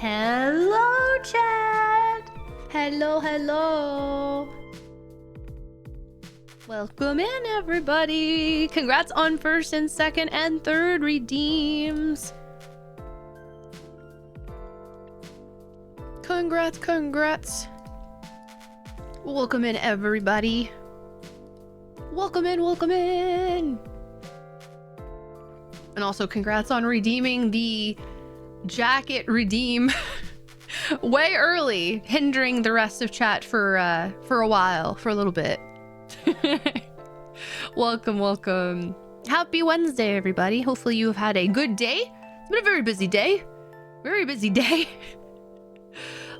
Hello, chat. Hello. Welcome in, everybody. Congrats on first and second and third redeems. Congrats. Welcome in, everybody. Welcome in. And also congrats on redeeming the jacket redeem way early, hindering the rest of chat for a while, for a little bit. Welcome. Happy Wednesday, everybody. Hopefully you have had a good day. It's been a very busy day.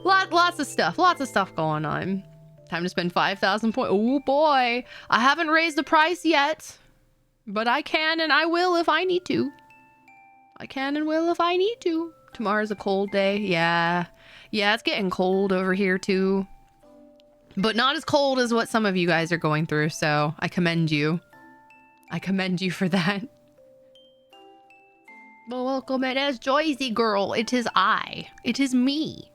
Lots of stuff going on. Time to spend 5,000 points. Oh boy, I haven't raised the price yet, but I can and I will if I need to. Tomorrow's a cold day. Yeah, it's getting cold over here too, but not as cold as what some of you guys are going through, so I commend you for that. Well, welcome. It is Joyzy girl. It is me.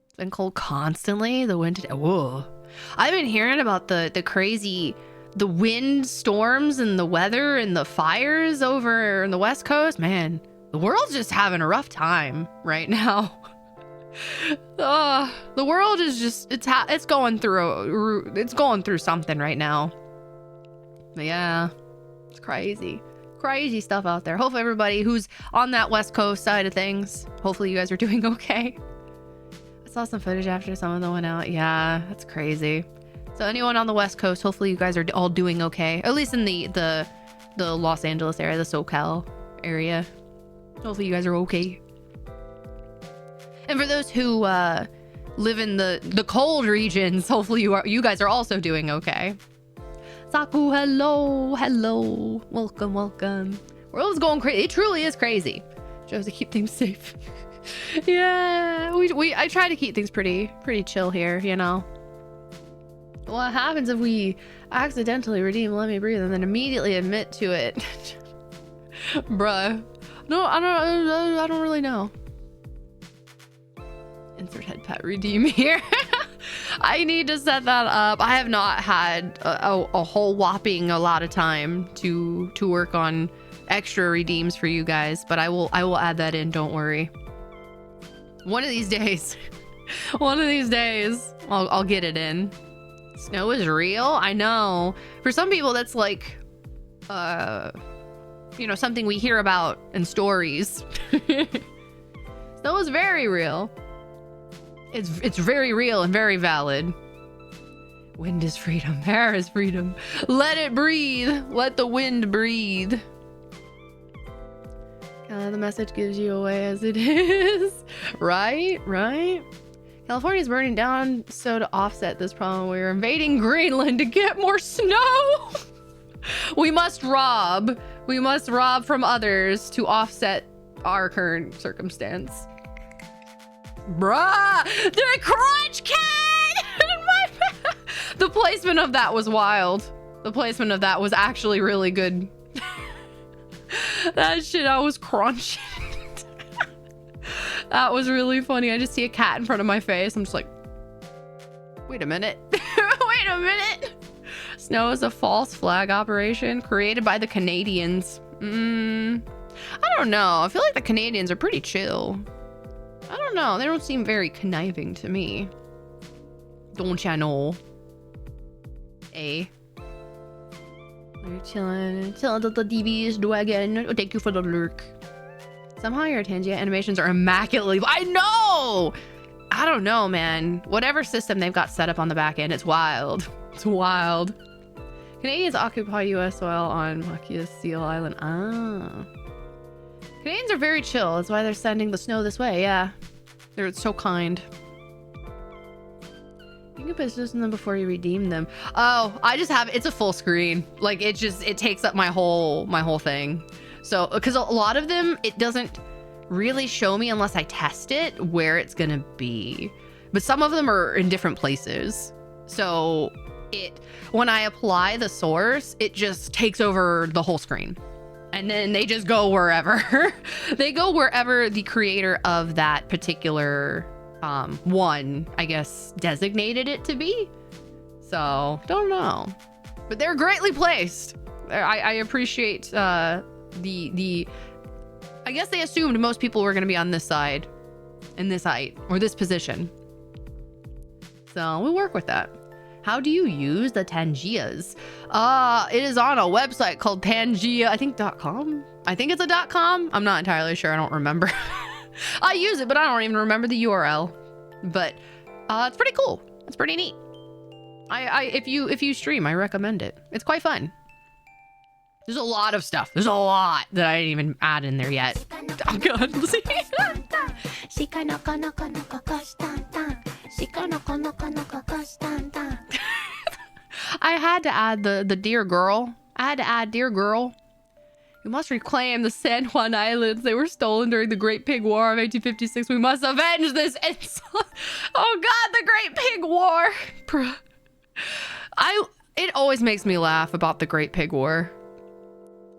It's been cold constantly. The wind today. Whoa, I've been hearing about the crazy wind storms and the weather and the fires over in the West Coast. Man, the world's just having a rough time right now. The world is just it's going through something right now. But yeah, it's crazy stuff out there. Hopefully everybody who's on that West Coast side of things, hopefully you guys are doing okay. I saw some footage after some of them went out. Yeah, that's crazy. So anyone on the West Coast, hopefully you guys are all doing okay. At least in the Los Angeles area, the SoCal area. Hopefully you guys are okay. And for those who live in the cold regions, hopefully you guys are also doing okay. Saku, hello. Welcome. World's going crazy. It truly is crazy. Tries to keep things safe. Yeah, I try to keep things pretty chill here, you know. What happens if we accidentally redeem Let Me Breathe and then immediately admit to it? Bruh. No, I don't really know. Insert head pat redeem here. I need to set that up. I have not had a whole whopping a lot of time to work on extra redeems for you guys, but I will add that in, don't worry. One of these days I'll get it in. Snow is real? I know. For some people that's like something we hear about in stories. Snow is very real. It's very real and very valid. Wind is freedom. Air is freedom. Let it breathe. Let the wind breathe. The message gives you away as it is. Right? California is burning down, so to offset this problem, we're invading Greenland to get more snow. We must rob from others to offset our current circumstance. Bruh, the crunch cat! The placement of that was wild. The placement of that was actually really good. That shit, I was crunching. That was really funny. I just see a cat in front of my face. I'm just like, wait a minute. Wait a minute. Snow is a false flag operation created by the Canadians. I don't know. I feel like the Canadians are pretty chill. I don't know. They don't seem very conniving to me. Don't ya know? Eh? You're chilling till the DBs do again. Oh, thank you for the lurk. Somehow your Tangia animations are immaculately. I know! I don't know, man. Whatever system they've got set up on the back end, it's wild. It's wild. Canadians occupy U.S. soil on Makia Seal Island. Ah. Canadians are very chill. That's why they're sending the snow this way. Yeah. They're so kind. You can position them before you redeem them. Oh, I just have, it's a full screen. Like it takes up my whole thing. So, because a lot of them, it doesn't really show me unless I test it where it's gonna be. But some of them are in different places. So when I apply the source, it just takes over the whole screen. And then they just go wherever. They go wherever the creator of that particular one, I guess, designated it to be. So, don't know. But they're greatly placed. I appreciate the I guess they assumed most people were going to be on this side, in this height, or this position. So, we work with that. How do you use the Tangias? It is on a website called Tangia, I think .com. I think it's a .com. I'm not entirely sure. I don't remember. I use it, but I don't even remember the URL. But it's pretty cool. It's pretty neat. If you stream, I recommend it. It's quite fun. There's a lot of stuff. There's a lot that I didn't even add in there yet. Oh god, see? I had to add the dear girl. I had to add dear girl. We must reclaim the San Juan Islands. They were stolen during the Great Pig War of 1856. We must avenge this insult. Oh god, the Great Pig War. It always makes me laugh about the Great Pig War.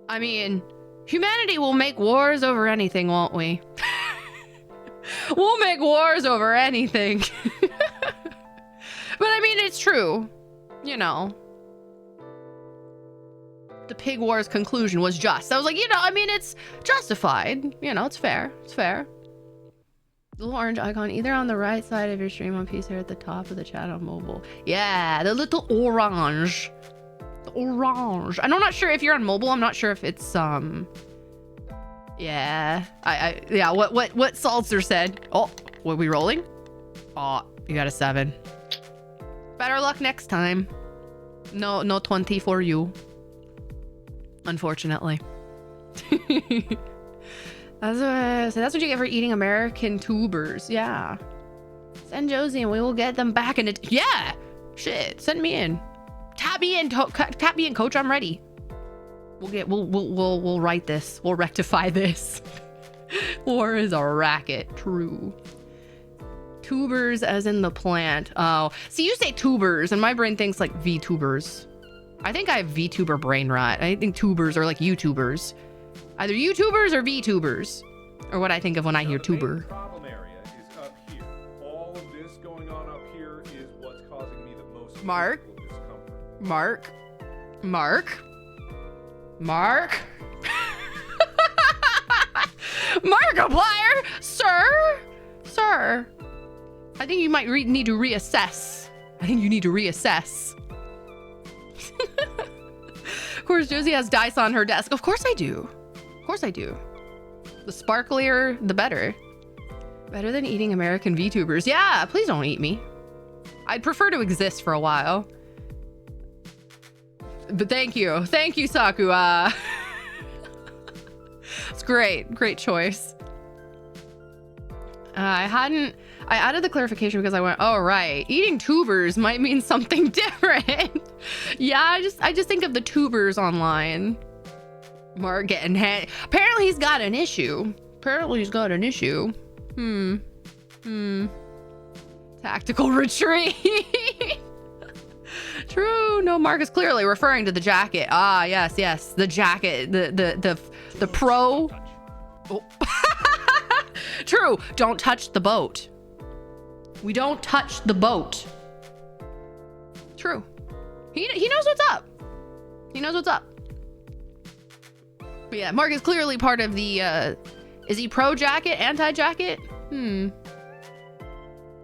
I mean, humanity will make wars over anything, won't we? We'll make wars over anything. But I mean, it's true. You know. The Pig War's conclusion was just. I was like, you know, I mean, it's justified. You know, it's fair. It's fair. The little orange icon either on the right side of your stream on PC or at the top of the chat on mobile. Yeah, the little orange. The orange. And I'm not sure if you're on mobile. I'm not sure if it's yeah. Yeah, what Salzer said. Oh, were we rolling? Oh, you got a 7. Better luck next time. No 20 for you. Unfortunately. That's what you get for eating American tubers. Yeah. Send Josie and we will get them back in it. Yeah. Shit. Send me in. Tap me in, coach. I'm ready. We'll write this. We'll rectify this. War is a racket. True. Tubers as in the plant. Oh, see, you say tubers and my brain thinks like VTubers. I think I have VTuber brain rot. I think tubers are like YouTubers. Either YouTubers or VTubers. Or what I think of when I hear tuber. The problem area is up here. All of this going on up here is what's causing me the most Mark. discomfort. Mark. Markiplier! Sir. I think you might need to reassess. Of course, Josie has dice on her desk. Of course I do. The sparklier, the better. Better than eating American VTubers. Yeah, please don't eat me. I'd prefer to exist for a while. But thank you, Saku. It's great choice. I added the clarification because I went, oh right, eating tubers might mean something different. Yeah, I just think of the tubers online. Mark getting hit. Apparently he's got an issue. Tactical retreat. True. No, Mark is clearly referring to the jacket. Ah, yes. The jacket. The pro. Oh. True. Don't touch the boat. We don't touch the boat. True. He knows what's up. But yeah, Mark is clearly part of the is he pro jacket, anti jacket? You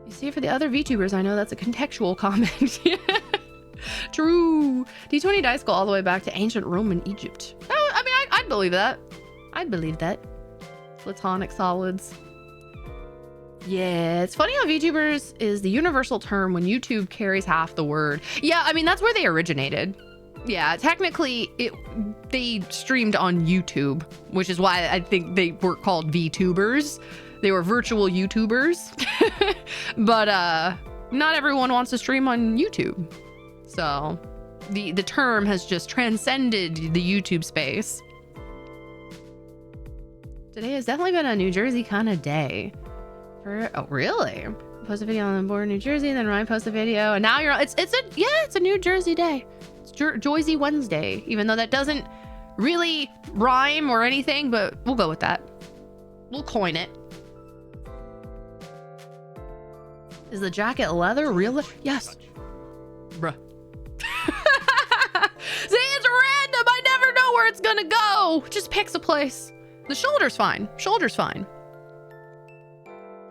see, for the other VTubers, I know that's a contextual comment. True. D20 dice go all the way back to ancient Rome and Egypt. Oh, I mean, I'd believe that. Platonic solids. Yeah, it's funny how VTubers is the universal term when YouTube carries half the word. Yeah, I mean, that's where they originated. Yeah, technically, they streamed on YouTube, which is why I think they were called VTubers. They were virtual YouTubers. But not everyone wants to stream on YouTube. So the term has just transcended the YouTube space. Today has definitely been a New Jersey kind of day. Oh, really? Post a video on the board New Jersey, and then Ryan post a video, and now it's a New Jersey day. It's Joyzy Wednesday, even though that doesn't really rhyme or anything, but we'll go with that. We'll coin it. Is the jacket leather? Real leather? Yes. Bruh. See, it's random. I never know where it's gonna go. Just picks a place. The shoulder's fine. Shoulder's fine.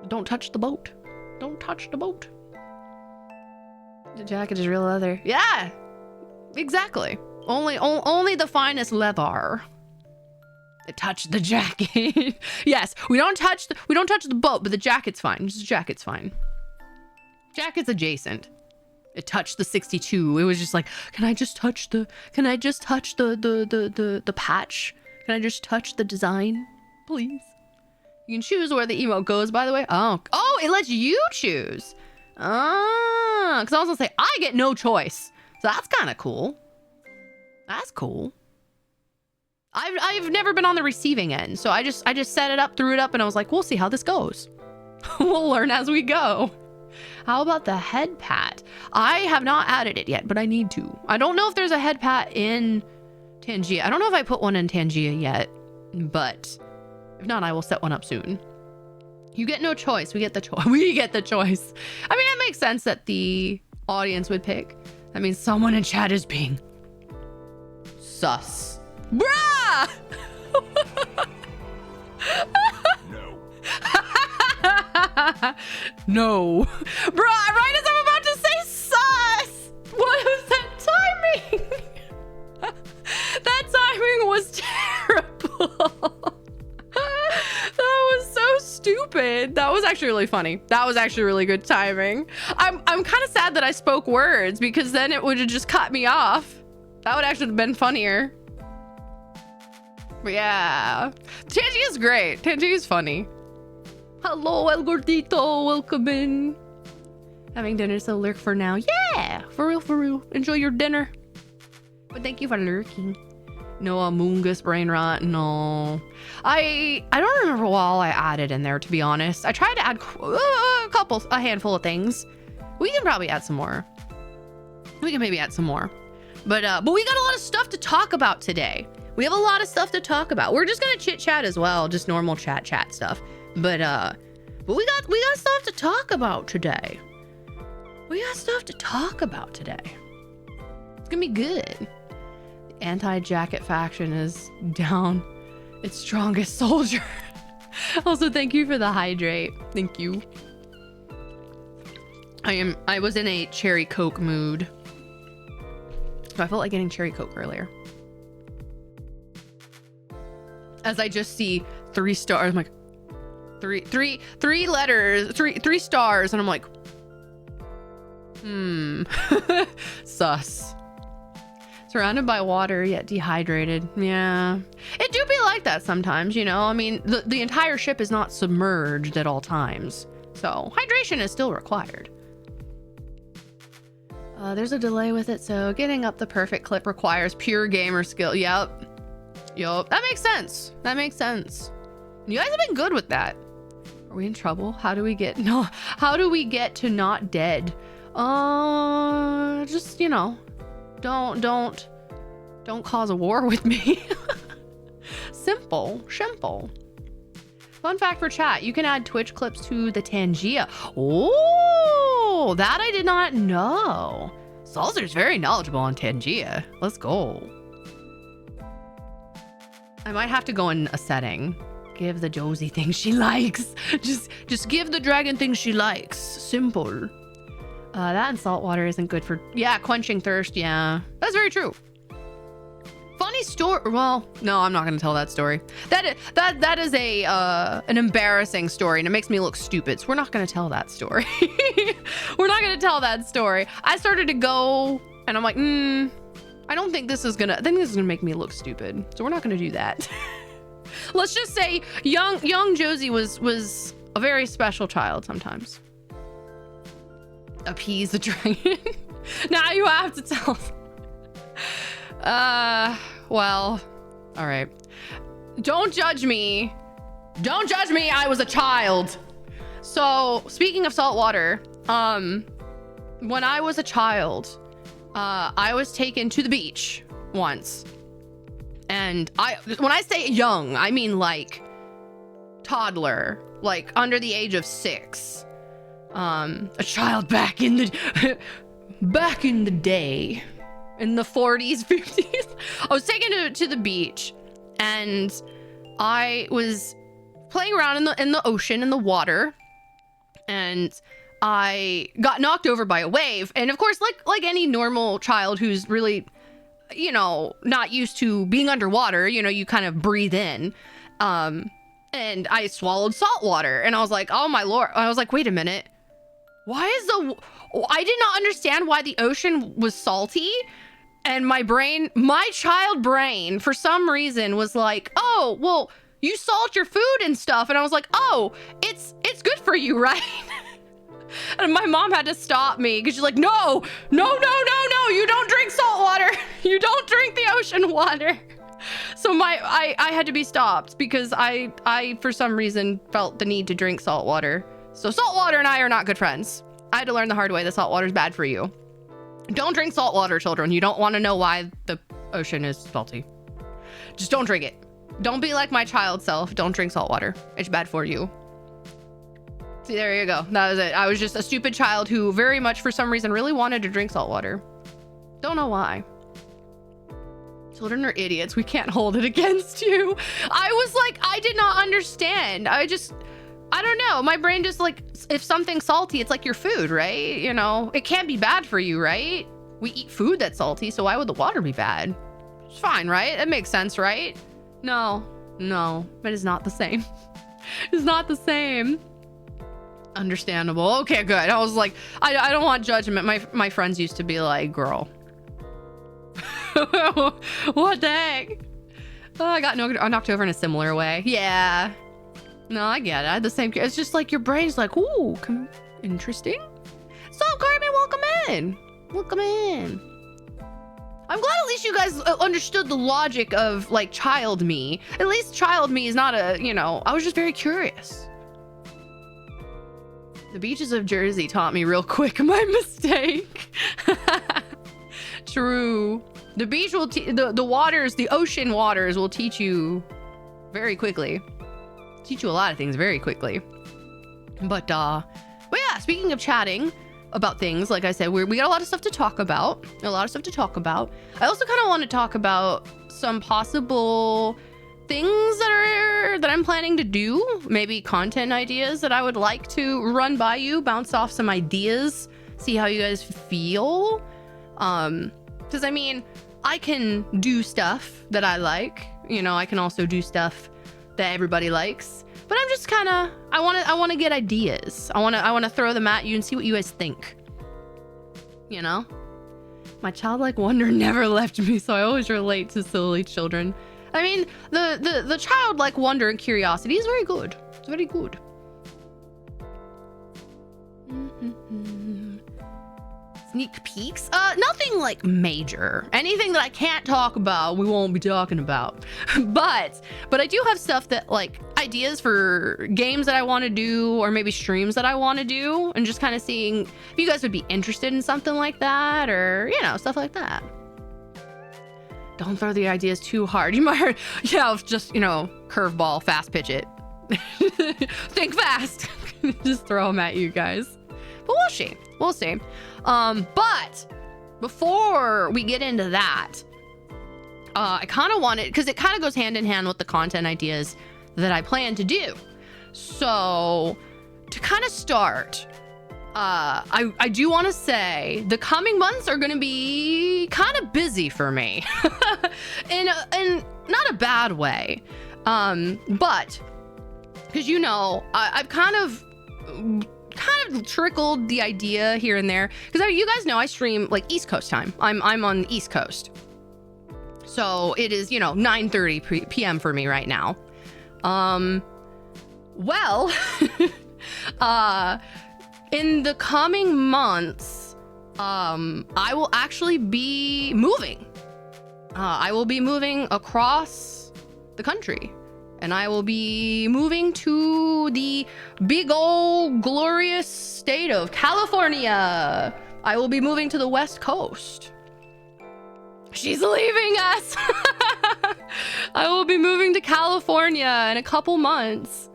Don't touch the boat. Don't touch the boat. The jacket is real leather. Yeah, exactly. Only the finest leather. It touched the jacket. Yes, we don't touch the boat, but the jacket's fine. Just the jacket's fine. Jacket's adjacent. It touched the 62. It was just like, can I just touch the patch? Can I just touch the design, please? You can choose where the emote goes, by the way. Oh, it lets you choose. Ah, because I was gonna say I get no choice, so that's kind of cool. That's cool. I've never been on the receiving end, so I just set it up, threw it up, and I was like, we'll see how this goes. We'll learn as we go. How about the head pat? I have not added it yet, but I need to. I don't know if there's a head pat in Tangia. I don't know if I put one in Tangia yet, but if not, I will set one up soon. You get no choice. We get the choice. We get the choice. I mean, it makes sense that the audience would pick. That means someone in chat is being sus. Bruh! No. No. Bruh, right as I'm about to say sus! What was that timing? That timing was terrible. That was so stupid. That was actually really funny. That was actually really good timing. I'm kind of sad that I spoke words, because then it would have just cut me off. That would actually have been funnier. But yeah, Tangi is great. Tangi is funny. Hello, El Gordito. Welcome in. Having dinner, so lurk for now. Yeah, for real, for real. Enjoy your dinner. But thank you for lurking. No Amoongus brain rot. No, I don't remember what all I added in there, to be honest. I tried to add a handful of things. We can probably add some more. We can maybe add some more. But we got a lot of stuff to talk about today. We have a lot of stuff to talk about. We're just gonna chit chat as well, just normal chat stuff. But we got stuff to talk about today. We got stuff to talk about today. It's gonna be good. The anti-jacket faction is down its strongest soldier. Also, thank you for the hydrate. Thank you. I was in a cherry Coke mood. So I felt like getting cherry Coke earlier. As I just see 3 stars, I'm like, three letters, three stars, and I'm like, sus. Surrounded by water, yet dehydrated. Yeah, it do be like that sometimes, you know. I mean, the entire ship is not submerged at all times, so hydration is still required. There's a delay with it, so getting up the perfect clip requires pure gamer skill. Yep. That makes sense. That makes sense. You guys have been good with that. Are we in trouble? How do we get to not dead? Just, you know, don't cause a war with me. Simple. Fun fact for chat, you can add Twitch clips to the Tangia. Oh, that I did not know. Salzer's very knowledgeable on Tangia. Let's go. I might have to go in a setting. Give the Josie things she likes. Just give the dragon things she likes. Simple. That and salt water isn't good for, yeah, quenching thirst. Yeah, that's very true. Funny story. Well, no, I'm not gonna tell that story. That is an embarrassing story, and it makes me look stupid. So we're not gonna tell that story. We're not gonna tell that story. I started to go, and I'm like, I don't think this is gonna. I think this is gonna make me look stupid. So we're not gonna do that. Let's just say young Josie was a very special child sometimes. Appease the dragon. Now you have to tell. Well, all right. Don't judge me. Don't judge me. I was a child. So speaking of salt water, when I was a child, I was taken to the beach once. And And when I say young, I mean like toddler, like under the age of 6. A child back in the day, in the 40s, 50s. I was taken to the beach, and I was playing around in the ocean, in the water, and I got knocked over by a wave. And of course, like any normal child who's really, you know, not used to being underwater, you know, you kind of breathe in. And I swallowed salt water, and I was like, oh my Lord. I was like, wait a minute. I did not understand why the ocean was salty. And my child brain, for some reason, was like, oh, well, you salt your food and stuff. And I was like, oh, it's good for you, right? And my mom had to stop me because she's like, no, you don't drink salt water. You don't drink the ocean water. So I had to be stopped because I for some reason felt the need to drink salt water. So salt water and I are not good friends. I had to learn the hard way that salt water is bad for you. Don't drink salt water, children. You don't want to know why the ocean is salty. Just don't drink it. Don't be like my child self. Don't drink salt water. It's bad for you. See, there you go. That was it. I was just a stupid child who very much, for some reason, really wanted to drink salt water. Don't know why. Children are idiots. We can't hold it against you. I was like, I did not understand. I don't know. My brain just like, if something's salty, it's like your food, right? You know, it can't be bad for you, right? We eat food that's salty, so why would the water be bad? It's fine, right? It makes sense, right? No, it is not the same. It's not the same. Understandable. Okay, good. I was like, I don't want judgment. My friends used to be like, girl. What the heck? Oh, I got knocked over in a similar way. Yeah. No, I get it. I had the same. It's just like your brain's like, ooh, interesting. So, Carmen, welcome in. Welcome in. I'm glad at least you guys understood the logic of like child me. At least child me is not a, you know, I was just very curious. The beaches of Jersey taught me real quick my mistake. True. The beach will the waters, the ocean waters will teach you very quickly. Teach you a lot of things very quickly. But yeah, speaking of chatting about things, like I said, we got a lot of stuff to talk about. I also kind of want to talk about some possible things that I'm planning to do, maybe content ideas that I would like to run by you, bounce off some ideas, see how you guys feel. Because I mean, I can do stuff that I like, you know, I can also do stuff that everybody likes, but I'm just kind of, I want to get ideas. I want to throw them at you and see what you guys think. You know, my childlike wonder never left me, so I always relate to silly children. I mean, the childlike wonder and curiosity is very good. It's very good. Sneak peeks? Nothing like major. Anything that I can't talk about, we won't be talking about. But I do have stuff that, like, ideas for games that I want to do, or maybe streams that I want to do, and just kind of seeing if you guys would be interested in something like that, or, you know, stuff like that. Don't throw the ideas too hard. You might, yeah, just, you know, curveball, fast pitch it. Think fast. Just throw them at you guys. But we'll see. But before we get into that, I kind of wanted, because it kind of goes hand in hand with the content ideas that I plan to do. So to kind of start, I do want to say the coming months are going to be kind of busy for me in not a bad way. But because, you know, I've kind of trickled the idea here and there, because you guys know I stream like East Coast time. I'm on the East Coast, so it is, you know, 9:30 p.m. for me right now. Well, in the coming months, I will actually be moving. I will be moving across the country. And I will be moving to the big old glorious state of California. I will be moving to the West Coast. She's leaving us. I will be moving to California in a couple months.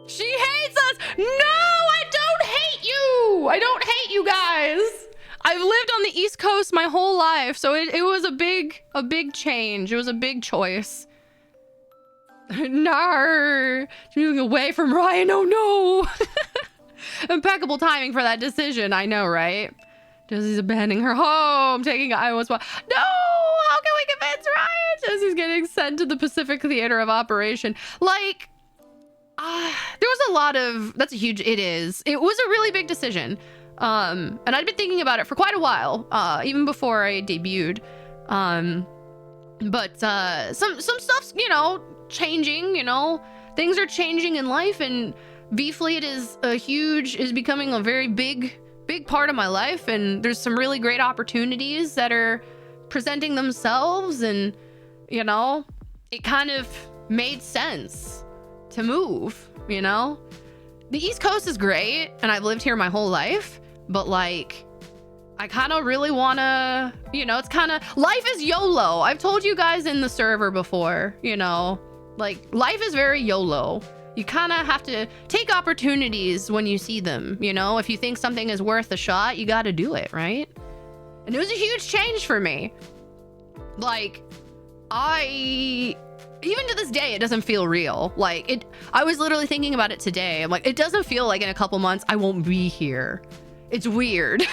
She hates us. No, I don't hate you. I don't hate you guys. I've lived on the East Coast my whole life, so it was a big change. It was a big choice. No, moving away from Ryan. Oh no. Impeccable timing for that decision. I know, right? Jessie's abandoning her home, taking Iowa spot. No, how can we convince Ryan? Jessie's getting sent to the Pacific Theater of Operation. Like, there was a lot of, it was a really big decision. And I'd been thinking about it for quite a while, even before I debuted. But some stuff's, changing, things are changing in life, and VFleet is becoming a very big part of my life, and there's some really great opportunities that are presenting themselves, and it kind of made sense to move. The East Coast is great, and I've lived here my whole life, but like I kind of really want to, it's kind of, life is YOLO. I've told you guys in the server before, like life is very YOLO. You kind of have to take opportunities when you see them, if you think something is worth a shot, you got to do it, right? And it was a huge change for me. Like, even to this day, it doesn't feel real. Like, I was literally thinking about it today. I'm like, it doesn't feel like in a couple months I won't be here. It's weird.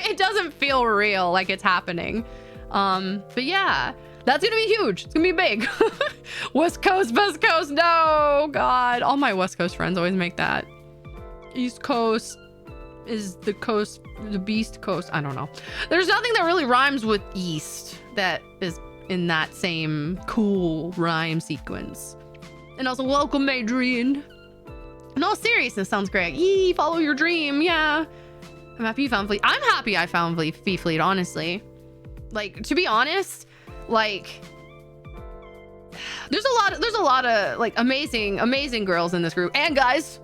It doesn't feel real, like it's happening. But yeah, that's gonna be huge. It's gonna be big. West Coast, West Coast, no, God. All my West Coast friends always make that. East Coast is the coast, the beast coast. I don't know. There's nothing that really rhymes with East that is in that same cool rhyme sequence. And also, welcome, Adrian. In all seriousness, sounds great. Yee, follow your dream, yeah. I'm happy you found Fleet. I'm happy I found VFleet, honestly. Like, to be honest, like, there's a lot of like amazing girls in this group, and guys.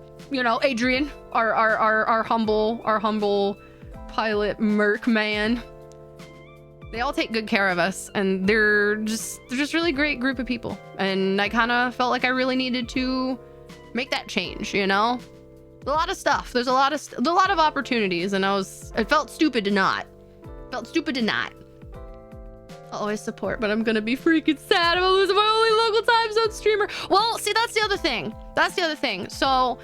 Adrian, our humble pilot merc man. They all take good care of us, and they're just really great group of people. And I kind of felt like I really needed to make that change, A lot of stuff. There's a lot of opportunities, and it felt stupid to not. I'll always support, but I'm gonna be freaking sad if I lose my only local time zone streamer. Well, see, that's the other thing. So,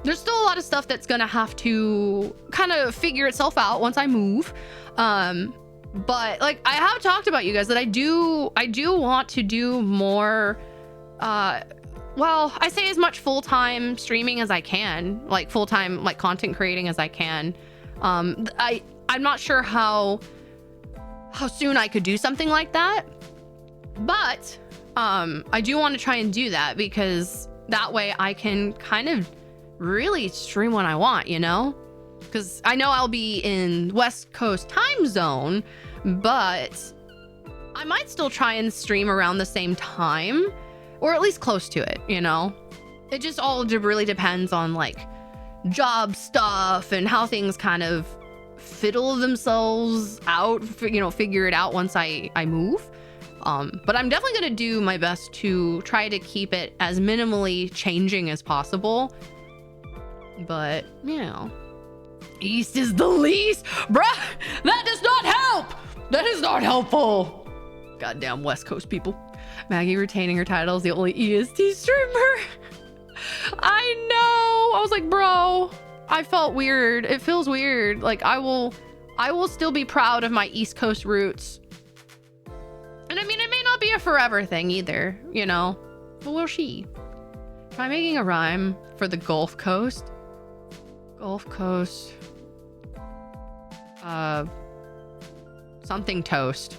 there's still a lot of stuff that's gonna have to kind of figure itself out once I move. But like I have talked about, you guys, that I do want to do more, well, I say as much full-time streaming as I can, like full-time like content creating as I can. I'm not sure how soon I could do something like that, but I do want to try and do that, because that way I can kind of really stream when I want, because I know I'll be in West Coast time zone, but I might still try and stream around the same time, or at least close to it. It just all really depends on like job stuff and how things kind of fiddle themselves out, figure it out once I move. But I'm definitely gonna do my best to try to keep it as minimally changing as possible. But East is the least, bruh. That does not help. That is not helpful. Goddamn West Coast people. Maggie retaining her title as the only EST streamer. I know. I was like, bro, I felt weird. It feels weird. Like I will still be proud of my East Coast roots. And I mean, it may not be a forever thing either, but will she? Try making a rhyme for the Gulf Coast. Gulf Coast. Something toast.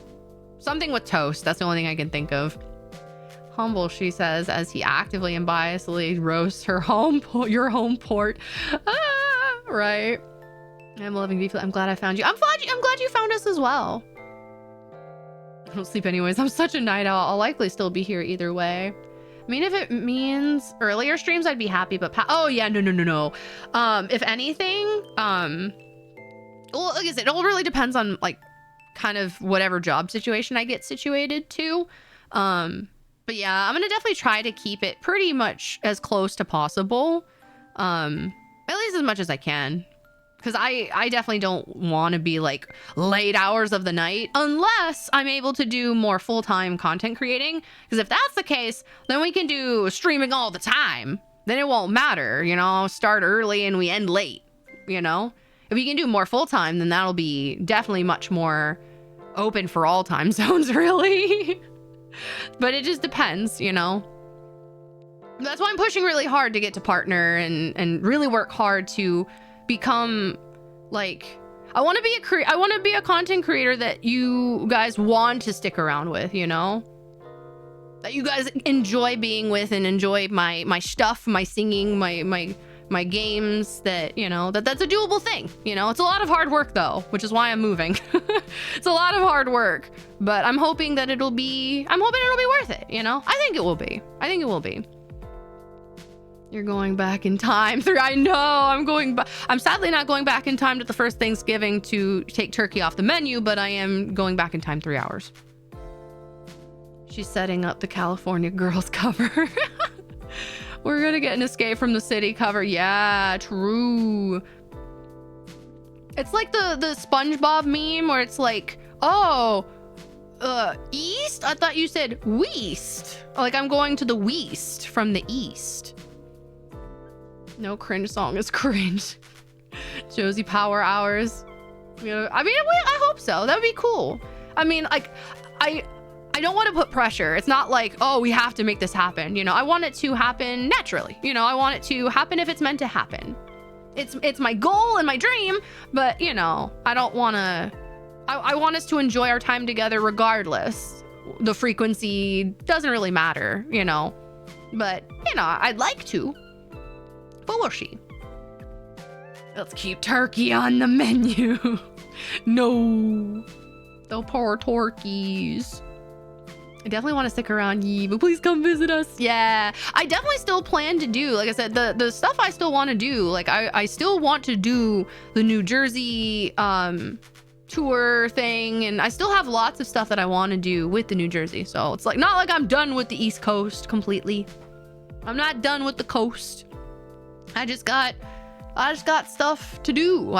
Something with toast. That's the only thing I can think of. Humble, she says, as he actively and biasedly roasts her your home port. Right. I'm loving VFleet. I'm glad I found you. I'm glad you found us as well. I don't sleep anyways. I'm such a night owl. I'll likely still be here either way. I mean, if it means earlier streams, I'd be happy, but oh yeah, no. If anything, well, like I said, it all really depends on like kind of whatever job situation I get situated to. But yeah, I'm gonna definitely try to keep it pretty much as close to possible. At least as much as I can. Because I definitely don't want to be like late hours of the night unless I'm able to do more full-time content creating. Because if that's the case, then we can do streaming all the time. Then it won't matter, you know, start early and we end late, you know? If we can do more full-time, then that'll be definitely much more open for all time zones, really. But it just depends, you know? That's why I'm pushing really hard to get to partner and really work hard to become like, I want to be a content creator that you guys want to stick around with, you know? That you guys enjoy being with and enjoy my stuff, my singing, my games, that, you know, that's a doable thing, you know? It's a lot of hard work though, which is why I'm moving. It's a lot of hard work, but I'm hoping it'll be worth it, you know? I think it will be. You're going back in time. I know, I'm going back. I'm sadly not going back in time to the first Thanksgiving to take turkey off the menu, but I am going back in time 3 hours. She's setting up the California Girls cover. We're gonna get an Escape from the City cover. Yeah, true. It's like the SpongeBob meme where it's like, oh, east? I thought you said west. Like I'm going to the west from the east. No cringe song is cringe. Josie Power Hours. You know, I mean, I hope so. That would be cool. I mean, like, I don't want to put pressure. It's not like, oh, we have to make this happen. You know, I want it to happen naturally. You know, I want it to happen if it's meant to happen. It's my goal and my dream, but you know, I don't want to. I want us to enjoy our time together regardless. The frequency doesn't really matter, you know. But you know, I'd like to. But will she? Let's keep turkey on the menu. No. The poor turkeys. I definitely want to stick around, but please come visit us. Yeah. I definitely still plan to do, like I said, the stuff I still want to do. Like I still want to do the New Jersey tour thing, and I still have lots of stuff that I want to do with the New Jersey. So it's like not like I'm done with the East Coast completely. I'm not done with the coast. I just got stuff to do.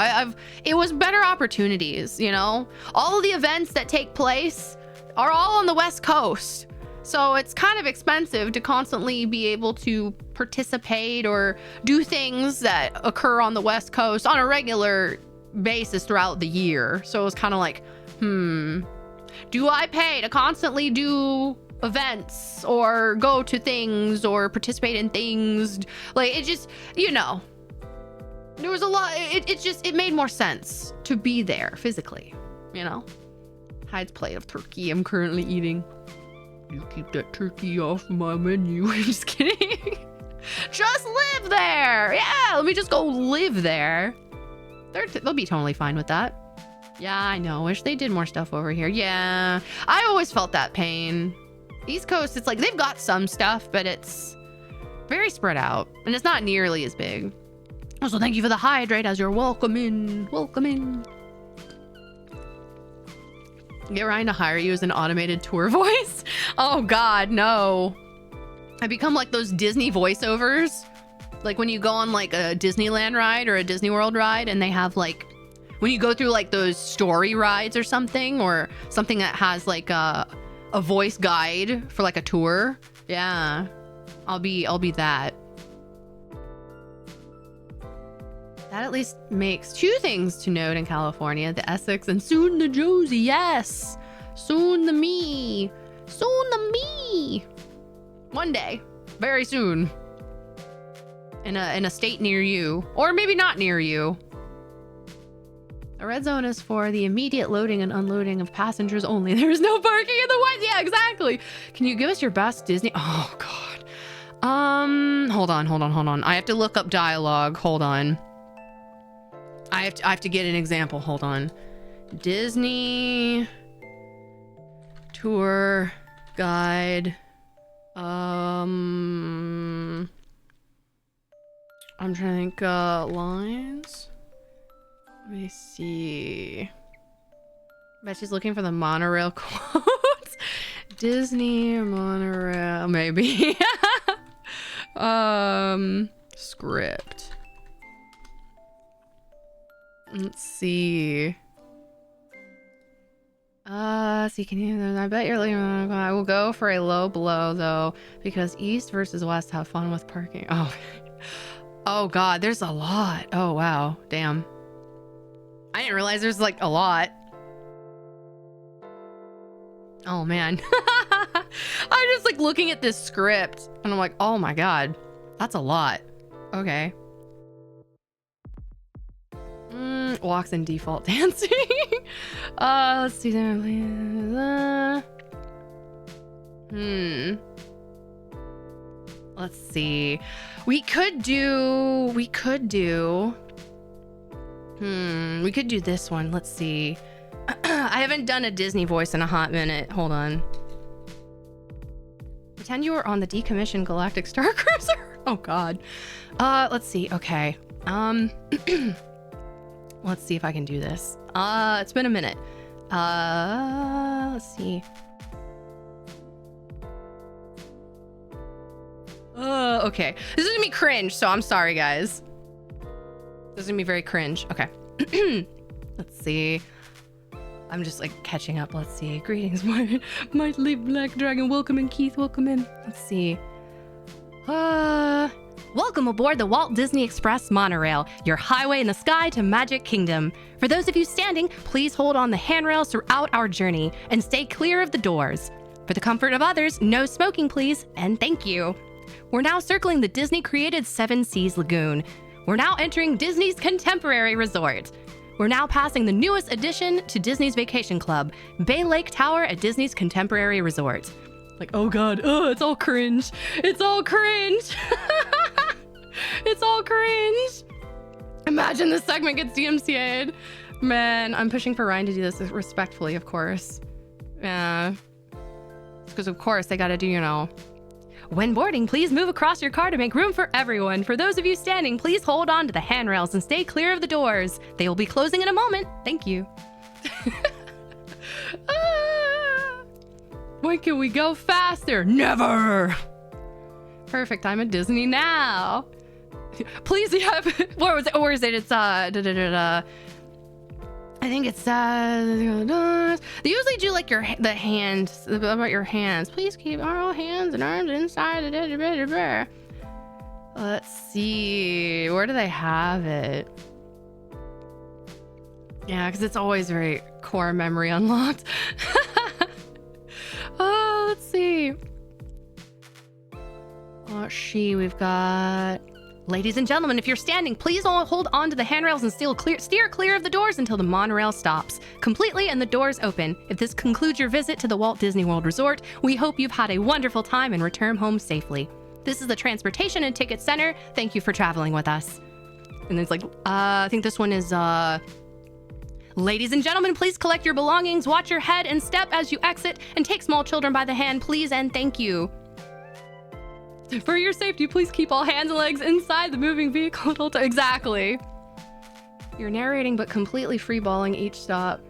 It was better opportunities, you know? All of the events that take place are all on the West Coast. So it's kind of expensive to constantly be able to participate or do things that occur on the West Coast on a regular basis throughout the year. So it was kind of like, do I pay to constantly do events or go to things or participate in things? Like, it just, you know, there was a lot. It made more sense to be there physically, you know. Hyde's plate of turkey I'm currently eating. You keep that turkey off my menu. I'm just kidding. Just live there. Yeah, let me just go live there. They'll be totally fine with that. Yeah, I know. Wish they did more stuff over here. Yeah, I always felt that pain. East Coast, it's like they've got some stuff, but it's very spread out and it's not nearly as big. Also, thank you for the hydrate as you're welcome in. Welcome in. Get Ryan to hire you as an automated tour voice. Oh God, no. I become like those Disney voiceovers. Like when you go on like a Disneyland ride or a Disney World ride and they have like, when you go through like those story rides or something that has like a voice guide for like a tour. Yeah, I'll be that. That at least makes 2 things to note in California: the Essex and soon the Josie. Yes, soon the me. Soon the me. One day, very soon, in a state near you, or maybe not near you. A red zone is for the immediate loading and unloading of passengers only. There is no parking in the white. Yeah, exactly. Can you give us your best Disney? Oh God. Hold on. I have to look up dialogue. Hold on. I have to get an example. Hold on. Disney tour guide. I'm trying to think. Lines. Let me see. Bet she's looking for the monorail quotes. Disney monorail, maybe. Script. Let's see. So you can I bet you're I will go for a low blow though, because east versus west have fun with parking. Oh. Oh god, there's a lot. Oh wow, damn. I didn't realize there's like a lot. Oh man. I'm just like looking at this script and I'm like, oh my god, that's a lot. Okay. Walks in default dancing. Let's see. Let's see. We could do this one. Let's see. I haven't done a Disney voice in a hot minute. Hold on. Pretend you were on the decommissioned Galactic Star Cruiser. Oh god. Let's see. Okay. Let's see if I can do this. It's been a minute. Let's see. Okay. This is gonna be cringe, so I'm sorry, guys. This is gonna be very cringe. Okay. Let's see. I'm just like catching up. Let's see. Greetings, my late black dragon. Welcome in, Keith. Welcome in. Let's see. Welcome aboard the Walt Disney Express monorail, your highway in the sky to Magic Kingdom. For those of you standing, please hold on the handrails throughout our journey and stay clear of the doors. For the comfort of others, no smoking, please, and thank you. We're now circling the Disney-created Seven Seas Lagoon. We're now entering Disney's Contemporary Resort. We're now passing the newest addition to Disney's Vacation Club, Bay Lake Tower at Disney's Contemporary Resort. Like, oh god, oh, it's all cringe. It's all cringe. It's all cringe. Imagine this segment gets DMCA'd. Man, I'm pushing for Ryan to do this respectfully, of course. Yeah. Because of course they gotta do, you know. When boarding, please move across your car to make room for everyone. For those of you standing, please hold on to the handrails and stay clear of the doors. They will be closing in a moment. Thank you. When can we go faster? Never. Perfect. I'm at Disney now. Please, yeah. Where was it? Or is it? It's I think it's they usually do like the hands about your hands. Please keep our hands and arms inside. Let's see. Where do they have it? Yeah, because it's always very core memory unlocked. Oh, let's see. We've got... Ladies and gentlemen, if you're standing, please all hold on to the handrails and steer clear of the doors until the monorail stops completely and the doors open. If this concludes your visit to the Walt Disney World Resort, we hope you've had a wonderful time and return home safely. This is the Transportation and Ticket Center. Thank you for traveling with us. And it's like, I think this one is, ladies and gentlemen, please collect your belongings, watch your head and step as you exit, and take small children by the hand, please and thank you. For your safety, please keep all hands and legs inside the moving vehicle at all times. Exactly. You're narrating but completely freeballing each stop.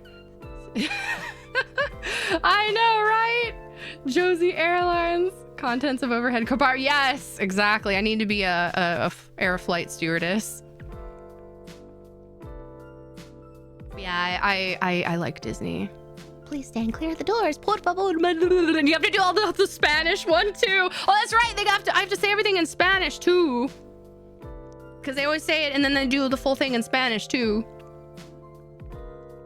I know, right? Josie Airlines. Contents of overhead car. Yes, exactly. I need to be a air flight stewardess. Yeah, I like Disney. Please stand clear of the doors. Por favor. And you have to do all the Spanish one too. Oh, that's right. I have to say everything in Spanish too. Because they always say it and then they do the full thing in Spanish too.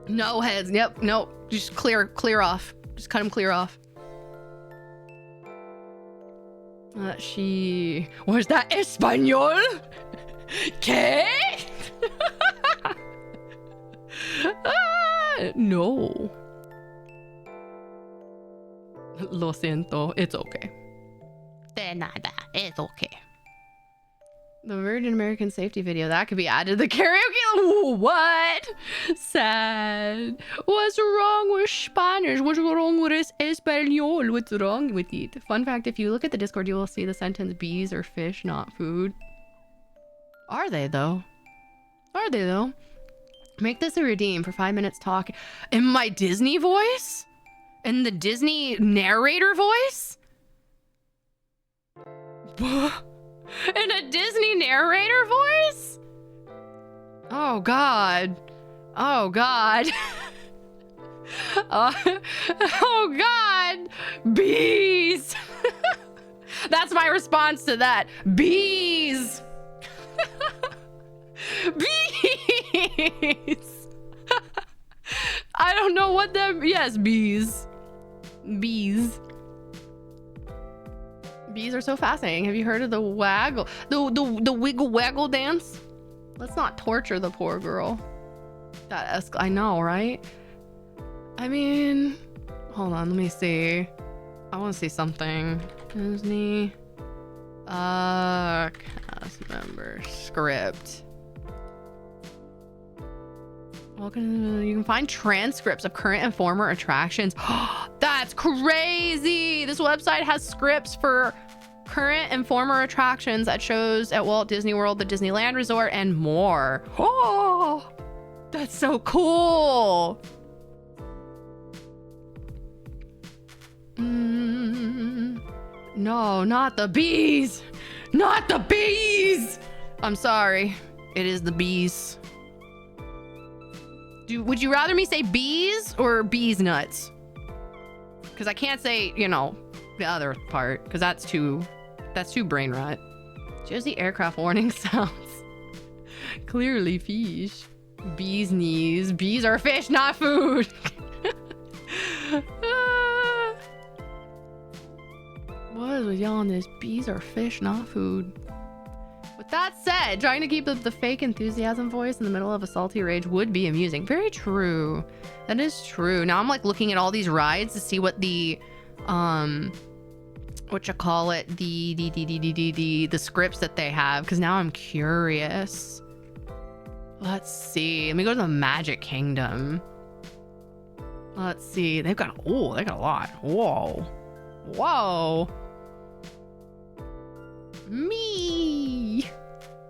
No heads. Yep. No. Just clear off. Just cut them clear off. Was that Espanol? ¿Qué? No. Lo siento. It's okay. De nada. It's okay. The Virgin American safety video. That could be added to the karaoke. What? Sad. What's wrong with Spanish? What's wrong with Espanol? What's wrong with it? Fun fact, if you look at the Discord, you will see the sentence, bees are fish, not food. Are they, though? Are they, though? Make this a redeem for 5 minutes talk in my Disney voice? In the Disney narrator voice? In a Disney narrator voice? Oh God. Oh God. Oh God. Bees. That's my response to that. Bees. Bees. I don't know what that. Yes, bees. Bees. Bees are so fascinating. Have you heard of the waggle, the wiggle waggle dance? Let's not torture the poor girl. I know, right? I mean, hold on, let me see. I want to see something. Disney cast member script. Welcome. You can find transcripts of current and former attractions. That's crazy. This website has scripts for current and former attractions at shows at Walt Disney World, the Disneyland Resort, and more. Oh, that's so cool. No, not the bees. Not the bees. I'm sorry. It is the bees. Would you rather me say bees or bees nuts? Because I can't say, you know, the other part, because that's too brain rot. Just the aircraft warning sounds. Clearly fish. Bees knees. Bees are fish, not food. What is with y'all on this? Bees are fish, not food. With that said, trying to keep up the fake enthusiasm voice in the middle of a salty rage would be amusing. Very true. That is true. Now I'm like looking at all these rides to see what the what you call it, the scripts that they have, because now I'm curious. Let's see. Let me go to the Magic Kingdom. Let's see. They got a lot. Whoa. Me.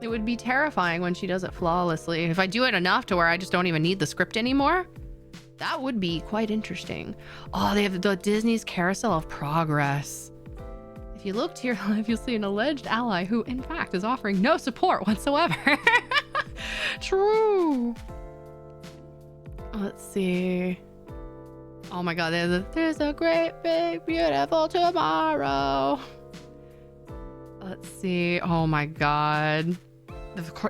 It would be terrifying when she does it flawlessly. If I do it enough to where I just don't even need the script anymore, that would be quite interesting. Oh, they have the Disney's Carousel of Progress. If you look to your left, you'll see an alleged ally who, in fact, is offering no support whatsoever. True. Let's see. Oh my God, there's a great, big, beautiful tomorrow. Let's see. Oh my God.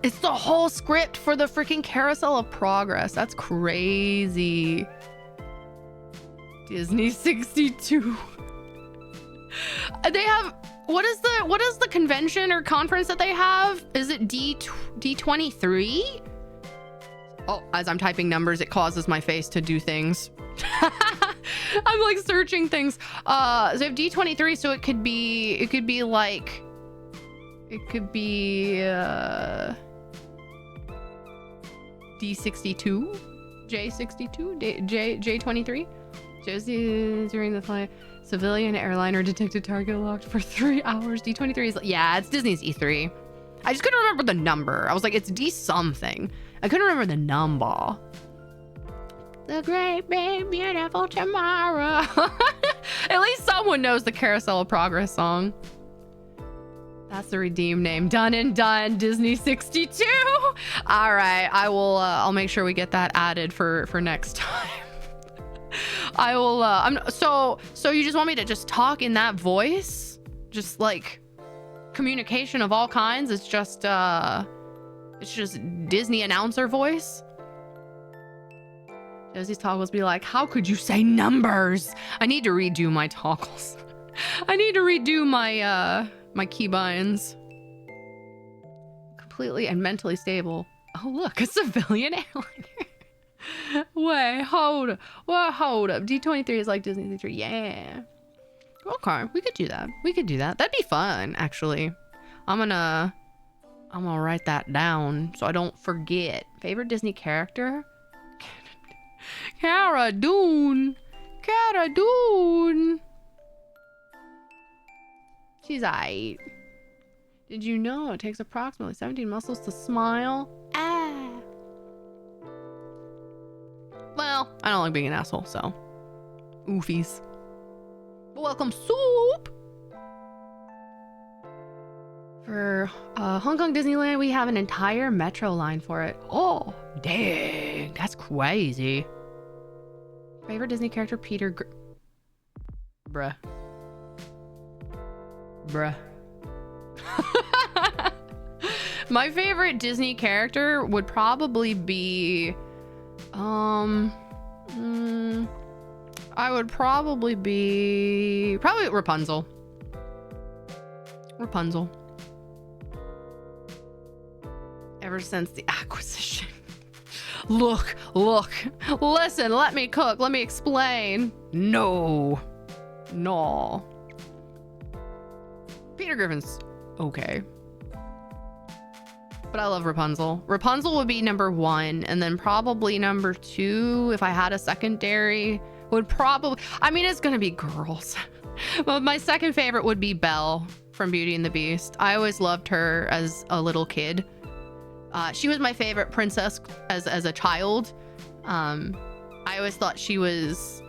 It's the whole script for the freaking Carousel of Progress. That's crazy. Disney 62. They have, what is the convention or conference that they have? Is it D23? Oh, as I'm typing numbers, it causes my face to do things. I'm like searching things. So I have D23, so it could be like, it could be D62, J62, J23. Josie during the flight. Civilian airliner detected target locked for 3 hours. D23 is, yeah, it's Disney's E3. I just couldn't remember the number. I was like, it's D something. I couldn't remember the number. The great big beautiful tomorrow. At least someone knows the Carousel of Progress song. That's the redeem name. Done and done. Disney 62. All right, I will. I'll make sure we get that added for next time. I will. So you just want me to just talk in that voice? Just like communication of all kinds. It's just Disney announcer voice. Josie's toggles be like, how could you say numbers? I need to redo my toggles. I need to redo my my keybinds. Completely and mentally stable. Oh look, a civilian airliner. Wait, hold up. Well, hold up. D23 is like Disney 3. Yeah. Okay, we could do that. That'd be fun, actually. I'm gonna write that down so I don't forget. Favorite Disney character? Cara Dune. She's aight. Did you know it takes approximately 17 muscles to smile? Ah. Well, I don't like being an asshole, so Oofies. Welcome soup. For Hong Kong Disneyland, we have an entire metro line for it. Oh, dang. That's crazy. Favorite Disney character, Bruh. My favorite Disney character would probably be... I would probably be... Probably Rapunzel. Ever since the acquisition. Look, listen, let me cook, let me explain. No. Peter Griffin's okay. But I love Rapunzel. Rapunzel would be number 1, and then probably number 2, if I had a secondary, would probably... I mean, it's gonna be girls. But my second favorite would be Belle from Beauty and the Beast. I always loved her as a little kid. She was my favorite princess as a child. I always thought she was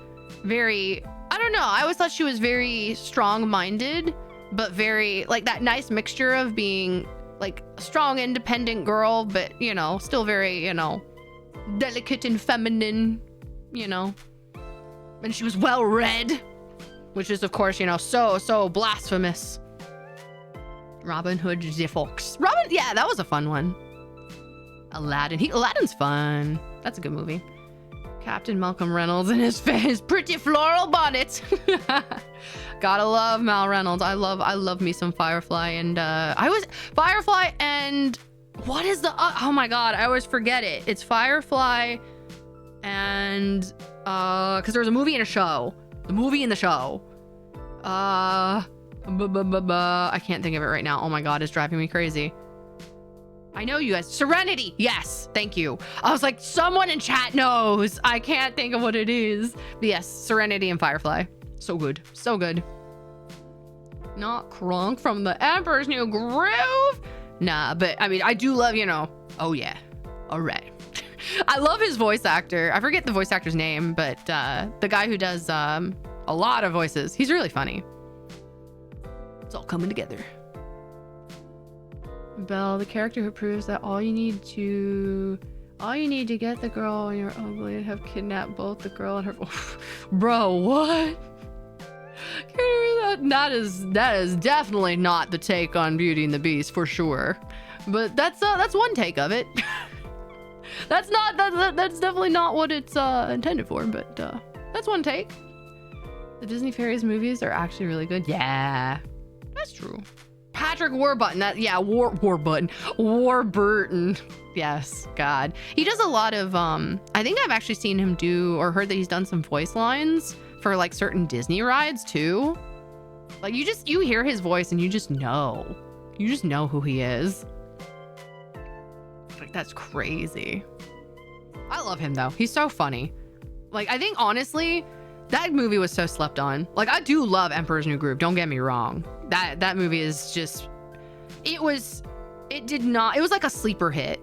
very... I don't know. I always thought she was very strong-minded, but very... Like, that nice mixture of being... like a strong, independent girl, but, you know, still very, you know, delicate and feminine, you know. And she was well read, which is, of course, you know, so blasphemous. Robin Hood the Fox. Yeah, that was a fun one. Aladdin's fun. That's a good movie. Captain Malcolm Reynolds and his pretty floral bonnet. Gotta love Mal Reynolds. I love me some Firefly, and Firefly, and what is the oh my god, I always forget it. It's Firefly and because there's a movie and a show. The movie and the show. I can't think of it right now. Oh my god, it's driving me crazy. I know you guys. Serenity. Yes. Thank you. I was like, someone in chat knows. I can't think of what it is. But yes, Serenity and Firefly. So good. So good. Not Kronk from the Emperor's New Groove. Nah, but I mean, I do love, you know. Oh yeah. All right. I love his voice actor. I forget the voice actor's name, but the guy who does a lot of voices. He's really funny. It's all coming together. Belle, the character who proves that all you need to get the girl when you're ugly and have kidnapped both the girl and her... Bro, what? That is definitely not the take on Beauty and the Beast, for sure. But that's one take of it. That's definitely not what it's intended for, but that's one take. The Disney Fairies movies are actually really good. Yeah, that's true. Patrick Warburton. Warburton. Yes, God. He does a lot of I think I've actually seen him do or heard that he's done some voice lines for like certain Disney rides too. Like you hear his voice and you just know. You just know who he is. Like that's crazy. I love him though. He's so funny. Like I think honestly, that movie was so slept on. Like I do love Emperor's New Groove. Don't get me wrong. That movie is just, it was like a sleeper hit,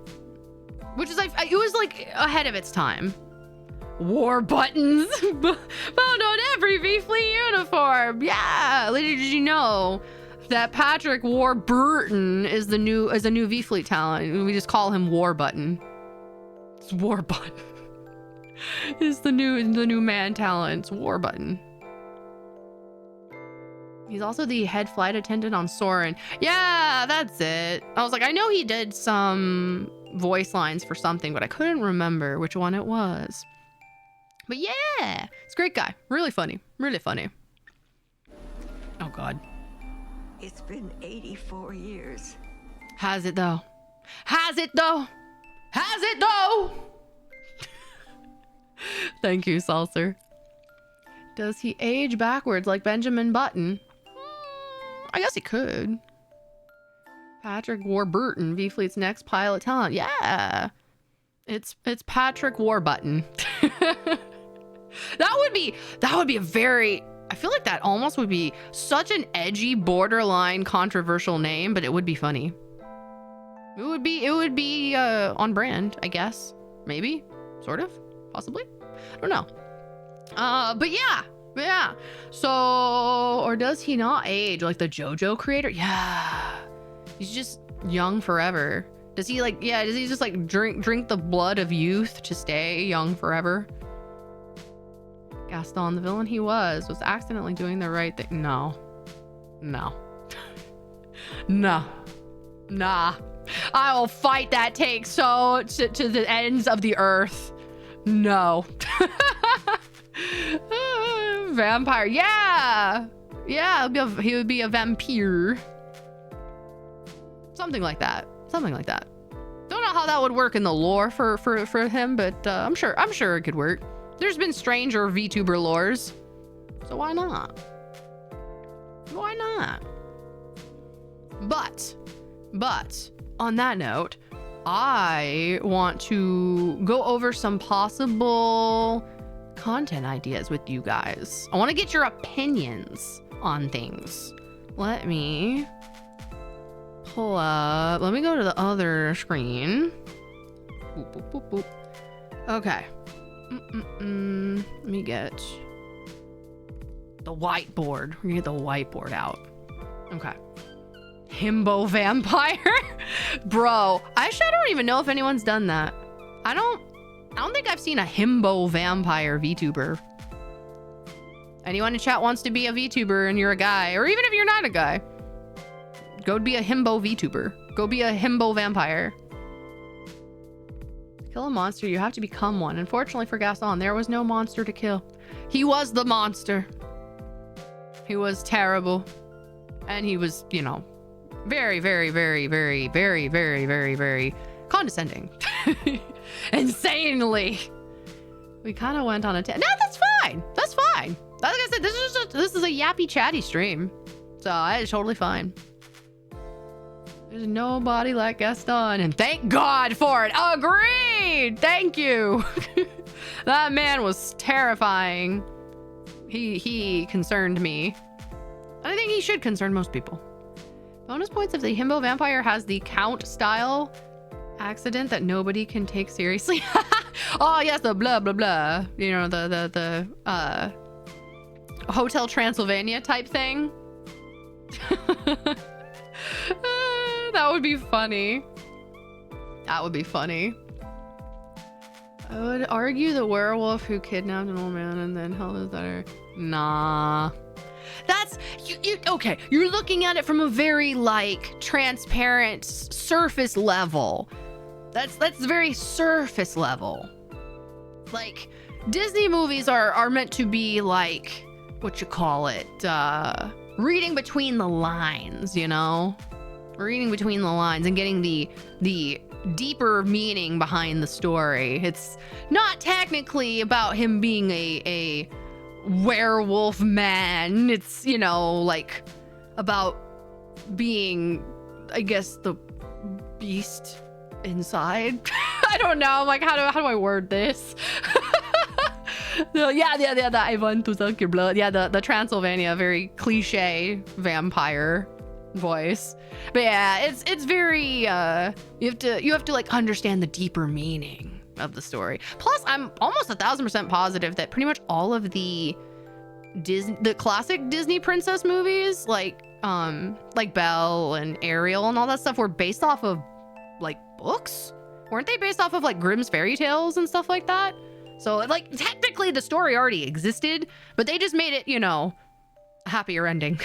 which is like, it was like ahead of its time. War buttons found on every VFleet uniform. Yeah, did you know that Patrick Warburton is a new VFleet talent? We just call him Warbutton. It's Warbutton. Is the new man talent. It's Warbutton. He's also the head flight attendant on Soarin'. Yeah, that's it. I was like, I know he did some voice lines for something, but I couldn't remember which one it was. But yeah, it's a great guy. Really funny. Really funny. Oh, God. It's been 84 years. Has it, though? Has it, though? Has it, though? Thank you, Salser. Does he age backwards like Benjamin Button? I guess he could. Patrick Warburton, VFleet's next pilot talent. Yeah. It's Patrick Warburton. That would be a very, I feel like that almost would be such an edgy, borderline controversial name, but it would be funny. It would be on brand, I guess. Maybe, sort of, possibly. I don't know. But yeah, But yeah. So, or does he not age like the JoJo creator? Yeah. He's just young forever. Does he like, yeah, does he just like drink the blood of youth to stay young forever? Gaston, the villain he was accidentally doing the right thing. No. No. No. Nah. I will fight that take to the ends of the earth. No. Vampire. Yeah. Yeah, he would be a vampire. Something like that. Something like that. Don't know how that would work in the lore for him, but I'm sure it could work. There's been stranger VTuber lores, so why not? Why not? But on that note, I want to go over some possible content ideas with you guys. I want to get your opinions on things. Let me pull up. Let me go to the other screen. Boop, boop, boop, boop. Okay. Let me get the whiteboard. We're gonna get the whiteboard out. Okay. Himbo vampire? Bro, I don't even know if anyone's done that. I don't think I've seen a himbo vampire VTuber. Anyone in chat wants to be a VTuber and you're a guy, or even if you're not a guy, go be a himbo VTuber. Go be a himbo vampire. Kill a monster, you have to become one. Unfortunately for Gaston, there was no monster to kill. He was the monster. He was terrible. And he was, you know, very, very, very, very, very, very, very, very condescending. Insanely. We kind of went on a no, that's fine. That's fine. Like I said, this is a yappy chatty stream. So it's totally fine. There's nobody like Gaston, and thank God for it. Agreed. Thank you. That man was terrifying. He concerned me. I think he should concern most people. Bonus points if the himbo vampire has the count style accident that nobody can take seriously. Oh yes, the blah blah blah. You know, the Hotel Transylvania type thing. That would be funny. That would be funny. I would argue the werewolf who kidnapped an old man and then held his daughter. Nah. That's you okay, you're looking at it from a very like transparent surface level. That's very surface level. Like Disney movies are meant to be like, what you call it, reading between the lines, you know? Reading between the lines and getting the deeper meaning behind the story. It's not technically about him being a werewolf man. It's, you know, like about being, I guess, the beast inside. I don't know. Like, how do I word this? Yeah, I want to suck your blood. Yeah, the Transylvania, very cliche vampire voice. But yeah, it's very you have to like understand the deeper meaning of the story. Plus, I'm almost 1000% positive that pretty much all of the classic Disney princess movies, like Belle and Ariel and all that stuff, were based off of like books. Weren't they based off of like Grimm's fairy tales and stuff like that? So like technically the story already existed, but they just made it, you know, a happier ending.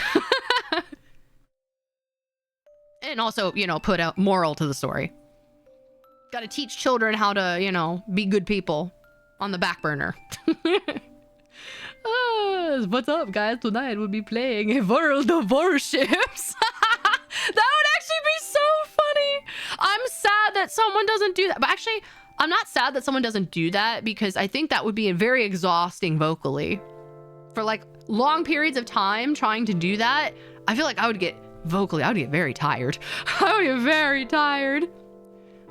And also, you know, put a moral to the story. Got to teach children how to, you know, be good people on the back burner. What's up, guys? Tonight we'll be playing a World of Warships. That would actually be so funny. I'm sad that someone doesn't do that. But actually, I'm not sad that someone doesn't do that, because I think that would be very exhausting vocally. For like long periods of time trying to do that, I feel like I would get very tired. I would get very tired.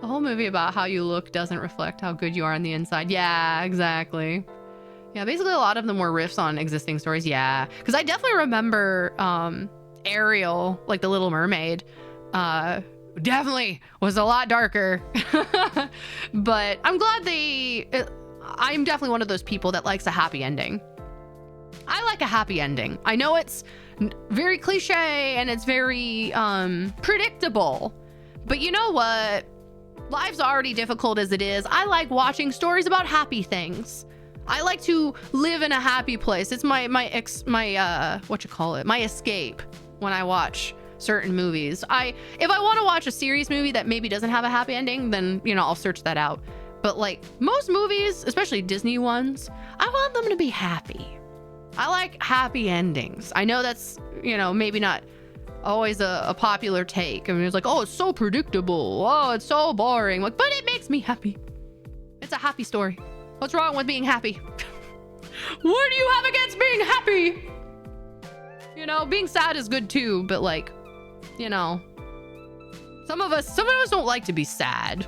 A whole movie about how you look doesn't reflect how good you are on the inside. Yeah, exactly. Yeah, basically a lot of them were riffs on existing stories. Yeah, because I definitely remember Ariel, like the Little Mermaid, definitely was a lot darker. But I'm glad I'm definitely one of those people that likes a happy ending. I like a happy ending. I know it's very cliche and it's very predictable, but you know what? Life's already difficult as it is. I like watching stories about happy things. I like to live in a happy place. It's my escape when I watch certain movies. If I want to watch a serious movie that maybe doesn't have a happy ending, then, you know, I'll search that out. But like most movies, especially Disney ones, I want them to be happy. I like happy endings. I know that's, you know, maybe not always a popular take. I mean, it's like, oh, it's so predictable. Oh, it's so boring. Like, but it makes me happy. It's a happy story. What's wrong with being happy? What do you have against being happy? You know, being sad is good too, but like, you know, some of us don't like to be sad.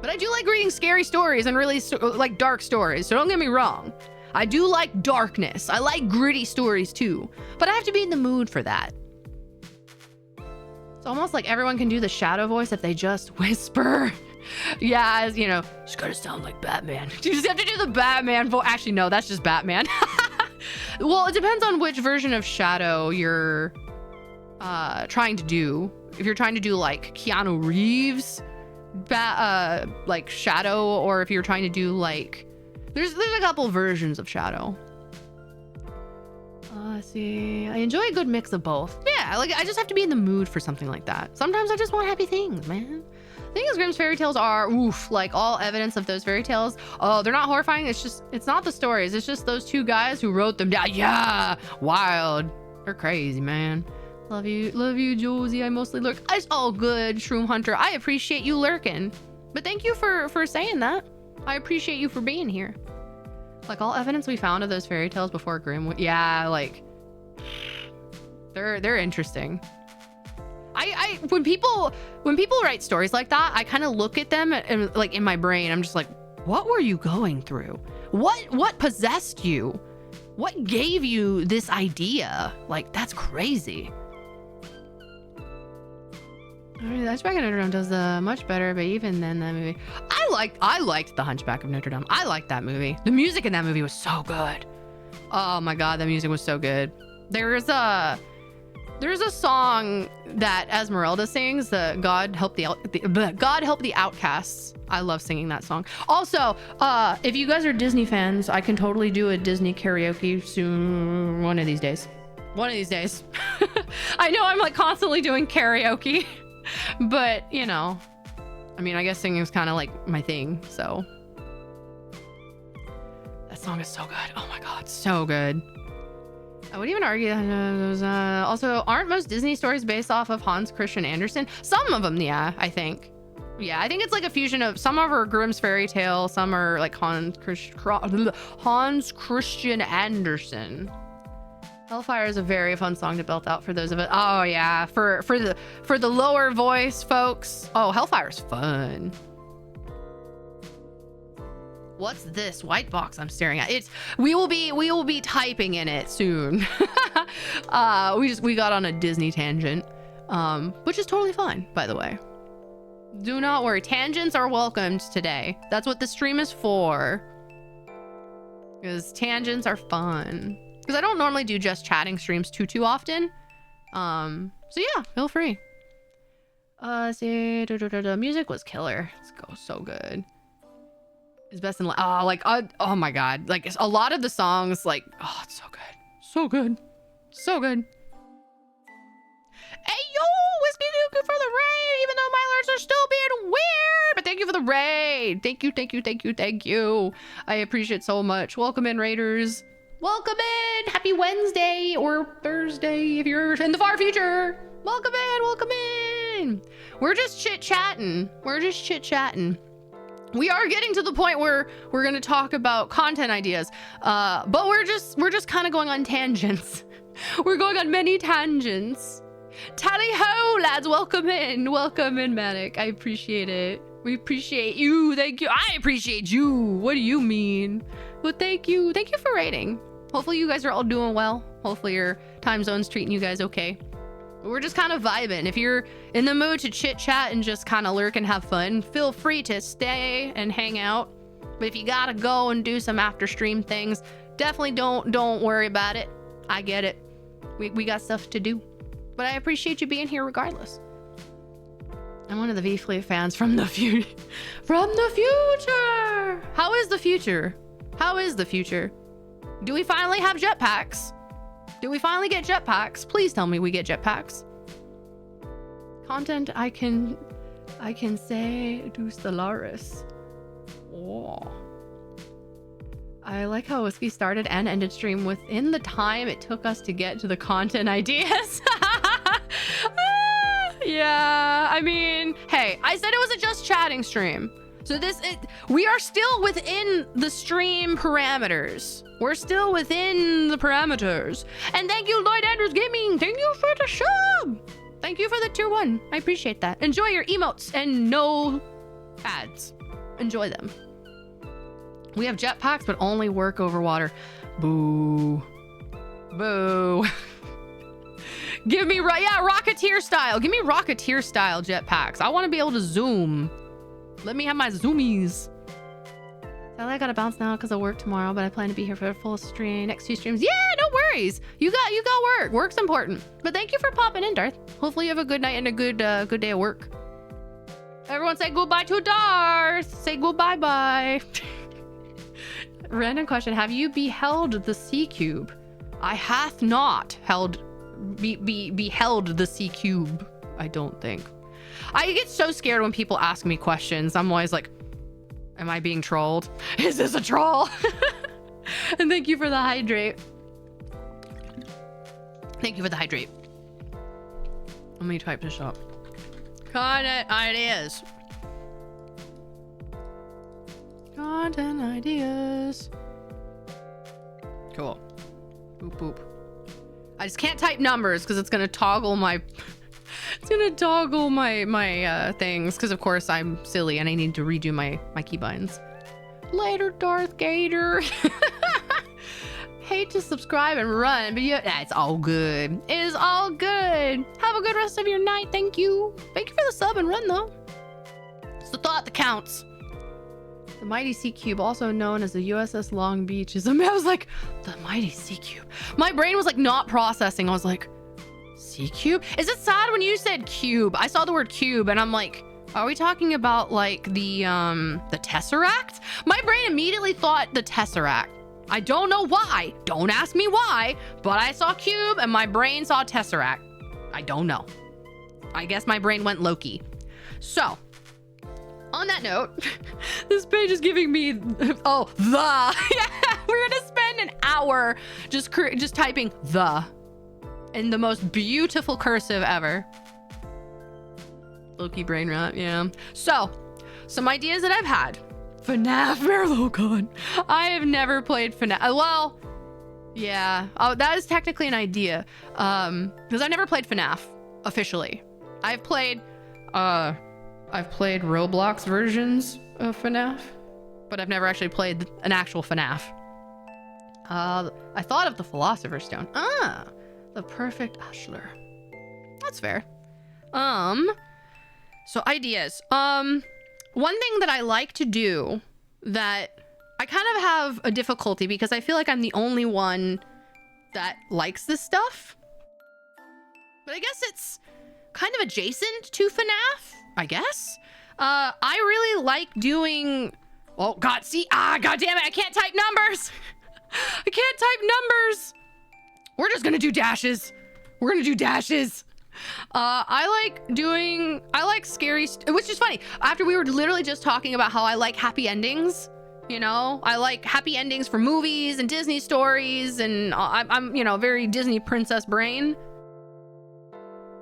But I do like reading scary stories and really like dark stories. So don't get me wrong. I do like darkness. I like gritty stories too, but I have to be in the mood for that. It's almost like everyone can do the shadow voice if they just whisper. Yeah, as you know, it's gotta sound like Batman. You just have to do the Batman voice. Actually, no, that's just Batman. Well, it depends on which version of shadow you're trying to do. If you're trying to do like Keanu Reeves, like shadow, or if you're trying to do like, there's a couple versions of shadow. Let's see. I enjoy a good mix of both. Yeah, like I just have to be in the mood for something like that. Sometimes I just want happy things, man. The thing is, Grimm's fairy tales are like all evidence of those fairy tales. Oh, they're not horrifying. It's not the stories. It's just those two guys who wrote them down. Yeah, wild. They're crazy, man. Love you, Josie. I mostly lurk. It's all good, Shroom Hunter. I appreciate you lurking. But thank you for saying that. I appreciate you for being here. Like all evidence we found of those fairy tales before Grimm. Yeah, like they're interesting. When people write stories like that, I kind of look at them and like in my brain, I'm just like, what were you going through? What possessed you? What gave you this idea? Like, that's crazy. The Hunchback of Notre Dame does much better, but even then, that movie, I liked The Hunchback of Notre Dame. I liked that movie. The music in that movie was so good. Oh my god, the music was so good. There's a song that Esmeralda sings, the God Help the Outcasts. I love singing that song. Also, if you guys are Disney fans, I can totally do a Disney karaoke soon. One of these days. I know I'm like constantly doing karaoke, but you know, I mean, I guess singing is kind of like my thing. So that song is so good. Oh my god, so good. I would even argue that also, aren't most Disney stories based off of Hans Christian Andersen? Some of them, yeah, I think. Yeah, I think it's like a fusion of, some are Grimm's fairy tale, some are like Hans Christian Andersen. Hellfire is a very fun song to belt out for those of it. Oh yeah, for the lower voice folks. Oh, Hellfire's fun. What's this white box I'm staring at? We will be typing in it soon. We got on a Disney tangent, which is totally fine, by the way. Do not worry, tangents are welcomed today. That's what the stream is for. Because tangents are fun. Because I don't normally do just chatting streams too often. So yeah, feel free. See, music was killer. Let's go, so good. His best in oh my god, like a lot of the songs, like, oh, it's so good. Hey yo, Whiskey Duke for the raid, even though my alerts are still being weird, but thank you for the raid. Thank you. I appreciate it so much. Welcome in, raiders. Welcome in. Happy Wednesday or Thursday if you're in the far future. Welcome in. We're just chit-chatting. We are getting to the point where we're going to talk about content ideas, but we're just kind of going on tangents. We're going on many tangents. Tally ho, lads! Welcome in, Manic. I appreciate it. We appreciate you. Thank you. I appreciate you. What do you mean? Well, thank you for raiding. Hopefully you guys are all doing well. Hopefully your time zone's treating you guys okay. We're just kind of vibing. If you're in the mood to chit chat and just kind of lurk and have fun, feel free to stay and hang out. But if you gotta go and do some after stream things, definitely don't worry about it. I get it. We got stuff to do. But I appreciate you being here regardless. I'm one of the VFleet fans from the future. From the future! How is the future? How is the future? Do we finally have jetpacks? Do we finally get jetpacks? Please tell me we get jetpacks. Content I can say to Stellaris. Oh. I like how Whiskey started and ended stream within the time it took us to get to the content ideas. Yeah, I mean, hey, I said it was a just chatting stream. So we are still within the stream parameters. We're still within the parameters. And thank you, Lloyd Andrews Gaming. Thank you for the sub. Thank you for the tier 1. I appreciate that. Enjoy your emotes and no ads. Enjoy them. We have jetpacks, but only work over water. Boo. Boo. Give me, yeah, Rocketeer style. Give me Rocketeer style jetpacks. I want to be able to zoom. Let me have my zoomies. Sadly, I gotta bounce now because I work tomorrow, but I plan to be here for a full stream, next 2 streams. Yeah, no worries. You got work. Work's important. But thank you for popping in, Darth. Hopefully you have a good night and a good day of work. Everyone say goodbye to Darth. Say goodbye bye. Random question. Have you beheld the sea cube? I hath not beheld the sea cube. I don't think. I get so scared when people ask me questions. I'm always like, am I being trolled? Is this a troll? And thank you for the hydrate. Thank you for the hydrate. Let me type this up. Content ideas. Content ideas. Cool. Boop boop. I just can't type numbers because it's gonna toggle my things, because of course I'm silly and I need to redo my keybinds. Later, Darth Gator. Hate to subscribe and run, but yeah, it's all good. It is all good. Have a good rest of your night. Thank you. Thank you for the sub and run though. It's the thought that counts. The Mighty Sea Cube, also known as the USS Long Beach, is I was like, the Mighty Sea Cube. My brain was like not processing. I was like, Sea Cube? Is it sad when you said cube? I saw the word cube and I'm like, are we talking about like the Tesseract? My brain immediately thought the Tesseract. I don't know why. Don't ask me why, but I saw cube and my brain saw Tesseract. I don't know. I guess my brain went Loki. So, on that note, this page is giving me, yeah, we're gonna spend an hour just typing the in the most beautiful cursive ever. Loki brain rot, yeah. So, some ideas that I've had. FNAF Merlocon. I have never played FNAF. Well, yeah. Oh, that is technically an idea. Because I've never played FNAF officially. I've played Roblox versions of FNAF, but I've never actually played an actual FNAF. I thought of the Philosopher's Stone. The perfect Ashler. That's fair. So ideas. One thing that I like to do that I kind of have a difficulty because I feel like I'm the only one that likes this stuff. But I guess it's kind of adjacent to FNAF, I guess. I really like doing... Oh, God, see? God damn it, I can't type numbers! I can't type numbers! We're just gonna do dashes. We're gonna do dashes. I like scary, which is funny. After we were literally just talking about how I like happy endings, you know? I like happy endings for movies and Disney stories, and I'm you know, very Disney princess brain.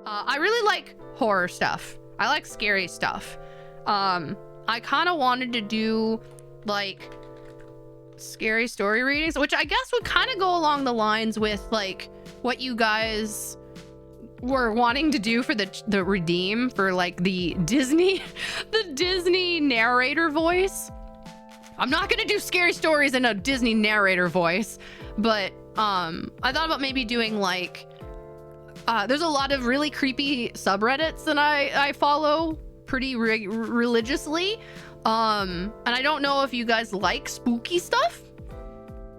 I really like horror stuff. I like scary stuff. I kind of wanted to do like scary story readings, which I guess would kind of go along the lines with like what you guys were wanting to do for the redeem for like the Disney narrator voice. I'm not gonna do scary stories in a Disney narrator voice, but I thought about maybe doing like there's a lot of really creepy subreddits that I follow pretty religiously, and I don't know if you guys like spooky stuff.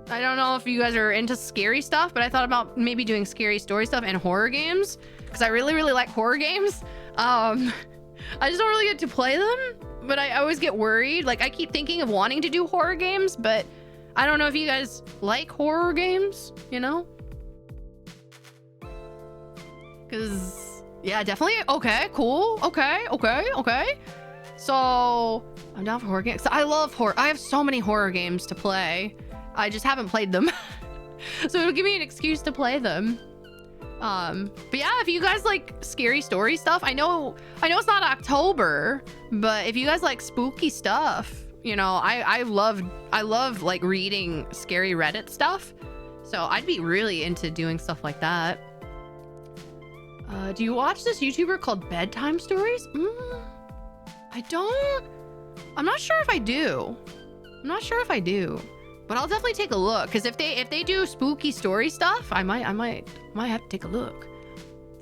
I don't know if you guys are into scary stuff, but I thought about maybe doing scary story stuff and horror games because I really, really like horror games. I just don't really get to play them, but I always get worried. Like, I keep thinking of wanting to do horror games, but I don't know if you guys like horror games, you know? Because, yeah, definitely. Okay, cool. Okay. So, I'm down for horror games. So I love horror. I have so many horror games to play. I just haven't played them. So it'll give me an excuse to play them. But yeah, if you guys like scary story stuff, I know it's not October, but if you guys like spooky stuff, you know, I love like reading scary Reddit stuff. So I'd be really into doing stuff like that. Do you watch this YouTuber called Bedtime Stories? I'm not sure if I do. But I'll definitely take a look, because if they do spooky story stuff, I might have to take a look.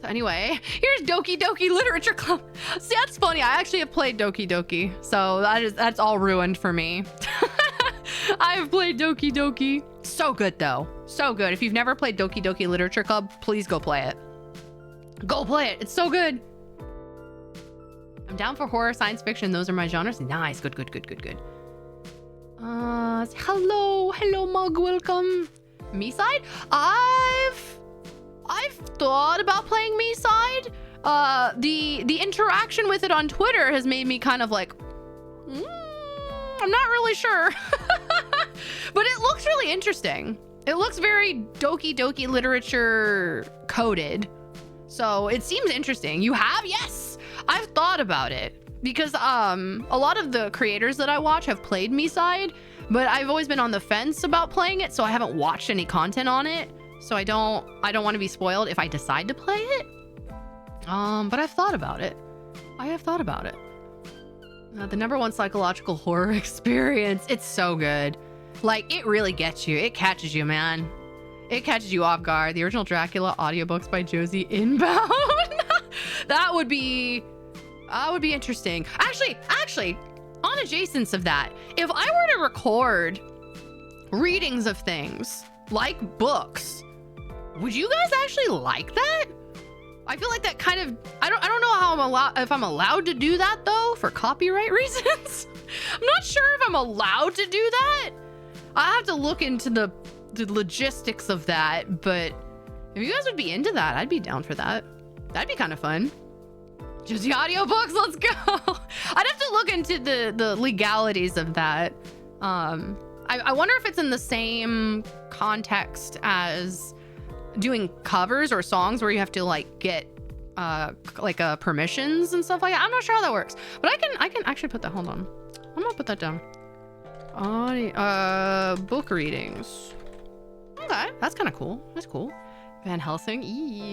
So anyway, here's Doki Doki Literature Club. See, that's funny. I actually have played Doki Doki, so that's all ruined for me. I've played Doki Doki. So good though, so good. If you've never played Doki Doki Literature Club, please go play it. Go play it. It's so good. I'm down for horror, science fiction. Those are my genres. Nice. Good. Hello, Mug. Welcome. Me-side? I've thought about playing Me-side. The interaction with it on Twitter has made me kind of like, I'm not really sure. But it looks really interesting. It looks very Doki Doki Literature coded. So it seems interesting. You have? Yes! I've thought about it. Because a lot of the creators that I watch have played Me-side, but I've always been on the fence about playing it, so I haven't watched any content on it. So I don't want to be spoiled if I decide to play it. But I've thought about it. I have thought about it. The #1 psychological horror experience. It's so good. Like, it really gets you. It catches you, man. It catches you off guard. The original Dracula audiobooks by Josie Inbound. That would be interesting. Actually, on adjacence of that, if I were to record readings of things like books, would you guys actually like that? I feel like that kind of, I don't know how if I'm allowed to do that though, for copyright reasons. I'm not sure if I'm allowed to do that. I have to look into the logistics of that, but if you guys would be into that, I'd be down for that. That'd be kind of fun. Just the audiobooks, let's go. I'd have to look into the legalities of that. I wonder if it's in the same context as doing covers or songs where you have to like get permissions and stuff like that. I'm not sure how that works, but I can actually put that. Hold on, I'm gonna put that down. Book readings. Okay, that's kind of cool. That's cool. Van Helsing.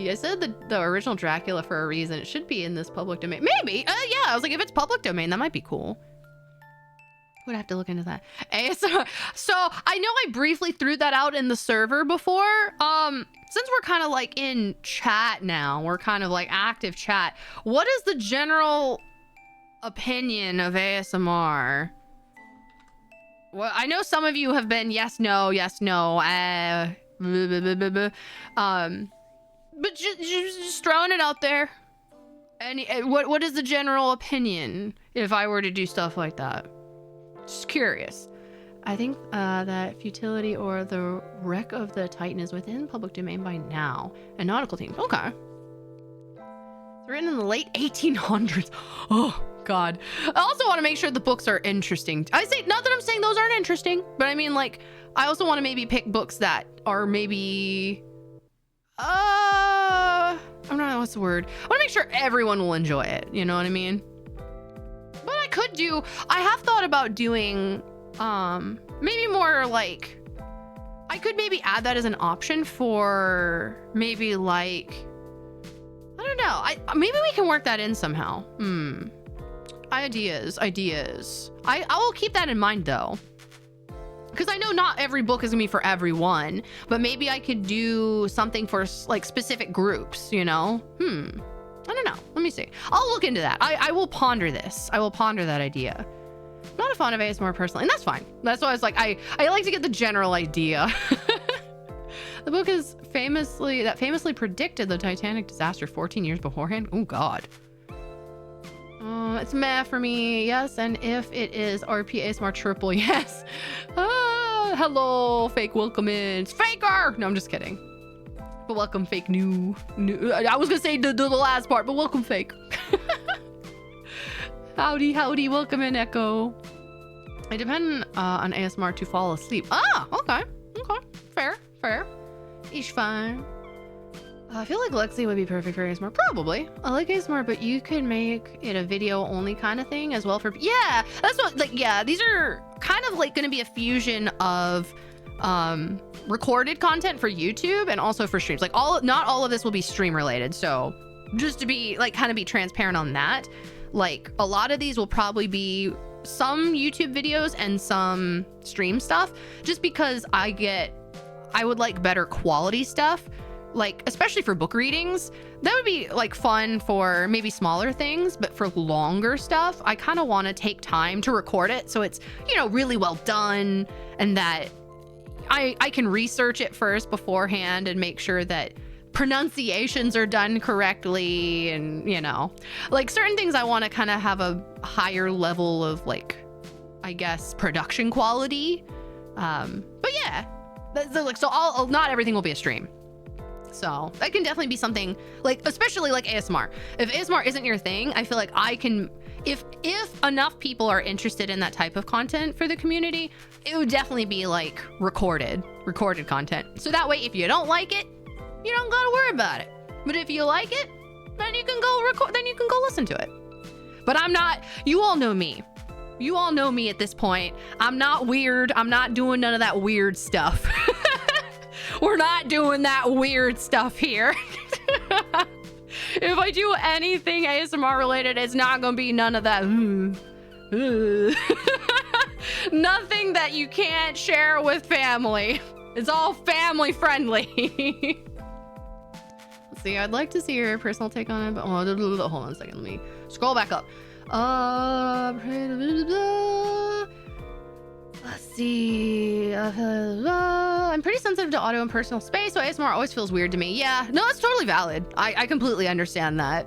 I said the original Dracula for a reason. It should be in this public domain. Maybe. Yeah, I was like, if it's public domain, that might be cool. Would have to look into that. ASMR. So I know I briefly threw that out in the server before. Since we're kind of like in chat now, we're kind of like active chat. What is the general opinion of ASMR? Well, I know some of you have been yes, no, but just throwing it out there. What is the general opinion if I were to do stuff like that? Just curious. I think that futility or the wreck of the Titan is within public domain by now. And nautical teams. Okay. It's written in the late 1800s. Oh God. I also want to make sure the books are interesting. I say, not that I'm saying those aren't interesting, but I mean, like, I also want to maybe pick books that are maybe, I don't know what's the word. I want to make sure everyone will enjoy it. You know what I mean? But I have thought about doing, maybe more like, I could maybe add that as an option for maybe like, I don't know. Maybe we can work that in somehow. Ideas. I will keep that in mind though. Because I know not every book is gonna be for everyone, but maybe I could do something for like specific groups, you know? I don't know. Let me see. I'll look into that. I will ponder this. I will ponder that idea. Not a fan of ASMR personally, and that's fine. That's why I was like, I like to get the general idea. The book is famously predicted the Titanic disaster 14 years beforehand. Oh God. It's meh for me. Yes, and if it is RP ASMR triple, yes. Hello, fake welcome in. It's faker. No, I'm just kidding. But welcome fake new. I was gonna say the last part, but welcome fake. Howdy, welcome in, Echo. I depend on ASMR to fall asleep. Ah, okay, fair. Ish fine. I feel like Lexi would be perfect for ASMR. Probably. I like ASMR, but you could make it a video only kind of thing as well for... Yeah, that's what... Like, yeah, these are kind of like going to be a fusion of recorded content for YouTube and also for streams. Like, not all of this will be stream related. So just to be like kind of be transparent on that, like a lot of these will probably be some YouTube videos and some stream stuff, just because I would like better quality stuff. Like, especially for book readings, that would be like fun for maybe smaller things, but for longer stuff, I kind of want to take time to record it. So it's, you know, really well done, and that I can research it first beforehand and make sure that pronunciations are done correctly. And, you know, like certain things I want to kind of have a higher level of like, I guess, production quality. But yeah, so not everything will be a stream. So that can definitely be something like, especially like ASMR. If ASMR isn't your thing, I feel like I can, if enough people are interested in that type of content for the community, it would definitely be like recorded content. So that way, if you don't like it, you don't gotta worry about it. But if you like it, then you can go listen to it. But I'm not, you all know me. You all know me at this point. I'm not weird. I'm not doing none of that weird stuff. We're not doing that weird stuff here. If I do anything ASMR related, it's not gonna be none of that. Nothing that you can't share with family. It's all family friendly. Let's see, I'd like to see your personal take on it, but hold on a second. Let me scroll back up. Let's see. I'm pretty sensitive to audio and personal space, so ASMR always feels weird to me. Yeah, no, that's totally valid. I completely understand that.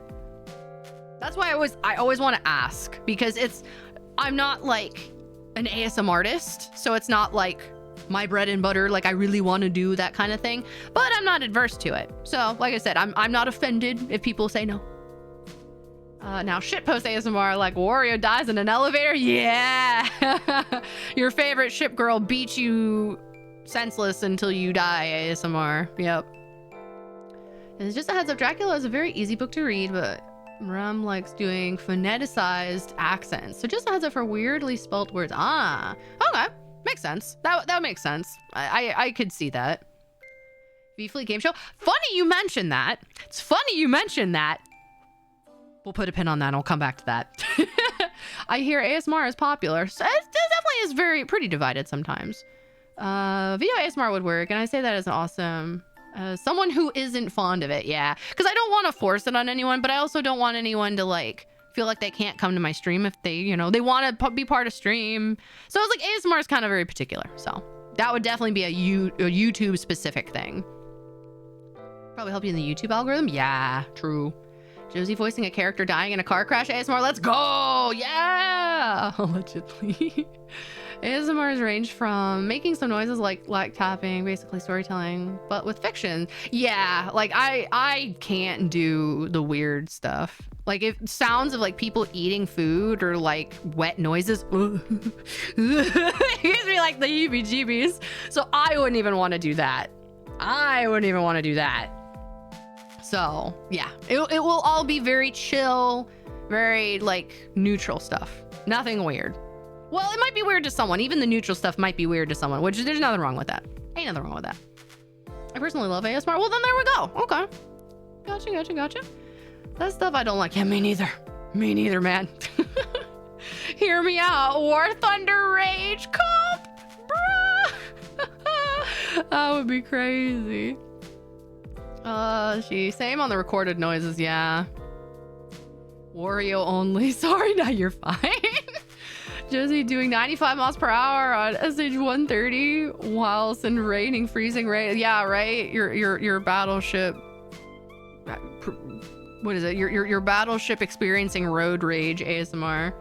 That's why I always want to ask, because I'm not like an ASMR artist, so it's not like my bread and butter. Like I really want to do that kind of thing, but I'm not adverse to it. So like I said, I'm not offended if people say no. Now shitpost ASMR, like Wario dies in an elevator. Yeah. Your favorite ship girl beats you senseless until you die ASMR. Yep. And it's just a heads up, Dracula is a very easy book to read, but Ram likes doing phoneticized accents. So just a heads up for weirdly spelt words. Ah, okay. Makes sense. That makes sense. I could see that. VFleet game show. Funny you mentioned that. It's funny you mentioned that. We'll put a pin on that and I'll come back to that. I hear ASMR is popular. So it definitely is pretty divided sometimes. Video ASMR would work, and I say that as an awesome someone who isn't fond of it. Yeah, because I don't want to force it on anyone, but I also don't want anyone to like feel like they can't come to my stream if they, you know, they want to be part of stream. So I was like, ASMR is kind of very particular. So that would definitely be a YouTube specific thing. Probably help you in the YouTube algorithm. Yeah, true. Josie voicing a character dying in a car crash ASMR. Let's go. Yeah. Allegedly. ASMRs range from making some noises like tapping, basically storytelling, but with fiction. Yeah, like I can't do the weird stuff. Like if sounds of like people eating food or like wet noises, it gives me like the heebie-jeebies. So I wouldn't even want to do that. So yeah, it will all be very chill, very like neutral stuff. Nothing weird. Well, it might be weird to someone. Even the neutral stuff might be weird to someone, which there's nothing wrong with that. Ain't nothing wrong with that. I personally love ASMR. Well, then there we go. Okay. Gotcha. That stuff I don't like. Yeah, me neither, man. Hear me out. War Thunder Rage Comp. Bruh. That would be crazy. Same on the recorded noises, yeah. Wario only. Sorry, now you're fine. Josie doing 95 miles per hour on SH-130 whilst in raining, freezing rain. Yeah, right. Your battleship. What is it? Your battleship experiencing road rage ASMR.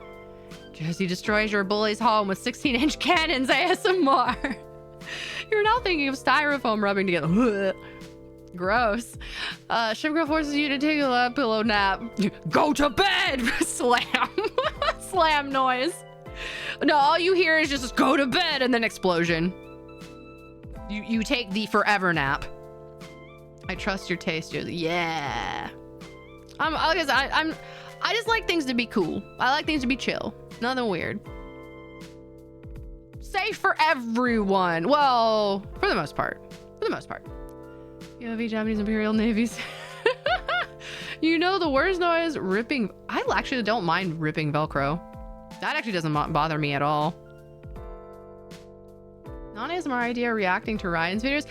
Josie destroys your bully's home with 16-inch cannons ASMR. You're now thinking of styrofoam rubbing together. Gross. Shipgirl forces you to take a lap pillow nap. Go to bed! Slam. Slam noise. No, all you hear is just go to bed and then explosion. You take the forever nap. I trust your taste, Josie. Yeah. I just like things to be cool. I like things to be chill. Nothing weird. Safe for everyone. Well, for the most part. For the most part. POV Japanese Imperial Navies. You know the worst noise? Ripping. I actually don't mind ripping Velcro. That actually doesn't bother me at all. Non-ASMR idea reacting to Ryan's videos.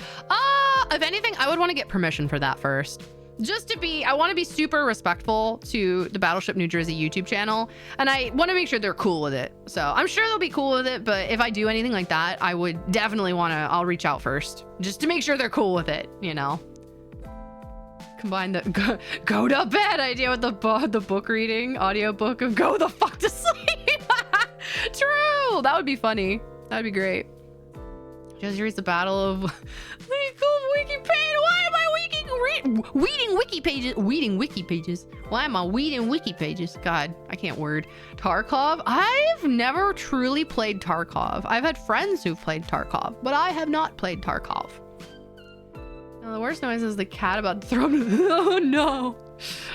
If anything, I would want to get permission for that first. Just to be, I want to be super respectful to the Battleship New Jersey YouTube channel. And I want to make sure they're cool with it. So I'm sure they'll be cool with it. But if I do anything like that, I would definitely want to, I'll reach out first. Just to make sure they're cool with it, you know. Combine the go to bed idea with the book reading, audiobook of go the fuck to sleep. True. That would be funny. That'd be great. Josie reads the battle of wiki page. Why am I weeding wiki pages? Weeding wiki pages. Why am I weeding wiki pages? God, I can't word. Tarkov. I've never truly played Tarkov. I've had friends who've played Tarkov, but I have not played Tarkov. Now, the worst noise is the cat about to throw. Oh no!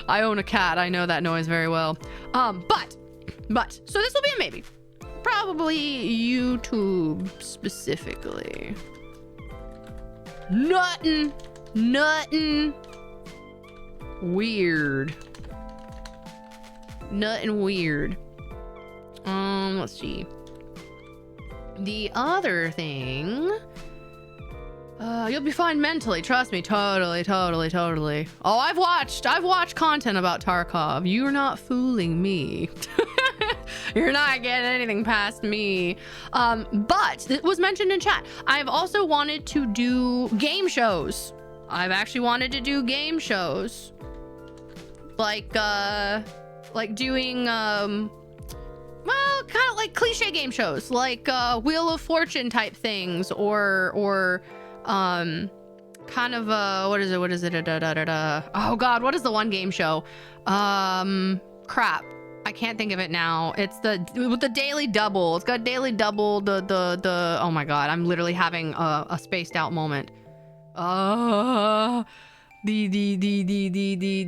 I own a cat. I know that noise very well. But so this will be a maybe. Probably YouTube specifically. Nothing weird. Nothing weird. Let's see. The other thing. You'll be fine mentally. Trust me. Totally. Oh, I've watched content about Tarkov. You're not fooling me. You're not getting anything past me. But it was mentioned in chat. I've also wanted to do game shows. I've actually wanted to do game shows. Like doing, well, kind of like cliche game shows, like Wheel of Fortune type things, or kind of what is it? Oh God, what is the one game show? Crap. I can't think of it now. It's with the daily double. It's got daily double. The oh my God, I'm literally having a spaced out moment. The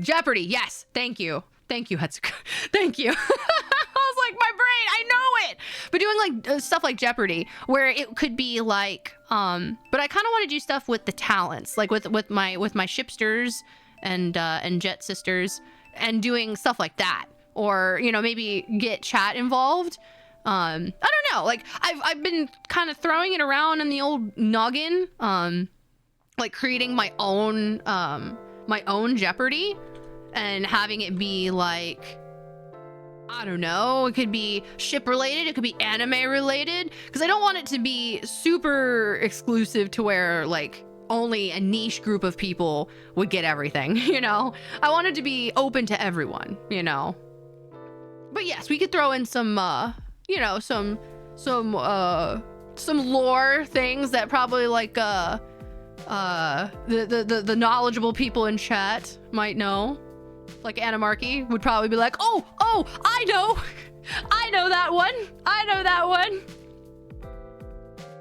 Jeopardy. Yes, thank you, Hetsuka. Thank you. I was like, my brain, I know it. But doing like stuff like Jeopardy, where it could be like, but I kind of want to do stuff with the talents, like with my shipsters and jet sisters, and doing stuff like that. Or, you know, maybe get chat involved. I don't know. Like I've been kind of throwing it around in the old noggin, like creating my own Jeopardy and having it be like, I don't know, it could be ship related, it could be anime related, because I don't want it to be super exclusive to where like only a niche group of people would get everything, you know. I want it to be open to everyone, you know. But yes, we could throw in some, you know, some lore things that probably like the knowledgeable people in chat might know. Like Animarchy would probably be like, oh, I know that one.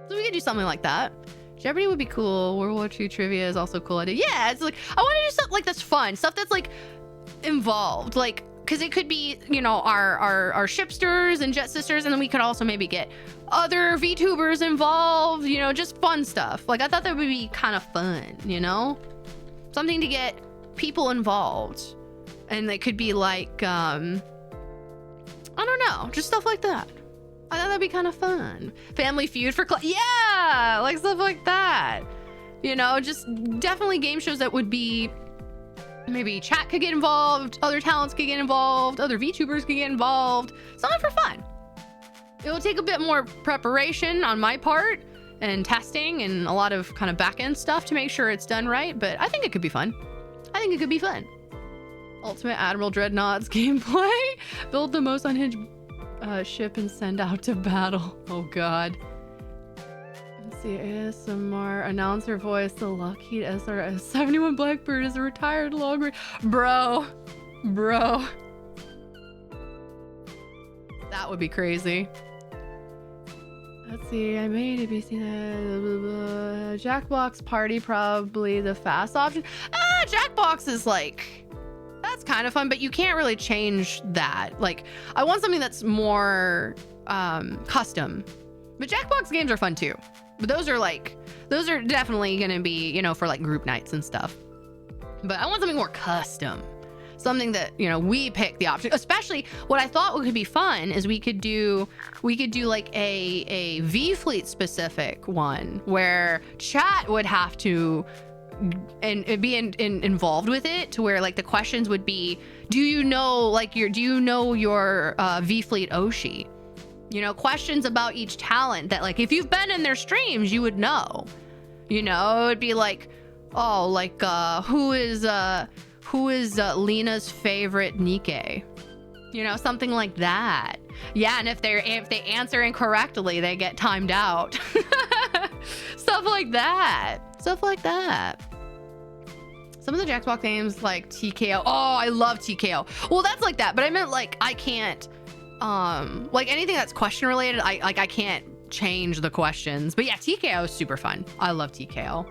So we could do something like that. Jeopardy would be cool. World War II trivia is also a cool idea. Yeah, it's like I want to do stuff like that's fun, stuff that's like involved, like. Because it could be, you know, our shipsters and jet sisters, and then we could also maybe get other VTubers involved, you know, just fun stuff. Like, I thought that would be kind of fun, you know? Something to get people involved. And it could be like, I don't know, just stuff like that. I thought that'd be kind of fun. Family Feud for yeah, like stuff like that. You know, just definitely game shows that would be, maybe chat could get involved, other talents could get involved, other VTubers could get involved. Something for fun. It will take a bit more preparation on my part and testing and a lot of kind of back end stuff to make sure it's done right, but I think it could be fun. I think it could be fun. Ultimate Admiral Dreadnought's gameplay. Build the most unhinged ship and send out to battle. Oh god. Let's see, ASMR announcer voice. The Lockheed SRS 71 Blackbird is a retired long range. Bro. That would be crazy. Let's see, I made it. Jackbox party, probably the fast option. Jackbox is like, that's kind of fun, but you can't really change that. Like, I want something that's more custom. But Jackbox games are fun too. But those are definitely gonna be, you know, for like group nights and stuff. But I want something more custom. Something that, you know, we pick the option. Especially what I thought could be fun is we could do like a VFleet specific one where chat would have to be involved with it, to where like the questions would be, do you know your VFleet Oshi? You know, questions about each talent that, like, if you've been in their streams, you would know. You know, it would be like, oh, like who is Lena's favorite Nikkei? You know, something like that. Yeah, and if they answer incorrectly, they get timed out. Stuff like that. Some of the Jackbox games like TKO. Oh, I love TKO. Well, that's like that, but I meant like I can't like anything that's question related, I can't change the questions. But yeah, TKO is super fun. I love TKO.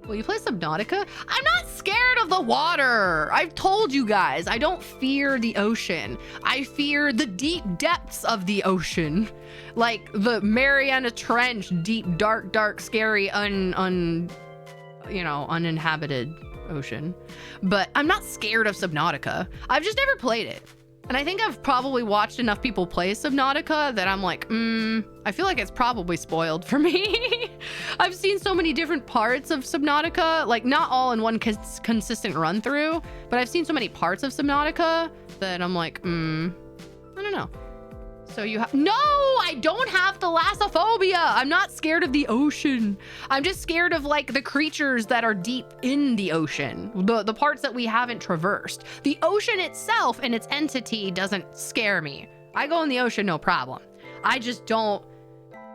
Will you play Subnautica? I'm not scared of the water. I've told you guys, I don't fear the ocean. I fear the deep depths of the ocean. Like the Mariana Trench, deep, dark, scary, uninhabited ocean. But I'm not scared of Subnautica. I've just never played it. And I think I've probably watched enough people play Subnautica that I'm like, I feel like it's probably spoiled for me. I've seen so many different parts of Subnautica, like not all in one consistent run through, but I've seen so many parts of Subnautica that I'm like, I don't know. So you have, no, I don't have thalassophobia. I'm not scared of the ocean. I'm just scared of like the creatures that are deep in the ocean, the parts that we haven't traversed. The ocean itself and its entity doesn't scare me. I go in the ocean, no problem. I just don't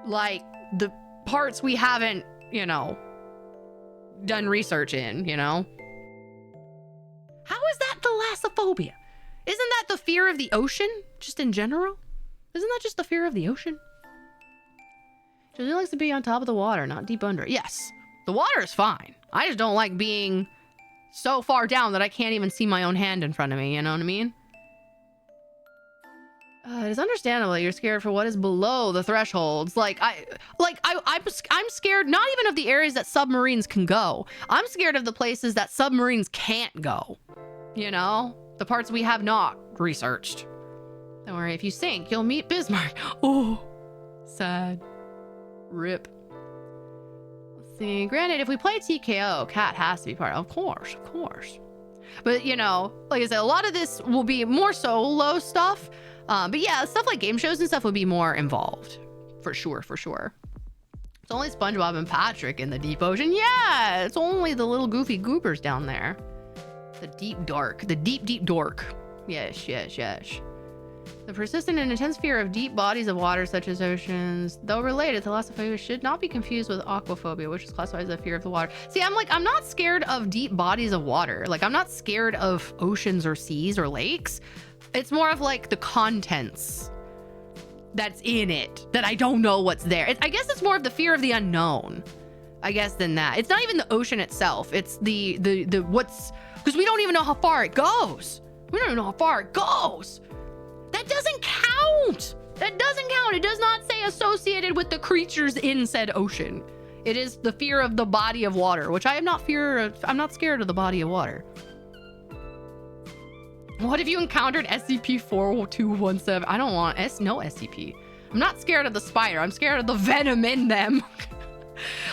like the parts we haven't, you know, done research in, you know? How is that thalassophobia? Isn't that the fear of the ocean just in general? Isn't that just the fear of the ocean? She likes to be on top of the water, not deep under. Yes, the water is fine. I just don't like being so far down that I can't even see my own hand in front of me, you know what I mean? It is understandable you're scared for what is below the thresholds. I'm scared not even of the areas that submarines can go. I'm scared of the places that submarines can't go. You know? The parts we have not researched. Don't worry, if you sink, you'll meet Bismarck. Oh, sad. Rip. Let's see. Granted, if we play TKO, Cat has to be part of course. But, you know, like I said, a lot of this will be more solo stuff. But yeah, stuff like game shows and stuff would be more involved. For sure. It's only SpongeBob and Patrick in the deep ocean. Yeah, it's only the little goofy goopers down there. The deep dark. The deep dork. Yes. The persistent and intense fear of deep bodies of water such as oceans, though related, thalassophobia should not be confused with aquaphobia, which is classified as a fear of the water. See, I'm not scared of deep bodies of water. Like, I'm not scared of oceans or seas or lakes. It's more of like the contents that's in it that I don't know what's there. I guess it's more of the fear of the unknown, I guess, than that. It's not even the ocean itself. It's the what's, because we don't even know how far it goes. That doesn't count. It does not say associated with the creatures in said ocean. It is the fear of the body of water, which I am not I'm not scared of the body of water. What if you encountered SCP-4217? I don't want no SCP. I'm not scared of the spider. I'm scared of the venom in them.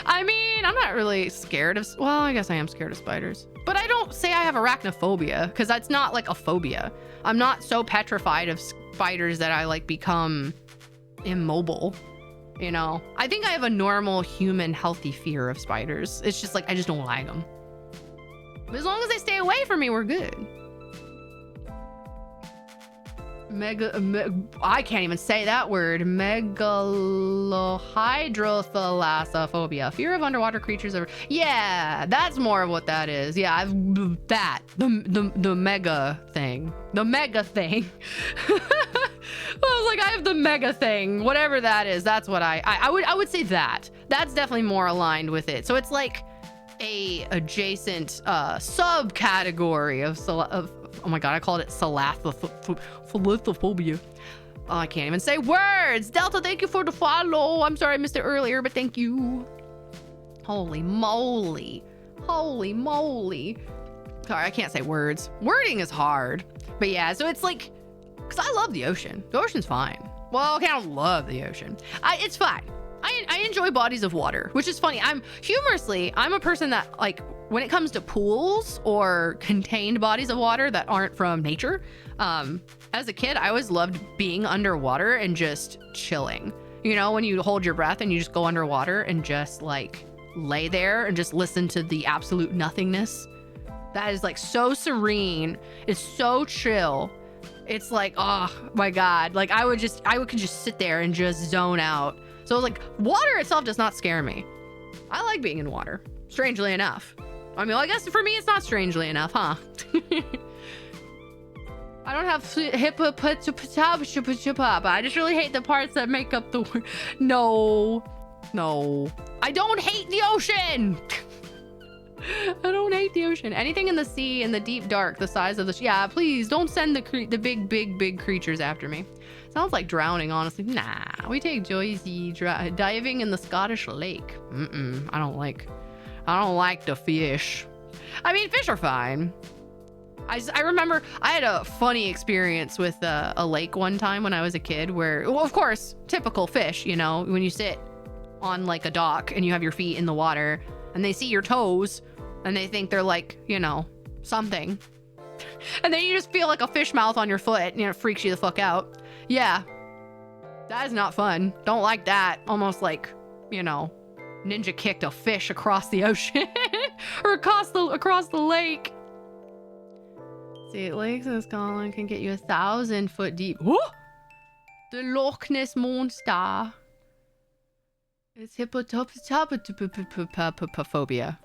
I mean, I'm not really scared of, well, I guess I am scared of spiders. But I don't say I have arachnophobia, because that's not like a phobia. I'm not so petrified of spiders that I like become immobile. You know, I think I have a normal human healthy fear of spiders. It's just like, I just don't like them. But as long as they stay away from me, we're good. I can't even say that word. Megalohydrothalassophobia. Fear of underwater creatures. Yeah, that's more of what that is. Yeah, I've the mega thing. The mega thing. I was like, I have the mega thing. Whatever that is, that's what I would say that. That's definitely more aligned with it. So it's like a adjacent subcategory of oh my god, I called it thalassophobia. Oh, I can't even say words. Delta, thank you for the follow. I'm sorry I missed it earlier, but thank you. Holy moly. Holy moly. Sorry, I can't say words. Wording is hard. But yeah, so it's like, because I love the ocean. The ocean's fine. Well, okay, I don't love the ocean. It's fine. I enjoy bodies of water, which is funny. I'm a person that, like, when it comes to pools or contained bodies of water that aren't from nature, as a kid, I always loved being underwater and just chilling. You know, when you hold your breath and you just go underwater and just like lay there and just listen to the absolute nothingness. That is like so serene. It's so chill. It's like, oh my God. Like I could just sit there and just zone out. So like water itself does not scare me. I like being in water, strangely enough. I mean, well, I guess for me, it's not strangely enough, huh? I don't have but I just really hate the parts that make up the word. No. I don't hate the ocean. I don't hate the ocean. Anything in the sea, in the deep dark, the size of the... Yeah, please don't send the big creatures after me. Sounds like drowning, honestly. Nah, we take Joyzy diving in the Scottish lake. I don't like the fish. I mean, fish are fine. I remember I had a funny experience with a lake one time when I was a kid where, well, of course, typical fish, you know, when you sit on like a dock and you have your feet in the water and they see your toes and they think they're like, you know, something. And then you just feel like a fish mouth on your foot and it freaks you the fuck out. Yeah, that is not fun. Don't like that. Almost like, you know, ninja kicked a fish across the ocean or across the lake. See, lakes in Scotland can get you 1,000 foot deep. Whoa! The Loch Ness Monster. It's hippopotamophobia.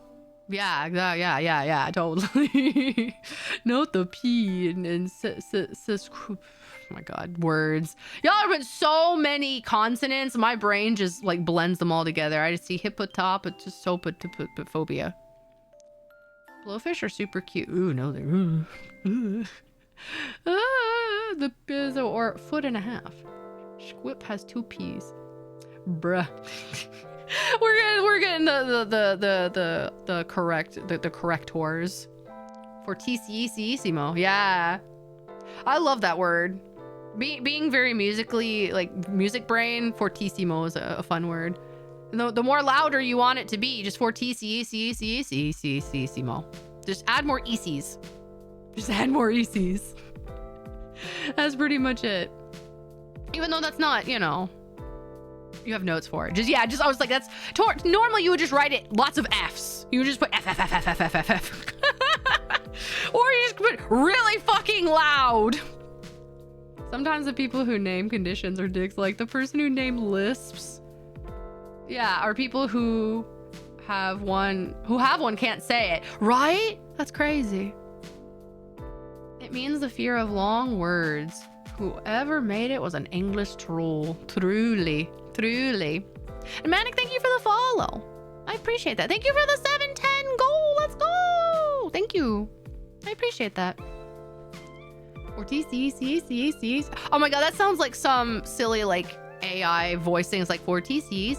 Yeah, totally. Note the P and oh my God, words. Y'all have been so many consonants. My brain just like blends them all together. I just see hippopotamophobia. Blowfish are super cute. Ooh, no, they're... or 1.5 foot. Squip has 2 P's. Bruh. we're getting the correctors. Fortissimo. Yeah. I love that word. Being very musically, like music brain, fortissimo is a fun word. And the more louder you want it to be, just fortissimo. Just add more ECs. Just add more ECs. That's pretty much it. Even though that's not, you know, you have notes for it. I was like, that's normally you would just write it lots of F's. You would just put F. Or you just put really fucking loud. Sometimes the people who name conditions are dicks, like the person who named lisps. Yeah, or people who have one can't say it, right? That's crazy. It means the fear of long words. Whoever made it was an English troll. Truly. And Manic, thank you for the follow. I appreciate that. Thank you for the 710 goal. Let's go. Thank you. I appreciate that. Or TC. Oh my God, that sounds like some silly like AI voice things like for TC.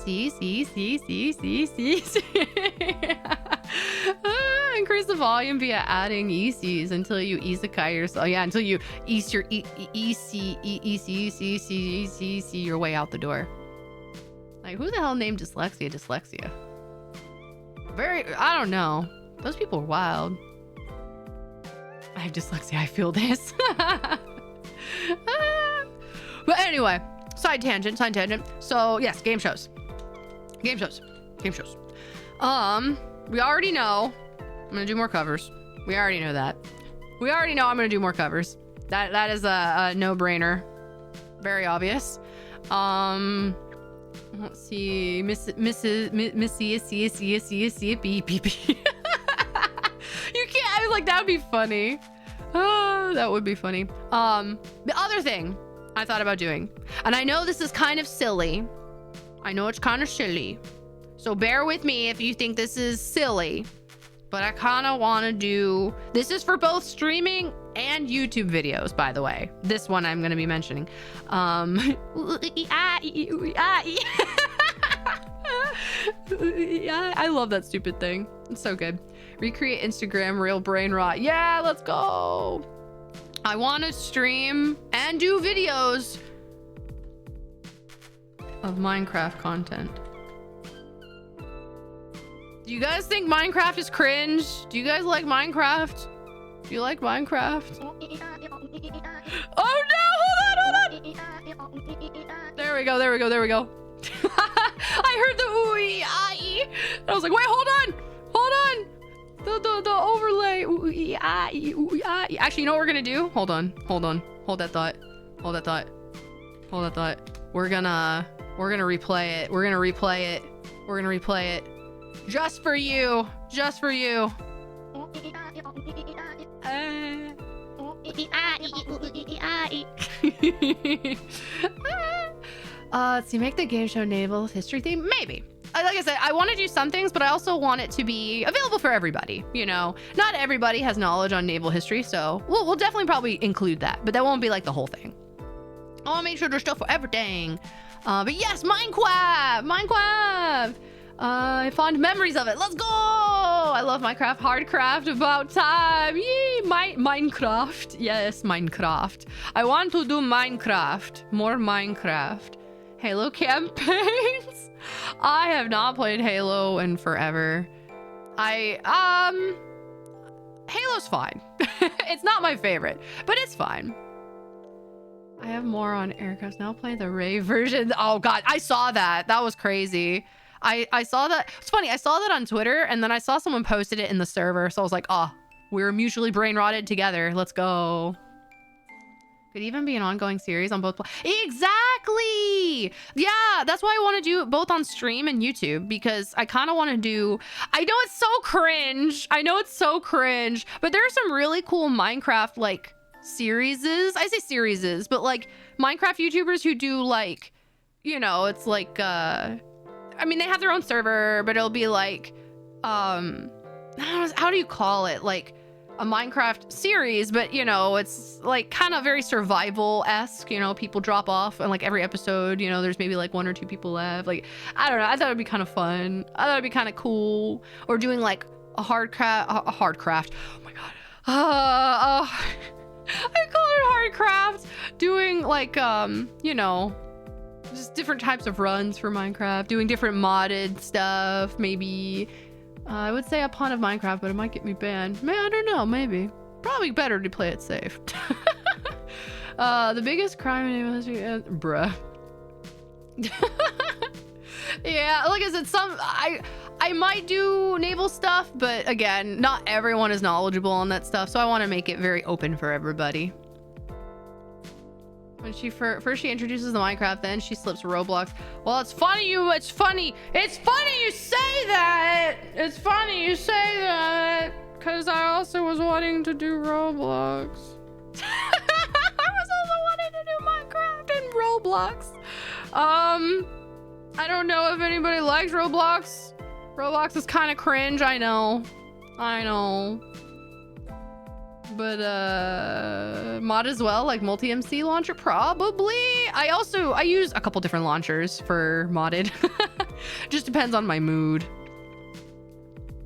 Increase the volume via adding ECs until you isekai yourself. Yeah, until you ease your EC your way out the door. Like, who the hell named dyslexia? I don't know. Those people are wild. I have dyslexia, I feel this. But anyway, Side tangent. So yes, game shows. We already know I'm gonna do more covers. We already know that. We already know I'm gonna do more covers. That is a no-brainer. Very obvious. Let's see, Missy, beep. You can't. I was like, that would be funny. That would be funny. The other thing I thought about doing, and I know this is kind of silly. I know it's kind of silly, so bear with me if you think this is silly. But I kind of want to do. This is for both streaming and YouTube videos, by the way. This one I'm going to be mentioning. I love that stupid thing. It's so good. Recreate Instagram real brain rot. Yeah, let's go. I want to stream and do videos of Minecraft content. Do you guys think Minecraft is cringe? Do you guys like Minecraft? Do you like Minecraft? Oh no, hold on. There we go. I heard the ooey ah-ee. I was like, wait, hold on. The overlay. Ooey ah-ee, ooey ah-ee. Actually, you know what we're gonna do? Hold on. Hold that thought. We're gonna replay it. Just for you. Let's see, make the game show naval history theme? Maybe. Like I said, I want to do some things, but I also want it to be available for everybody. You know, not everybody has knowledge on naval history, so we'll definitely probably include that, but that won't be like the whole thing. I want to make sure there's stuff for everything. But yes, Minecraft. Fond memories of it. Let's go. I love Minecraft. Hardcraft, about time. Yee, Minecraft. Yes, Minecraft. I want to do Minecraft. More Minecraft. Halo campaigns. I have not played Halo in forever. Halo's fine. It's not my favorite, but it's fine. I have more on aircrafts now. Play the Ray version. Oh god, I saw that. That was crazy. I saw that. It's funny. I saw that on Twitter, and then I saw someone posted it in the server. So I was like, oh, we're mutually brain rotted together. Let's go. Could even be an ongoing series on both. Exactly. Yeah, that's why I want to do it both on stream and YouTube, because I kind of want to do. I know it's so cringe. But there are some really cool Minecraft like series. I say series, but like Minecraft YouTubers who do like, you know, it's like I mean, they have their own server, but it'll be like, I don't know, how do you call it? Like a Minecraft series, but you know, it's like kind of very survival-esque, you know, people drop off and like every episode, you know, there's maybe like 1 or 2 people left. Like, I don't know. I thought it'd be kind of fun. I thought it'd be kind of cool. Or doing like a hard craft. Oh my God. I call it hard craft. Doing like, you know, just different types of runs for Minecraft, doing different modded stuff. Maybe I would say a pun of Minecraft, but it might get me banned. I don't know, maybe. Probably better to play it safe. The biggest crime in naval history, bruh. Yeah, like I said, I might do naval stuff, but again, not everyone is knowledgeable on that stuff, so I want to make it very open for everybody. When she first she introduces the Minecraft, then she slips Roblox. Well, it's funny you say that. It's funny you say that, because I also was wanting to do Roblox. I was also wanting to do Minecraft and Roblox. I don't know if anybody likes Roblox. Roblox is kind of cringe, I know. But mod as well, like multi-MC launcher, probably. I use a couple different launchers for modded. Just depends on my mood.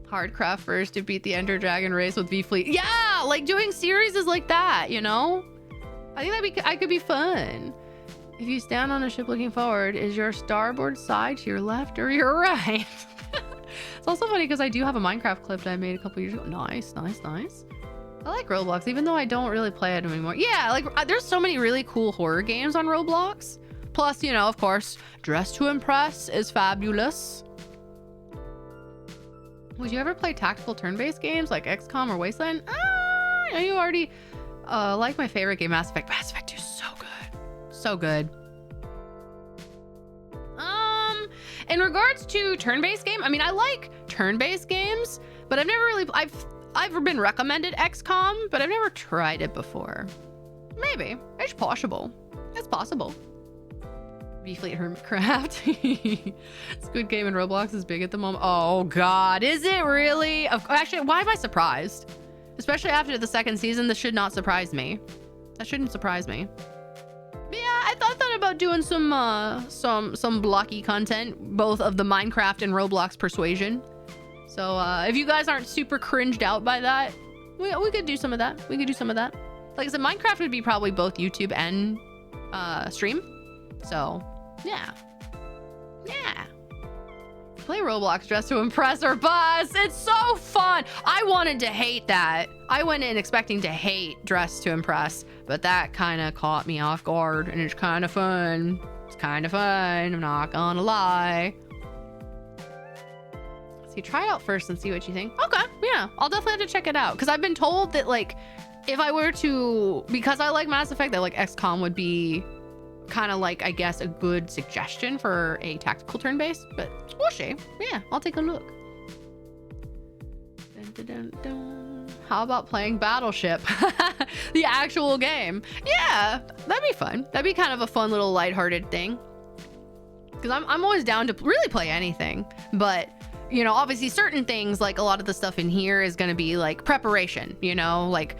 Hardcraft first to beat the Ender Dragon race with VFleet. Yeah, like doing series is like that, you know? I think that could be fun. If you stand on a ship looking forward, is your starboard side to your left or your right? It's also funny because I do have a Minecraft clip that I made a couple years ago. Nice. I like Roblox, even though I don't really play it anymore. Yeah, like there's so many really cool horror games on Roblox. Plus, you know, of course, Dress to Impress is fabulous. Would you ever play tactical turn-based games like XCOM or Wasteland? Ah, you already like my favorite game, Mass Effect. Mass Effect 2 is so good. So good. In regards to turn-based game, I mean, I like turn-based games, but I've never really, I've been recommended XCOM, but I've never tried it before. Maybe. It's possible. It's possible. VFleet Hermitcraft. Squid Game and Roblox is big at the moment. Oh God, is it really? Actually, why am I surprised? Especially after the second season, this should not surprise me. That shouldn't surprise me. But yeah, I thought about doing some blocky content, both of the Minecraft and Roblox Persuasion. So if you guys aren't super cringed out by that, we could do some of that. We could do some of that. Like I said, Minecraft would be probably both YouTube and stream. So yeah. Play Roblox Dress to Impress or Buzz. It's so fun. I wanted to hate that. I went in expecting to hate Dress to Impress, but that kind of caught me off guard, and it's kind of fun. It's kind of fun. I'm not gonna lie. So you try it out first and see what you think. Okay, yeah, I'll definitely have to check it out, because I've been told that, like, if I were to, because I like Mass Effect, that like XCOM would be kind of like, I guess, a good suggestion for a tactical turn-based, but we'll see. Yeah, I'll take a look. Dun, dun, dun, dun. How about playing Battleship? The actual game. Yeah, that'd be fun. That'd be kind of a fun little lighthearted thing. Because I'm always down to really play anything, but you know, obviously certain things, like a lot of the stuff in here is going to be like preparation, you know, like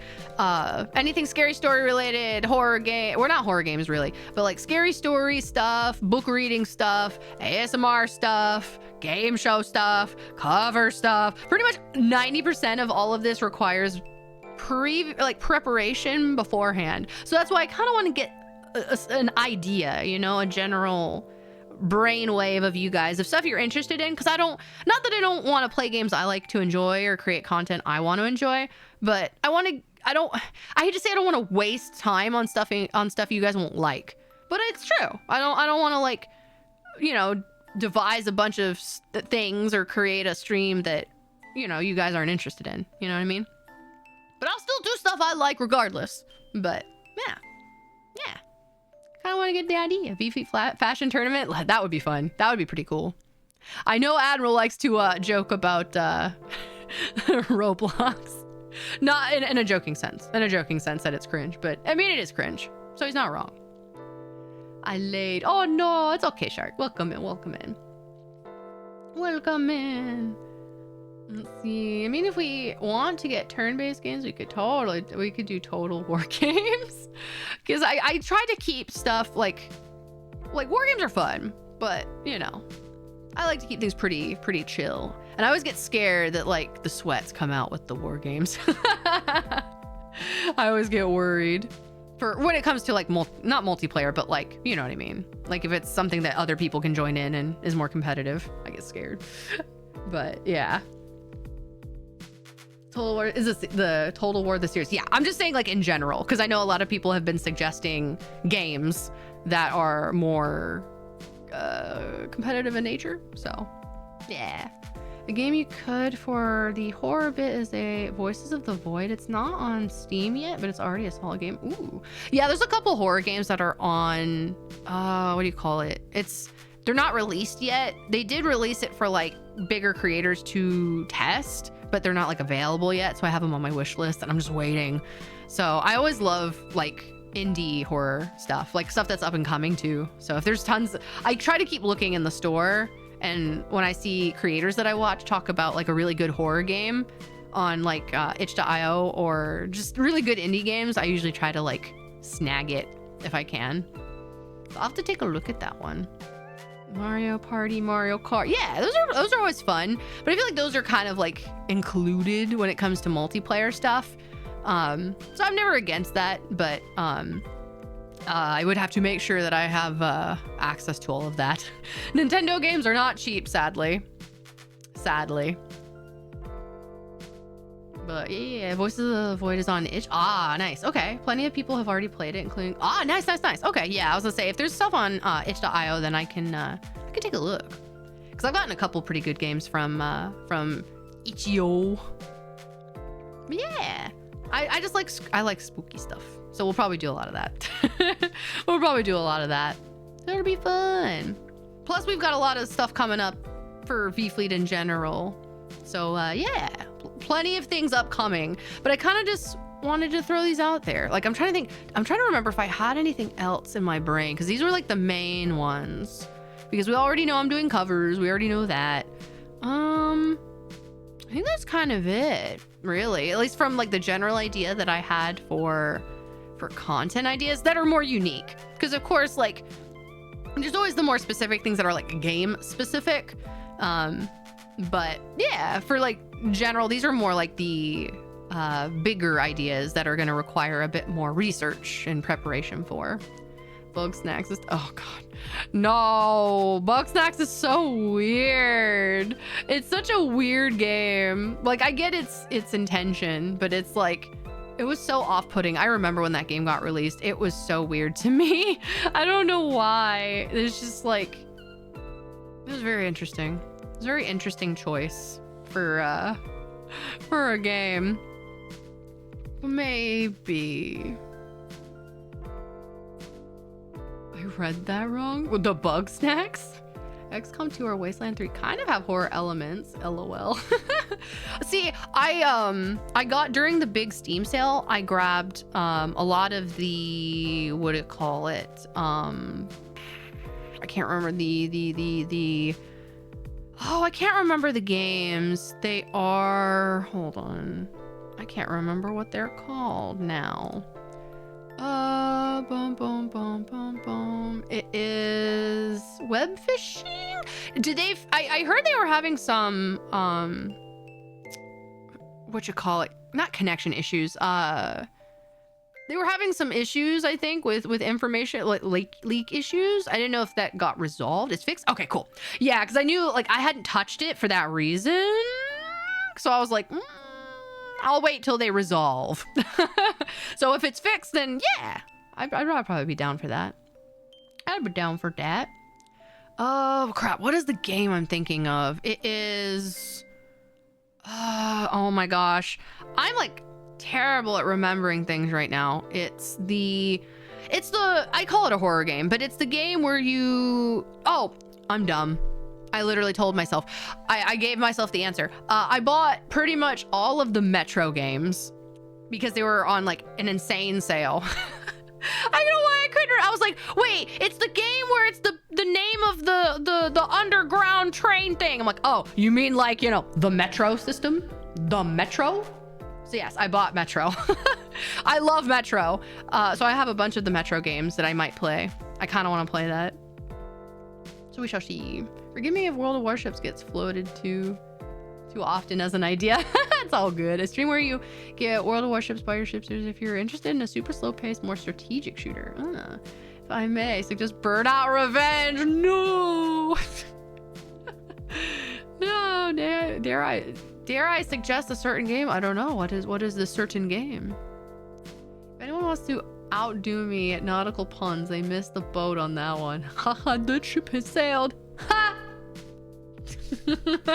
anything scary story related, horror game, or not horror games really, but like scary story stuff, book reading stuff, ASMR stuff, game show stuff, cover stuff. Pretty much 90% of all of this requires preparation beforehand. So that's why I kind of want to get an idea, you know, a general brainwave of you guys of stuff you're interested in, because not that I don't want to play games I like to enjoy or create content I want to enjoy, but I hate to say I don't want to waste time on stuff you guys won't like, but it's true. I don't want to, like, you know, devise a bunch of things or create a stream that, you know, you guys aren't interested in, you know what I mean? But I'll still do stuff I like regardless. But yeah. Kind of want to get the idea. VFleet fashion tournament. That would be fun. That would be pretty cool. I know Admiral likes to joke about Roblox. Not in a joking sense. In a joking sense that it's cringe. But I mean, it is cringe. So he's not wrong. I laid. Oh no, it's okay, Shark. Welcome in. Welcome in. Welcome in. Let's see. I mean, if we want to get turn-based games, we could do total war games. Because I try to keep stuff like war games are fun, but you know, I like to keep things pretty chill. And I always get scared that like the sweats come out with the war games. I always get worried for when it comes to like not multiplayer, but like, you know what I mean? Like if it's something that other people can join in and is more competitive, I get scared. But yeah. Total War, is this the Total War the series? Yeah, I'm just saying like in general, because I know a lot of people have been suggesting games that are more competitive in nature. So yeah, a game you could for the horror bit is a Voices of the Void. It's not on Steam yet, but it's already a solid game. Ooh, yeah, there's a couple horror games that are on what do you call it? They're not released yet. They did release it for like bigger creators to test, but they're not like available yet. So I have them on my wish list and I'm just waiting. So I always love like indie horror stuff, like stuff that's up and coming too. So if there's tons, I try to keep looking in the store. And when I see creators that I watch talk about like a really good horror game on like itch.io or just really good indie games, I usually try to like snag it if I can. So I'll have to take a look at that one. Mario Party, Mario Kart. Yeah, those are always fun, but I feel like those are kind of like included when it comes to multiplayer stuff. So I'm never against that, but I would have to make sure that I have access to all of that. Nintendo games are not cheap, sadly. But yeah, Voices of the Void is on itch. Ah, nice. Okay, plenty of people have already played it, including. Ah, nice. Okay, yeah, I was gonna say if there's stuff on itch.io, then I can take a look, because I've gotten a couple pretty good games from itch.io. Yeah, I just like spooky stuff, so we'll probably do a lot of that. It'll be fun. Plus, we've got a lot of stuff coming up for VFleet in general. So yeah, plenty of things upcoming, but I kind of just wanted to throw these out there. Like, I'm trying to remember if I had anything else in my brain, because these were like the main ones, because we already know I'm doing covers. We already know that. I think that's kind of it, really, at least from like the general idea that I had for content ideas that are more unique, because of course, like, there's always the more specific things that are like game specific. But yeah, for like general, these are more like the bigger ideas that are going to require a bit more research and preparation for. Bug Snacks is, oh god, no, Bug Snacks is so weird. It's such a weird game. Like, I get its intention, but it's like, it was so off-putting. I remember when that game got released, it was so weird to me. I don't know why. It's just like, it was very interesting. It's a very interesting choice for a game. Maybe I read that wrong. With the Bug Snacks, XCOM 2 or Wasteland 3 kind of have horror elements. LOL. See, I got, during the big Steam sale, I grabbed a lot of the, what do you call it? I can't remember the oh, I can't remember the games. They are, hold on, I can't remember what they're called now. It is web fishing. Did they? I heard they were having some what you call it? Not connection issues. They were having some issues, I think, with information, like leak issues. I didn't know if that got resolved. It's fixed. Okay, cool. Yeah, because I knew, like, I hadn't touched it for that reason. So I was like, I'll wait till they resolve. So if it's fixed, then yeah, I'd probably be down for that. I'd be down for that. Oh crap! What is the game I'm thinking of? It is. Oh my gosh, I'm like terrible at remembering things right now. It's the I call it a horror game, but it's the game where you, oh, I'm dumb. I literally told myself, I gave myself the answer. I bought pretty much all of the Metro games because they were on like an insane sale. I don't know why I couldn't. I was like, wait, it's the game where it's the name of the underground train thing. I'm like, oh, you mean like, you know, the Metro system? The Metro? So yes, I bought Metro. I love Metro. So I have a bunch of the Metro games that I might play. I kind of want to play that. So we shall see. Forgive me if World of Warships gets floated too often as an idea. It's all good. A stream where you get World of Warships by your shipsters if you're interested in a super slow-paced, more strategic shooter. If I may suggest Burnout Revenge. No. No, dare I suggest a certain game? I don't know. What is the certain game? If anyone wants to outdo me at nautical puns, they missed the boat on that one. Haha, that ship has sailed. Ha! Fortnite!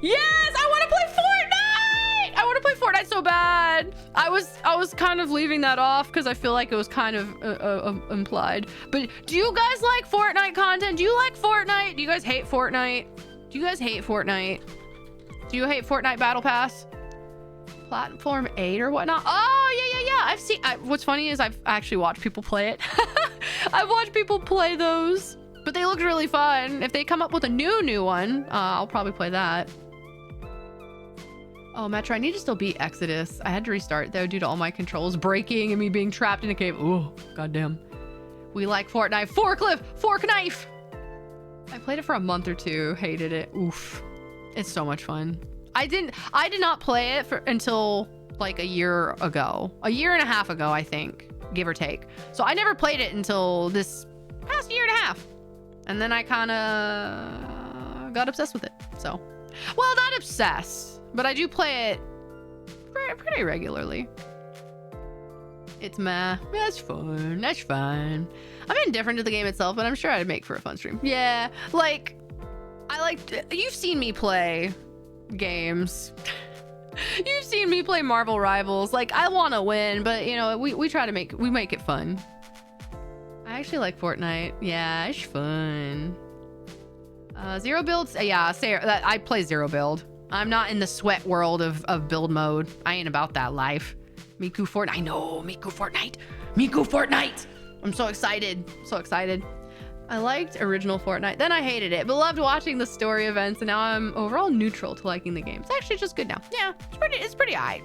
Yes! I want to play Fortnite! I want to play Fortnite so bad. I was kind of leaving that off because I feel like it was kind of implied. But do you guys like Fortnite content? Do you like Fortnite? Do you guys hate Fortnite? Do you guys hate Fortnite? Do you hate Fortnite Battle Pass? Platform 8 or whatnot? Oh, yeah. I've seen... what's funny is I've actually watched people play it. I've watched people play those. But they looked really fun. If they come up with a new one, I'll probably play that. Oh, Metro, I need to still beat Exodus. I had to restart, though, due to all my controls breaking and me being trapped in a cave. Oh, goddamn. We like Fortnite. Forklift! Fork knife! I played it for a month or two. Hated it. Oof. It's so much fun. I did not play it until like a year ago. A year and a half ago, I think, give or take. So I never played it until this past year and a half. And then I kind of got obsessed with it. So, well, not obsessed, but I do play it pretty regularly. It's meh. That's fun. That's fun. I'm indifferent to the game itself, but I'm sure I'd make for a fun stream. Yeah, like, you've seen me play games. You've seen me play Marvel Rivals. Like, I want to win, but you know, we try to make it fun. I actually like Fortnite. Yeah, it's fun. Zero builds. Yeah, I play zero build. I'm not in the sweat world of build mode. I ain't about that life. Miku Fortnite. I know, Miku Fortnite. Miku Fortnite. I'm so excited. So excited. I liked original Fortnite. Then I hated it, but loved watching the story events, and now I'm overall neutral to liking the game. It's actually just good now. Yeah, it's pretty aight.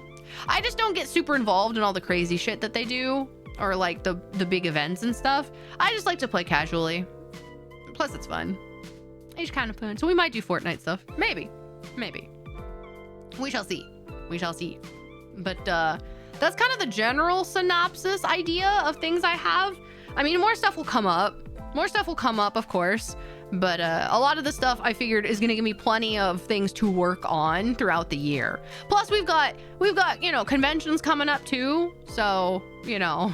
I just don't get super involved in all the crazy shit that they do, or like the big events and stuff. I just like to play casually. Plus, it's fun. It's kind of fun. So we might do Fortnite stuff. Maybe. We shall see. But that's kind of the general synopsis idea of things I have. I mean, more stuff will come up. Of course. But a lot of the stuff I figured is gonna give me plenty of things to work on throughout the year. Plus, we've got you know, conventions coming up too. So, you know,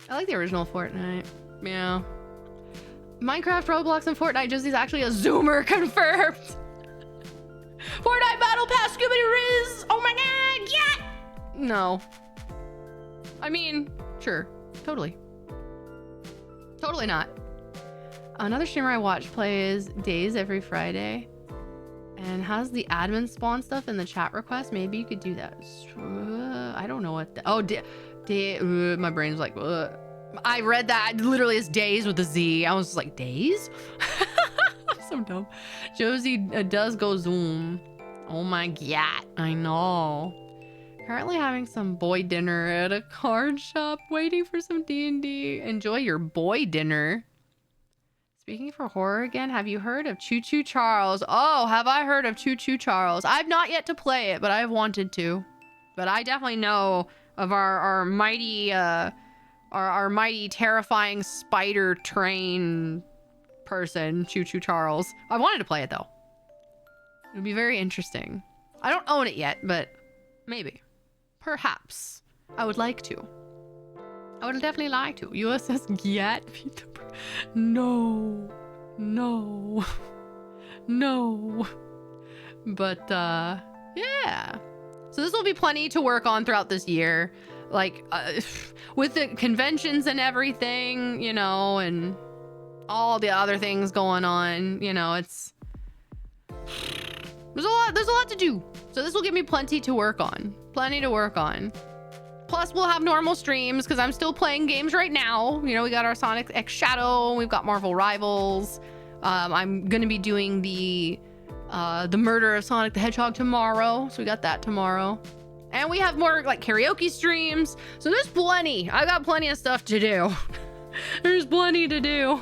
I like the original Fortnite. Yeah. Minecraft, Roblox, and Fortnite Josie's actually a Zoomer confirmed. Fortnite Battle Pass, Scooby Riz. Oh my god, yeah. No. I mean, sure, totally not. Another streamer I watch plays Days every Friday and has the admin spawn stuff in the chat request. Maybe you could do that. I don't know what my brain's like, I read that literally as Days with a Z. I was like, Days? I'm so dumb. Josie does go Zoom. Oh my god, I know. Currently having some boy dinner at a card shop, waiting for some D&D. Enjoy your boy dinner. Speaking for horror again, have you heard of Choo Choo Charles? Oh, have I heard of Choo Choo Charles? I've not yet to play it, but I've wanted to. But I definitely know of our mighty, our mighty terrifying spider train person, Choo Choo Charles. I wanted to play it though. It would be very interesting. I don't own it yet, but maybe. Perhaps. I would like to. I would definitely like to. USS Gyat. No. But, yeah. So this will be plenty to work on throughout this year. Like, with the conventions and everything, you know, and all the other things going on, you know, it's... There's a lot to do. So this will give me plenty to work on. Plus, we'll have normal streams because I'm still playing games right now. You know, we got our Sonic X Shadow. We've got Marvel Rivals. I'm going to be doing the murder of Sonic the Hedgehog tomorrow. So we got that tomorrow. And we have more like karaoke streams. So there's plenty. I got plenty of stuff to do. There's plenty to do.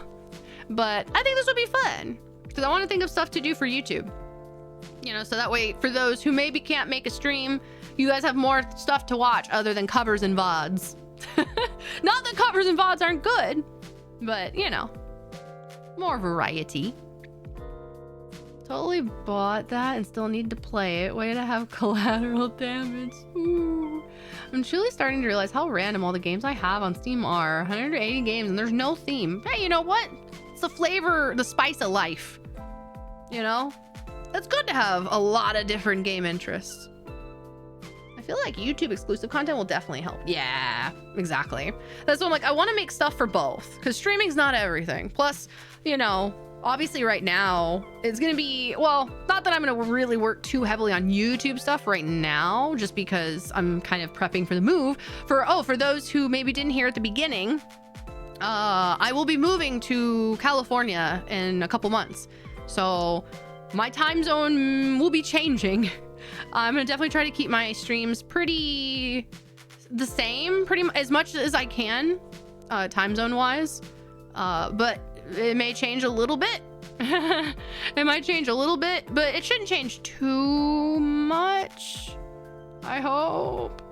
But I think this will be fun because I want to think of stuff to do for YouTube. You know, so that way for those who maybe can't make a stream, you guys have more stuff to watch other than covers and VODs. Not that covers and VODs aren't good, but you know, more variety. Totally bought that and still need to play it. Way to have collateral damage. Ooh. I'm truly starting to realize how random all the games I have on Steam are. 180 games and there's no theme. Hey, you know what? It's the flavor, the spice of life. You know? It's good to have a lot of different game interests. I feel like YouTube exclusive content will definitely help. Yeah, exactly. That's why I'm like, I want to make stuff for both because streaming's not everything. Plus, you know, obviously right now it's going to be, well, not that I'm going to really work too heavily on YouTube stuff right now, just because I'm kind of prepping for the move. For those who maybe didn't hear at the beginning, I will be moving to California in a couple months. So my time zone will be changing. I'm gonna definitely try to keep my streams pretty the same, as much as I can, time zone wise. But it may change a little bit. It might change a little bit, but it shouldn't change too much. I hope.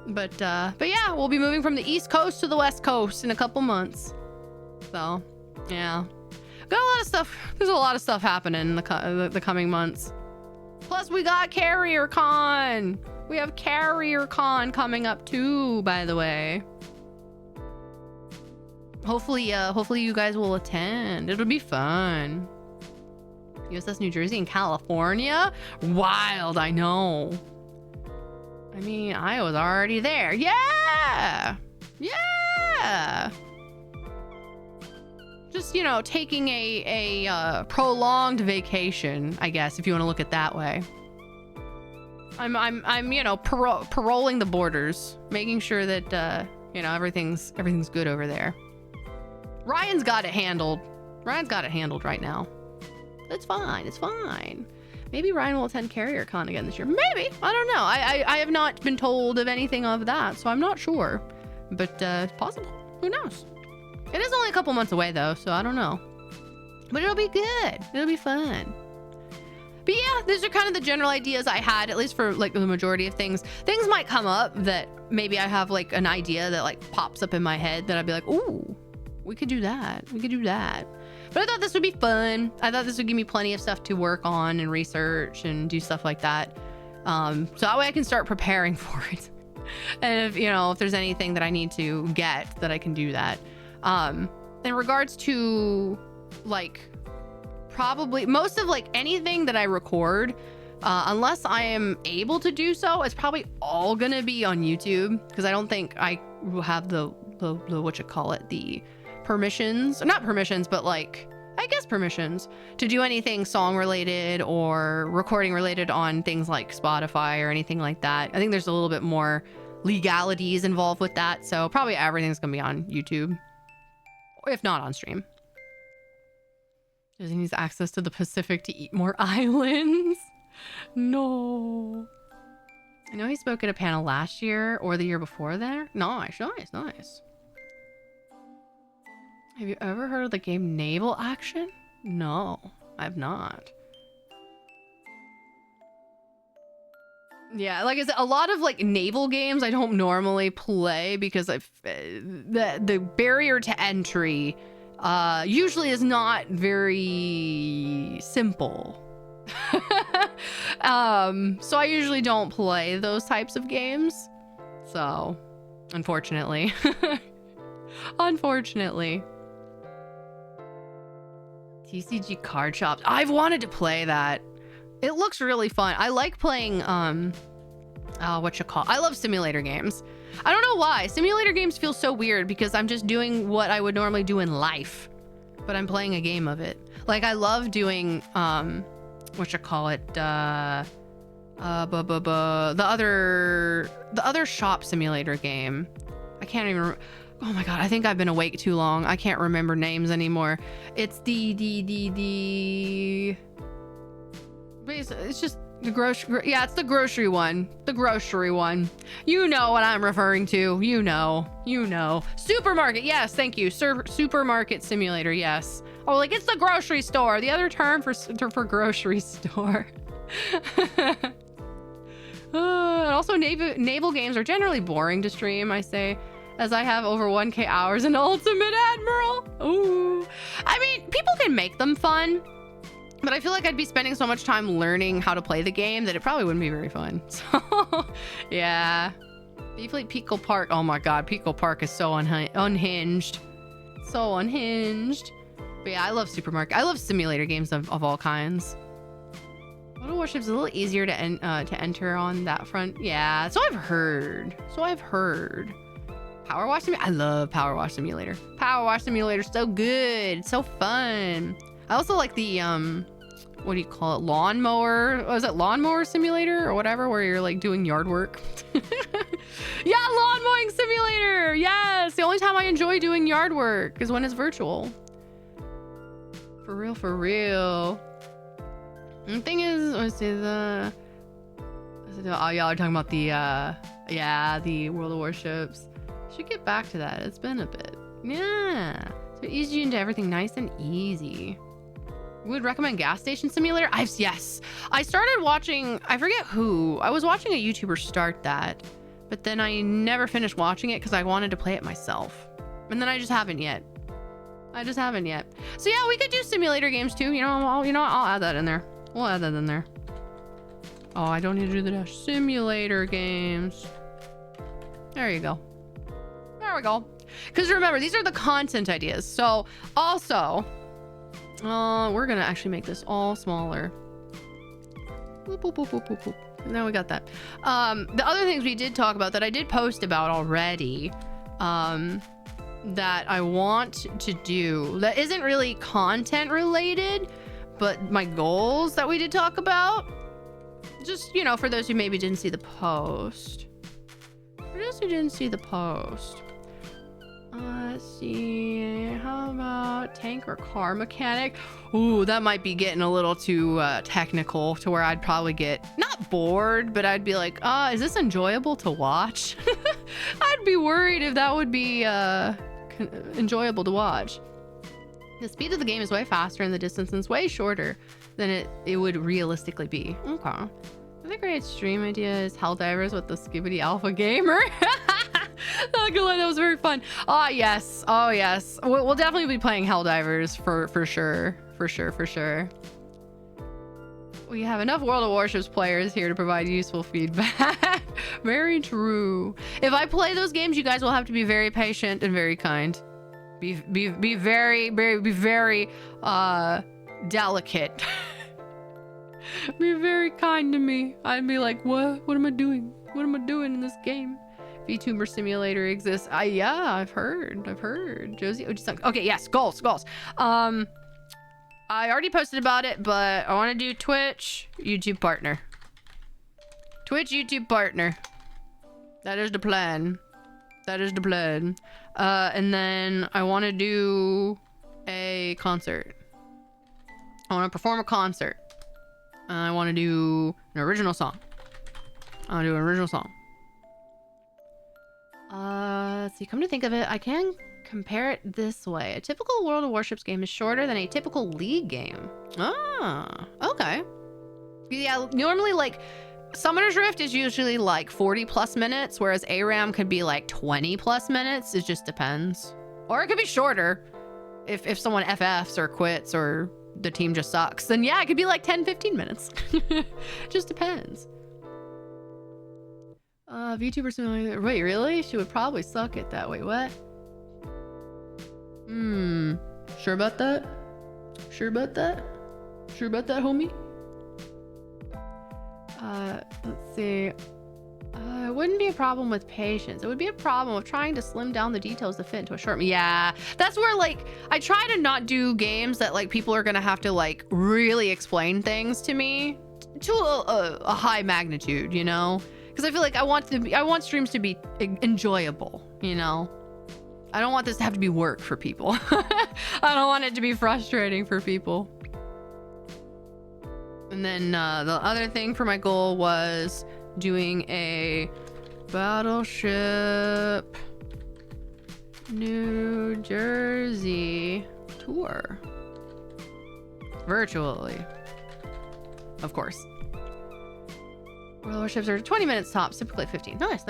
But yeah, we'll be moving from the East Coast to the West Coast in a couple months. So, yeah. Got a lot of stuff. There's a lot of stuff happening in the coming months. Plus, we got Carrier Con. We have Carrier Con coming up too, by the way. Hopefully you guys will attend. It'll be fun. USS New Jersey in California? Wild, I know. I mean, I was already there. Yeah! Yeah! Just, you know, taking a prolonged vacation, I guess, if you want to look at it that way. I'm you know, paroling the borders, making sure that you know, everything's good over there. Ryan's got it handled. Ryan's got it handled right now. It's fine. It's fine. Maybe Ryan will attend Carrier Con again this year. Maybe. I don't know. I have not been told of anything of that, so I'm not sure. But it's possible. Who knows? It is only a couple months away though, so I don't know. But it'll be good. It'll be fun. But yeah, these are kind of the general ideas I had, at least for like the majority of things. Things might come up that maybe I have like an idea that like pops up in my head that I'd be like, ooh, we could do that. We could do that. But I thought this would be fun. I thought this would give me plenty of stuff to work on and research and do stuff like that. So that way I can start preparing for it. And if, you know, if there's anything that I need to get, that I can do that. In regards to like probably most of like anything that I record, unless I am able to do so, it's probably all gonna be on YouTube, because I don't think I will have the what you call it, the permissions, not permissions, but like I guess permissions to do anything song related or recording related on things like Spotify or anything like that. I think there's a little bit more legalities involved with that, so probably everything's gonna be on YouTube, if not on stream. Disney needs access to the Pacific to eat more islands. No. I know he spoke at a panel last year or the year before there. Nice. Have you ever heard of the game Naval Action? No, I've not. Yeah, like I said, a lot of like naval games I don't normally play because the barrier to entry usually is not very simple. So I usually don't play those types of games. So, unfortunately. Unfortunately. TCG card shops. I've wanted to play that. It looks really fun. I like playing, I love simulator games. I don't know why. Simulator games feel so weird because I'm just doing what I would normally do in life, but I'm playing a game of it. Like I love doing, the other shop simulator game. I can't even remember. Oh my god, I think I've been awake too long. I can't remember names anymore. It's it's just the grocery. Yeah, it's the grocery one. The grocery one. You know what I'm referring to. You know. Supermarket. Yes, thank you. Supermarket simulator. Yes. Oh, like it's the grocery store. The other term for grocery store. And also, naval games are generally boring to stream, I say, as I have over 1K hours in Ultimate Admiral. Ooh. I mean, people can make them fun, but I feel like I'd be spending so much time learning how to play the game that it probably wouldn't be very fun. So, yeah. VFleet Pico Park. Oh my god, Pico Park is so unhinged. So unhinged. But yeah, I love Supermarket. I love simulator games of all kinds. Battle Warship's a little easier to enter on that front. Yeah, so I've heard. Power Wash Simulator. I love Power Wash Simulator. Power Wash Simulator, so good, so fun. I also like the what do you call it? Lawnmower. Was it Lawnmower Simulator or whatever, where you're like doing yard work? Yeah, lawn mowing simulator. Yes, the only time I enjoy doing yard work is when it's virtual. For real. And the thing is, let's see oh, y'all are talking about the World of Warships. Should get back to that. It's been a bit. Yeah. So it eases you into everything nice and easy. Would recommend Gas Station Simulator? Yes. I started watching, I forget who. I was watching a YouTuber start that, but then I never finished watching it because I wanted to play it myself. And then I just haven't yet. So yeah, we could do simulator games too. I'll add that in there. We'll add that in there. Oh, I don't need to do the dash simulator games. There you go. There we go. Because remember, these are the content ideas. So also, we're going to actually make this all smaller. Boop, boop, boop, boop, boop, boop. Now we got that. The other things we did talk about that I did post about already, that I want to do that isn't really content related, but my goals that we did talk about. Just, you know, for those who maybe didn't see the post. For those who didn't see the post. Let's see. How about tank or car mechanic? Ooh, that might be getting a little too technical to where I'd probably get not bored, but I'd be like, is this enjoyable to watch? I'd be worried if that would be enjoyable to watch. The speed of the game is way faster and the distance is way shorter than it would realistically be. Okay. I think a great stream idea is Helldivers with the Skibbity Alpha Gamer. Not gonna lie, that was very fun. Oh yes, oh yes. We'll definitely be playing Helldivers for sure. For sure. We have enough World of Warships players here to provide useful feedback. Very true. If I play those games, you guys will have to be very patient and very kind. Be very delicate. Be very kind to me. I'd be like, what am I doing? What am I doing in this game? VTuber Simulator exists. Yeah, I've heard. Josie, okay, yes, goals. I already posted about it, but I want to do Twitch, YouTube partner. Twitch, YouTube partner. That is the plan. And then I want to do a concert. I want to perform a concert. I want to do an original song. Let's see, come to think of it, I can compare it this way. A typical World of Warships game is shorter than a typical League game. Ah, okay. Yeah, normally like Summoner's Rift is usually like 40 plus minutes, whereas ARAM could be like 20 plus minutes. It just depends. Or it could be shorter if someone FFs or quits or the team just sucks. Then yeah, it could be like 10-15 minutes. Just depends. VTuber Simulator. Wait, really? She would probably suck at that. Wait, what? Sure about that? Sure about that, homie? Let's see. It wouldn't be a problem with patience. It would be a problem of trying to slim down the details to fit into a short. Yeah, that's where like I try to not do games that like people are gonna have to like really explain things to me to a high magnitude, you know? Because I feel like I want streams to be enjoyable, you know? I don't want this to have to be work for people. I don't want it to be frustrating for people. And then the other thing for my goal was doing a Battleship New Jersey tour. Virtually. Of course. World of Warships are 20 minutes tops, typically 15. Nice.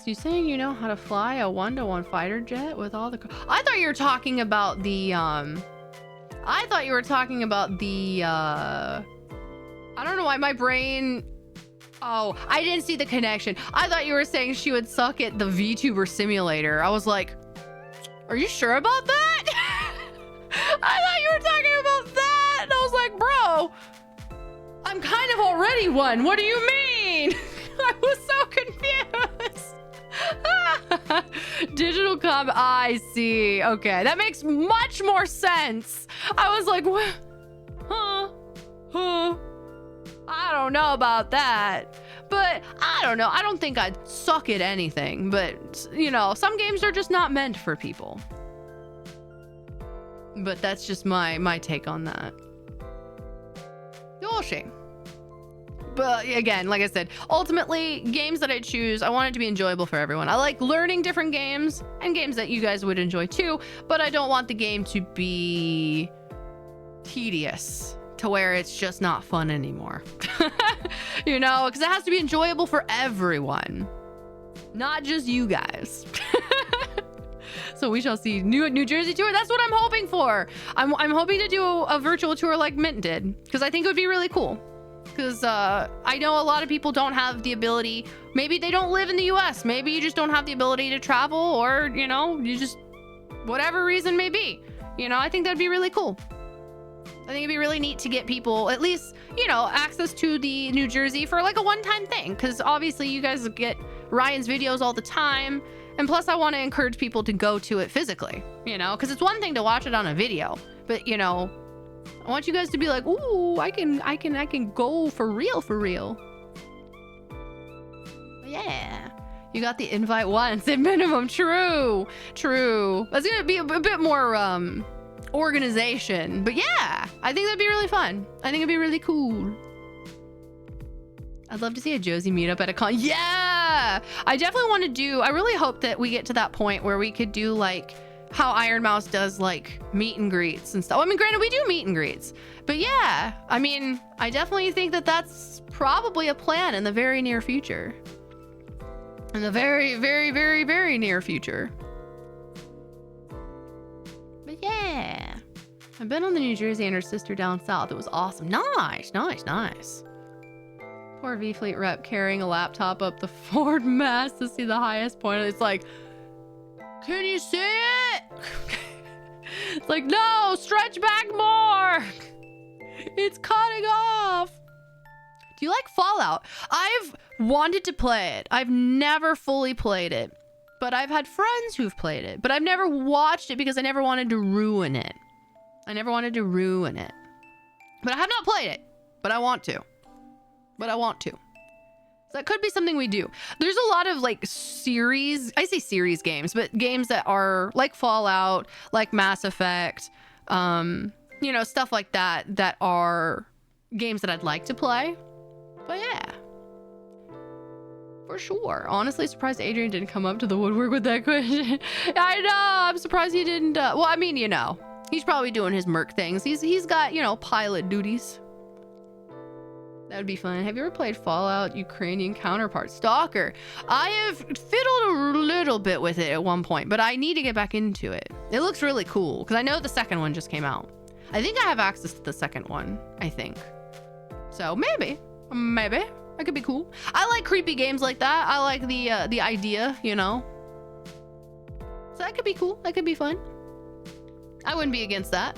You saying you know how to fly a 1-to-1 fighter jet with all the... I thought you were talking about the... I don't know why my brain... Oh, I didn't see the connection. I thought you were saying she would suck at the VTuber Simulator. I was like, are you sure about that? I thought you were talking about that. And I was like, bro, I'm kind of already one. What do you mean? I was so confused. Digital com. I see. Okay, that makes much more sense. I was like, what? Huh? I don't know about that. But I don't know. I don't think I'd suck at anything. But, you know, some games are just not meant for people. But that's just my take on that. Yoshi. But again, like I said, ultimately, games that I choose, I want it to be enjoyable for everyone. I like learning different games and games that you guys would enjoy too, but I don't want the game to be tedious to where it's just not fun anymore. You know, because it has to be enjoyable for everyone, not just you guys. So we shall see. New Jersey tour. That's what I'm hoping for. I'm hoping to do a virtual tour like Mint did, because I think it would be really cool. Because I know a lot of people don't have the ability. Maybe they don't live in the US. Maybe you just don't have the ability to travel, or, you know, you just, whatever reason may be. You know, I think that'd be really cool. I think it'd be really neat to get people at least, you know, access to the New Jersey for like a one-time thing. Because obviously you guys get Ryan's videos all the time. And plus I want to encourage people to go to it physically, you know, because it's one thing to watch it on a video, but, you know, I want you guys to be like, ooh, I can go for real, for real. Yeah. You got the invite once at minimum. True. That's gonna be a bit more organization, but yeah, I think that'd be really fun. I think it'd be really cool. I'd love to see a Josie meetup at a con. Yeah, I definitely want to do. I really hope that we get to that point where we could do like how Iron Mouse does like meet and greets and stuff. I mean, granted, we do meet and greets, but yeah, I mean, I definitely think that that's probably a plan in the very near future. In the very, very, very, very near future. But yeah, I've been on the New Jersey and her sister down south. It was awesome. Nice. Poor VFleet rep carrying a laptop up the Ford mast to see the highest point. It's like, can you see it? It's like, no, stretch back more. It's cutting off. Do you like Fallout? I've wanted to play it. I've never fully played it, but I've had friends who've played it, but I've never watched it because I never wanted to ruin it. But I have not played it, but I want to. So that could be something we do. There's a lot of like series, I say series games, but games that are like Fallout, like Mass Effect, you know, stuff like that, that are games that I'd like to play. But yeah, for sure. Honestly, surprised Adrian didn't come up to the woodwork with that question. I know, I'm surprised he didn't. Well, I mean, you know, he's probably doing his merc things. He's got, you know, pilot duties. That would be fun. Have you ever played Fallout Ukrainian counterpart? Stalker. I have fiddled a little bit with it at one point, but I need to get back into it. It looks really cool because I know the second one just came out. I think I have access to the second one, I think. So maybe that could be cool. I like creepy games like that. I like the idea, you know. So that could be cool. That could be fun. I wouldn't be against that.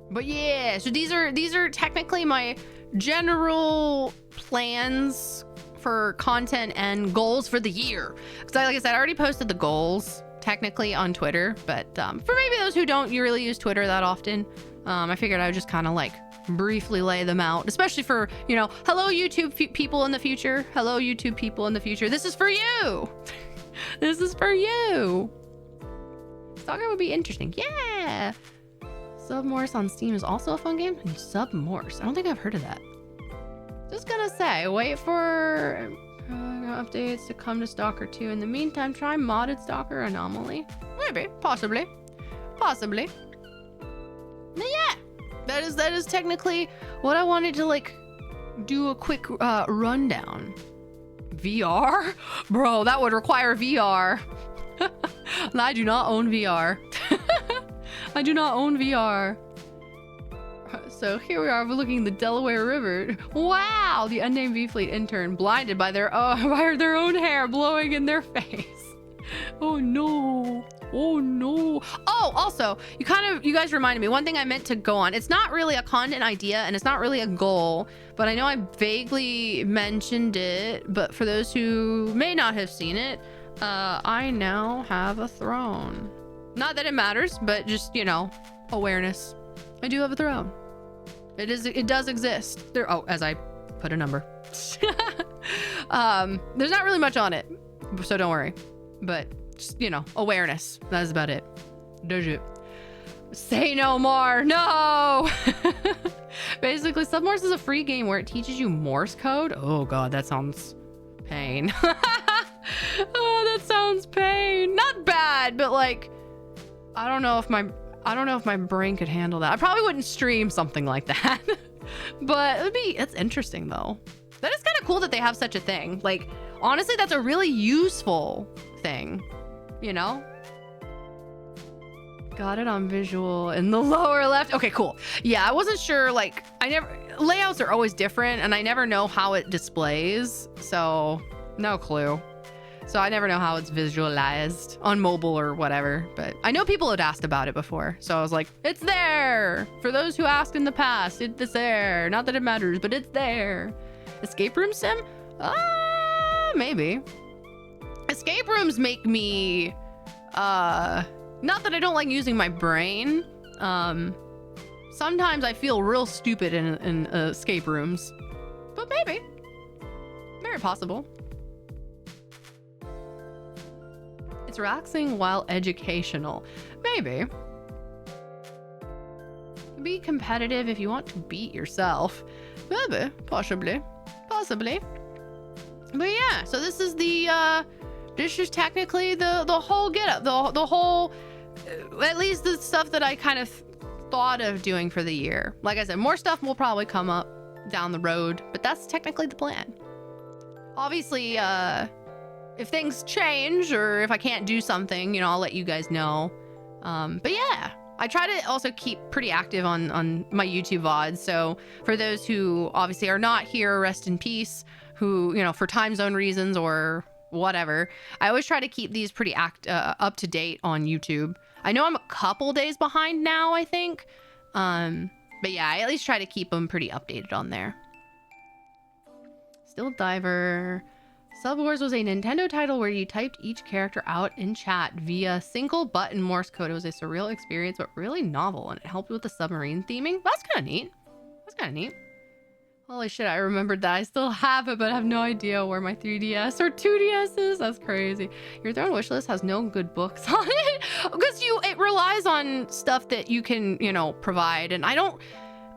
But yeah, so these are technically my general plans for content and goals for the year. Because like I said, I already posted the goals technically on Twitter, but for maybe those who don't really use Twitter that often, I figured I would just kind of like briefly lay them out, especially for, you know, hello YouTube people in the future. Hello YouTube people in the future. This is for you. This is for you. Stalker would be interesting. Yeah. Submorse on Steam is also a fun game. Submorse. I don't think I've heard of that. Just gonna say, wait for updates to come to Stalker 2. In the meantime, try modded Stalker Anomaly. Maybe. Possibly. But yeah. That is technically what I wanted to like do a quick rundown. VR? Bro, that would require VR. I do not own VR. I do not own VR. So here we are overlooking the Delaware River. Wow, the unnamed VFleet intern blinded by their own hair blowing in their face. Oh no. Oh, also, you guys reminded me, one thing I meant to go on. It's not really a content idea and it's not really a goal, but I know I vaguely mentioned it, but for those who may not have seen it, I now have a throne. Not that it matters, but just, you know, awareness. I do have a throne. It does exist. There. Oh, as I put a number. There's not really much on it, so don't worry. But just, you know, awareness. That's about it. Does it? Say no more. No. Basically, Submorse is a free game where it teaches you Morse code. Oh God, that sounds pain. Oh, that sounds pain. Not bad, but like, I don't know if my brain could handle that. I probably wouldn't stream something like that. But it's interesting though. That is kind of cool that they have such a thing. Like, honestly, that's a really useful thing, you know? Got it on visual in the lower left. Okay, cool. Yeah, I wasn't sure, like, layouts are always different, and I never know how it displays, so no clue. So I never know how it's visualized on mobile or whatever, but I know people had asked about it before, so I was like, it's there! For those who asked in the past, it's there. Not that it matters, but it's there. Escape room sim? Maybe. Escape rooms make me, not that I don't like using my brain, sometimes I feel real stupid in escape rooms, but maybe. Very possible. It's relaxing while educational. Maybe. Be competitive if you want to beat yourself. Maybe. Possibly. Possibly. But yeah, so this is this is technically the whole getup, the whole, at least the stuff that I kind of thought of doing for the year. Like I said, more stuff will probably come up down the road, but that's technically the plan. Obviously, if things change or if I can't do something, you know, I'll let you guys know. But yeah, I try to also keep pretty active on my YouTube VODs. So for those who obviously are not here, rest in peace, who, you know, for time zone reasons or whatever, I always try to keep these pretty up to date on YouTube. I know I'm a couple days behind now, I think. But yeah, I at least try to keep them pretty updated on there. Still Diver. Sub Wars was a Nintendo title where you typed each character out in chat via single button Morse code. It was a surreal experience, but really novel, and it helped with the submarine theming. That's kind of neat. That's kind of neat. Holy shit, I remembered that. I still have it, but I have no idea where my 3DS or 2DS is. That's crazy. Your Throne wishlist has no good books on it because it relies on stuff that you can, you know, provide. And I don't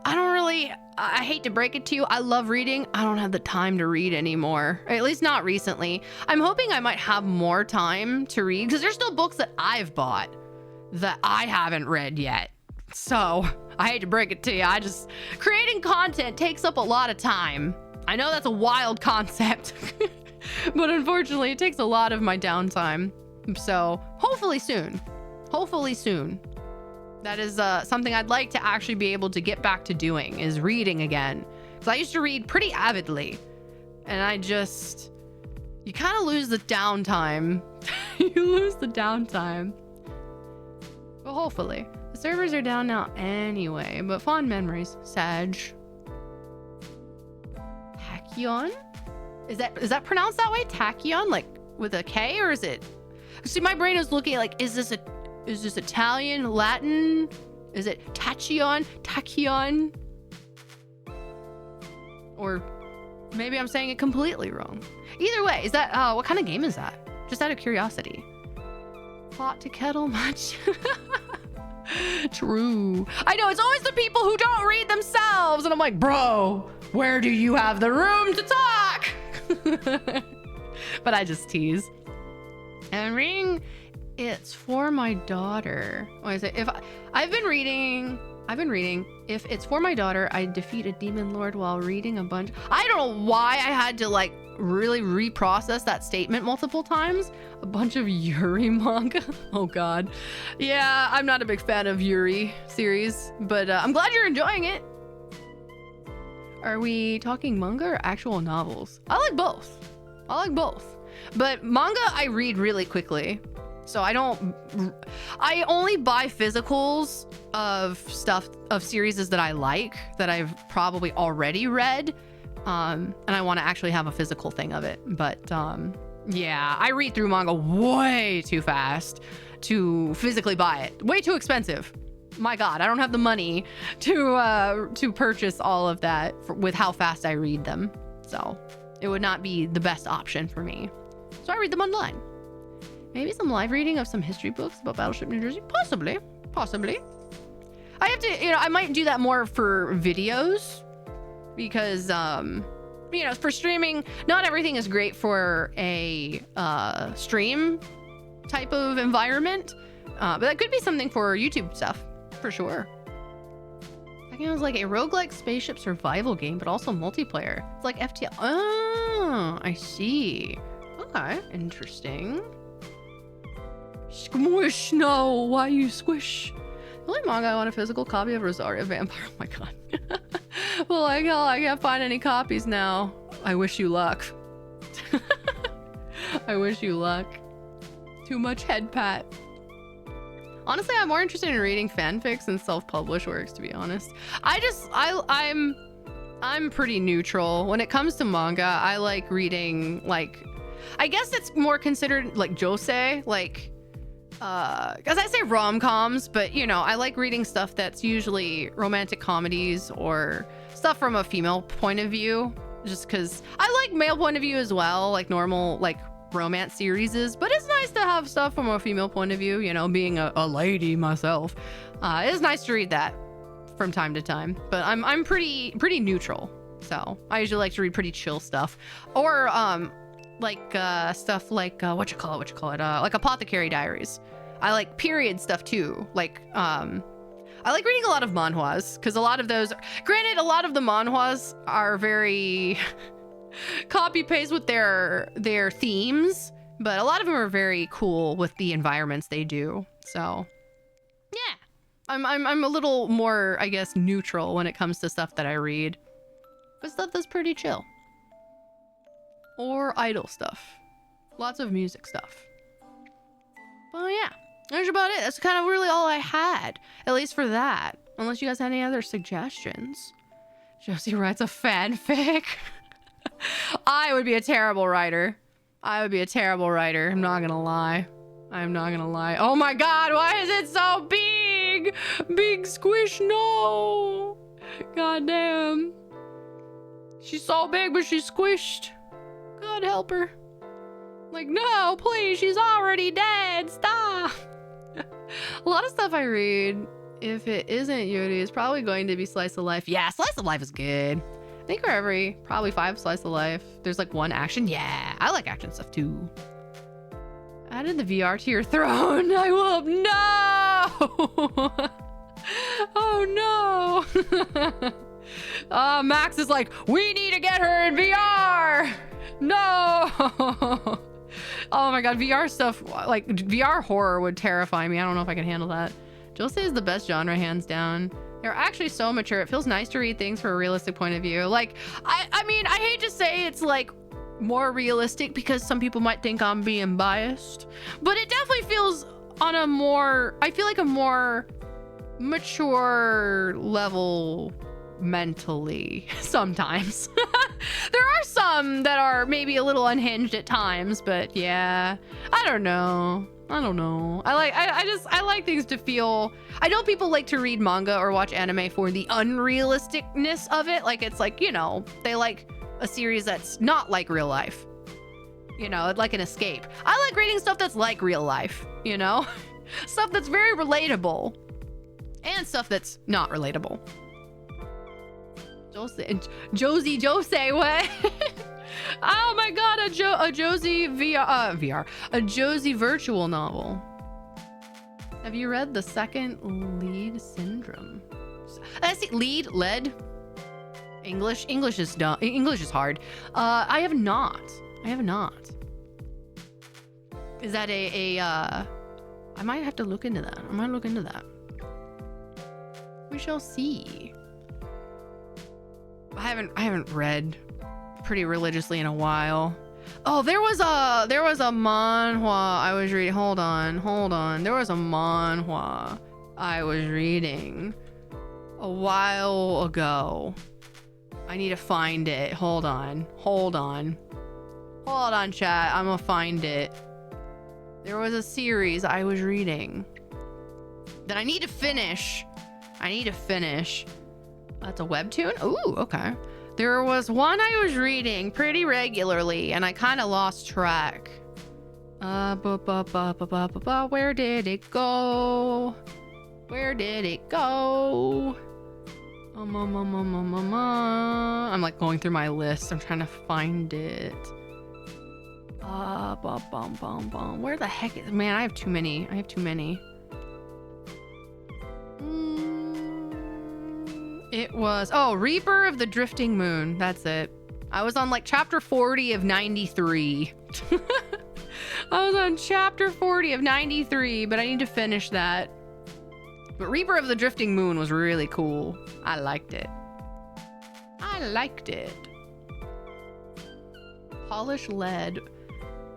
really, I hate to break it to you, I love reading. I don't have the time to read anymore, or at least not recently. I'm hoping I might have more time to read because there's still books that I've bought that I haven't read yet. So I hate to break it to you. Creating content takes up a lot of time. I know that's a wild concept, but unfortunately it takes a lot of my downtime. So hopefully soon, that is something I'd like to actually be able to get back to doing, is reading again. Because I used to read pretty avidly, and you kind of lose the downtime. You lose the downtime. But hopefully. The servers are down now anyway, but fond memories. Sag. Tachyon? Is that pronounced that way? Tachyon? Like with a K, or is it? See, my brain is looking like, is this Italian, Latin? Is it Tachyon? Tachyon? Or maybe I'm saying it completely wrong. Either way, is that, what kind of game is that? Just out of curiosity. Pot to kettle much? True. I know, it's always the people who don't read themselves, and I'm like, bro, where do you have the room to talk? But I just tease. And reading, it's for my daughter. What is it? I've been reading, if it's for my daughter, I defeat a demon lord while reading a bunch. I don't know why I had to like really reprocess that statement multiple times. A bunch of Yuri manga. Oh god. Yeah, I'm not a big fan of Yuri series, but I'm glad you're enjoying it. Are we talking manga or actual novels? I like both. But manga I read really quickly. So I only buy physicals of series that I like, that I've probably already read. And I want to actually have a physical thing of it. But yeah, I read through manga way too fast to physically buy it. Way too expensive. My god, I don't have the money to purchase all of that with how fast I read them. So it would not be the best option for me. So I read them online. Maybe some live reading of some history books about Battleship New Jersey? Possibly. I have to, I might do that more for videos because, for streaming, not everything is great for a stream type of environment. But that could be something for YouTube stuff, for sure. I think it was like a roguelike spaceship survival game, but also multiplayer. It's like FTL. Oh, I see. Okay, interesting. Squish, no, why you squish? The only manga I want a physical copy of Rosario Vampire. Oh my god. Well, like hell, I can't find any copies now. I wish you luck. I wish you luck. Too much head pat. Honestly, I'm more interested in reading fanfics than self-published works, to be honest. I'm pretty neutral. When it comes to manga, I like reading, like, I guess it's more considered like josei, like, because I say rom-coms, but you know, I like reading stuff that's usually romantic comedies or stuff from a female point of view, just because I like male point of view as well, like normal, like, romance series, but it's nice to have stuff from a female point of view, you know, being a lady myself. It's nice to read that from time to time, but I'm pretty neutral, so I usually like to read pretty chill stuff, or like stuff like what you call it, like Apothecary Diaries. I like period stuff too, like I like reading a lot of manhwas, because a lot of those, granted, a lot of the manhwas are very copy paste with their themes, but a lot of them are very cool with the environments they do. So yeah, I'm a little more, I guess, neutral when it comes to stuff that I read, but stuff that's pretty chill, or idle stuff, lots of music stuff. But yeah, that's about it. That's kind of really all I had, at least for that, unless you guys had any other suggestions. Josie writes a fanfic. I would be a terrible writer. I'm not gonna lie. Oh my god, why is it so big? Big squish, no. God damn. She's so big, but she's squished. God help her. Like, no, please, she's already dead. Stop. A lot of stuff I read, if it isn't Yuri, is probably going to be Slice of Life. Yeah, Slice of Life is good. I think for every probably 5 Slice of Life, there's like 1 action. Yeah, I like action stuff too. Added the VR to your throne. I will. No. Oh no. Max is like, we need to get her in VR. No. Oh my god, VR stuff, like VR horror would terrify me. I don't know if I can handle that. Josei is the best genre, hands down. They're actually so mature. It feels nice to read things from a realistic point of view. Like, I mean, I hate to say it's like more realistic because some people might think I'm being biased, but it definitely feels on a more, I feel like a more mature level mentally sometimes. There are some that are maybe a little unhinged at times, but yeah, I don't know. I like things to feel, I know people like to read manga or watch anime for the unrealisticness of it. Like, it's like, you know, they like a series that's not like real life, you know, like an escape. I like reading stuff that's like real life, you know, stuff that's very relatable and stuff that's not relatable. Josei, what? Oh my god, a Josie a Josie virtual novel. Have you read The Second Lead Syndrome? I see lead. English is dumb. English is hard. I have not. Is that I might have to look into that. We shall see. I haven't read pretty religiously in a while. Oh, there was a manhwa I was reading. Hold on. There was a manhwa I was reading a while ago. I need to find it. Hold on, chat. I'm gonna find it. There was a series I was reading that I need to finish. That's a webtoon? Ooh, okay. There was one I was reading pretty regularly, and I kind of lost track. Where did it go? I'm like going through my list. I'm trying to find it. Where the heck is... Man, I have too many. It was, Reaper of the Drifting Moon. That's it. I was on like chapter 40 of 93. I was on chapter 40 of 93, but I need to finish that. But Reaper of the Drifting Moon was really cool. I liked it. I liked it. Polished lead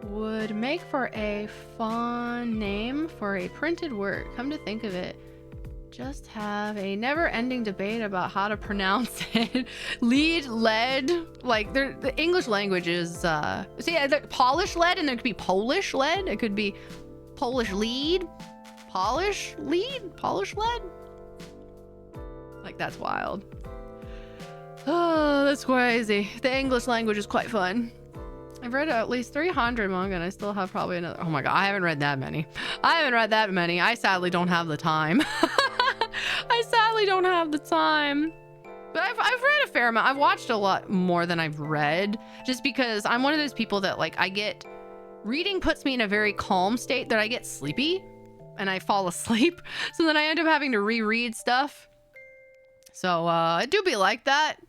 would make for a fun name for a printed word. Come to think of it, just have a never-ending debate about how to pronounce it. Lead. Like, the English language is polished lead, and there could be Polish lead. It could be Polish lead, polish lead, Polish lead. Like, that's wild. Oh, that's crazy. The English language is quite fun. I've read at least 300 manga, and I still have probably another. Oh my god, I haven't read that many. I sadly don't have the time. I sadly don't have the time. But I've read a fair amount. I've watched a lot more than I've read, just because I'm one of those people that, like, reading puts me in a very calm state that I get sleepy and I fall asleep. So then I end up having to reread stuff. So it do be like that.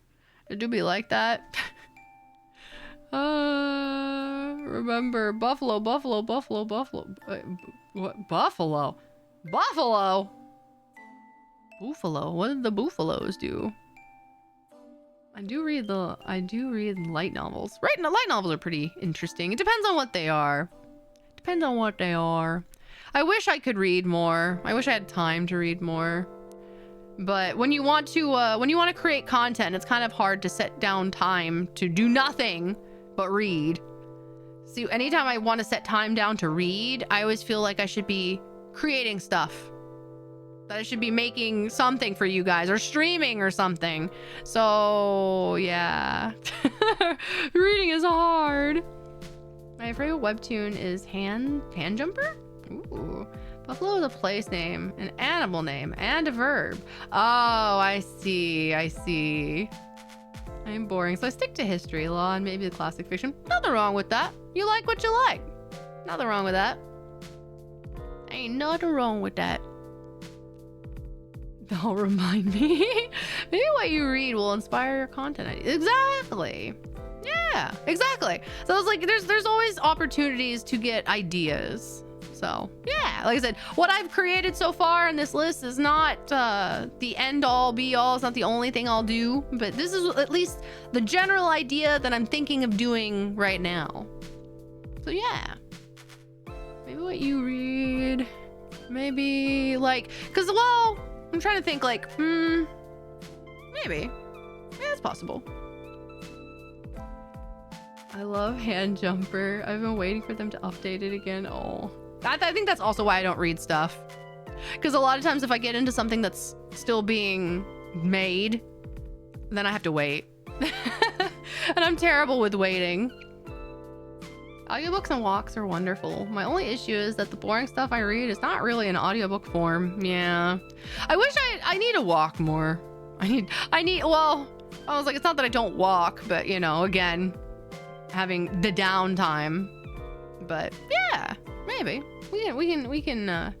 Remember buffalo. What? Buffalo. What did the buffaloes do? I do read light novels. Right, light novels are pretty interesting. It depends on what they are. I wish I could read more. I wish I had time to read more. But when you want to create content, it's kind of hard to set down time to do nothing but read. See, anytime I want to set time down to read, I always feel like I should be creating stuff. That I should be making something for you guys or streaming or something. So yeah. Reading is hard. My favorite webtoon is Hand Jumper? Ooh. Buffalo is a place name, an animal name, and a verb. Oh, I see. I'm boring, so I stick to history, law, and maybe the classic fiction. Nothing wrong with that. You like what you like. Nothing wrong with that. Ain't nothing wrong with that. Don't remind me. Maybe what you read will inspire your content. Exactly. Yeah, exactly. So it's like there's always opportunities to get ideas. So yeah, like I said, what I've created so far in this list is not the end all be all. It's not the only thing I'll do, but this is at least the general idea that I'm thinking of doing right now. So yeah, maybe what you read, maybe like, cause well, I'm trying to think like, maybe, yeah, it's possible. I love Hand Jumper. I've been waiting for them to update it again. Oh. I think that's also why I don't read stuff. Because a lot of times if I get into something that's still being made, then I have to wait. And I'm terrible with waiting. Audiobooks and walks are wonderful. My only issue is that the boring stuff I read is not really in audiobook form. Yeah. I wish I need to walk more. Well, I was like, it's not that I don't walk, but you know, again, having the downtime. But yeah, maybe. We can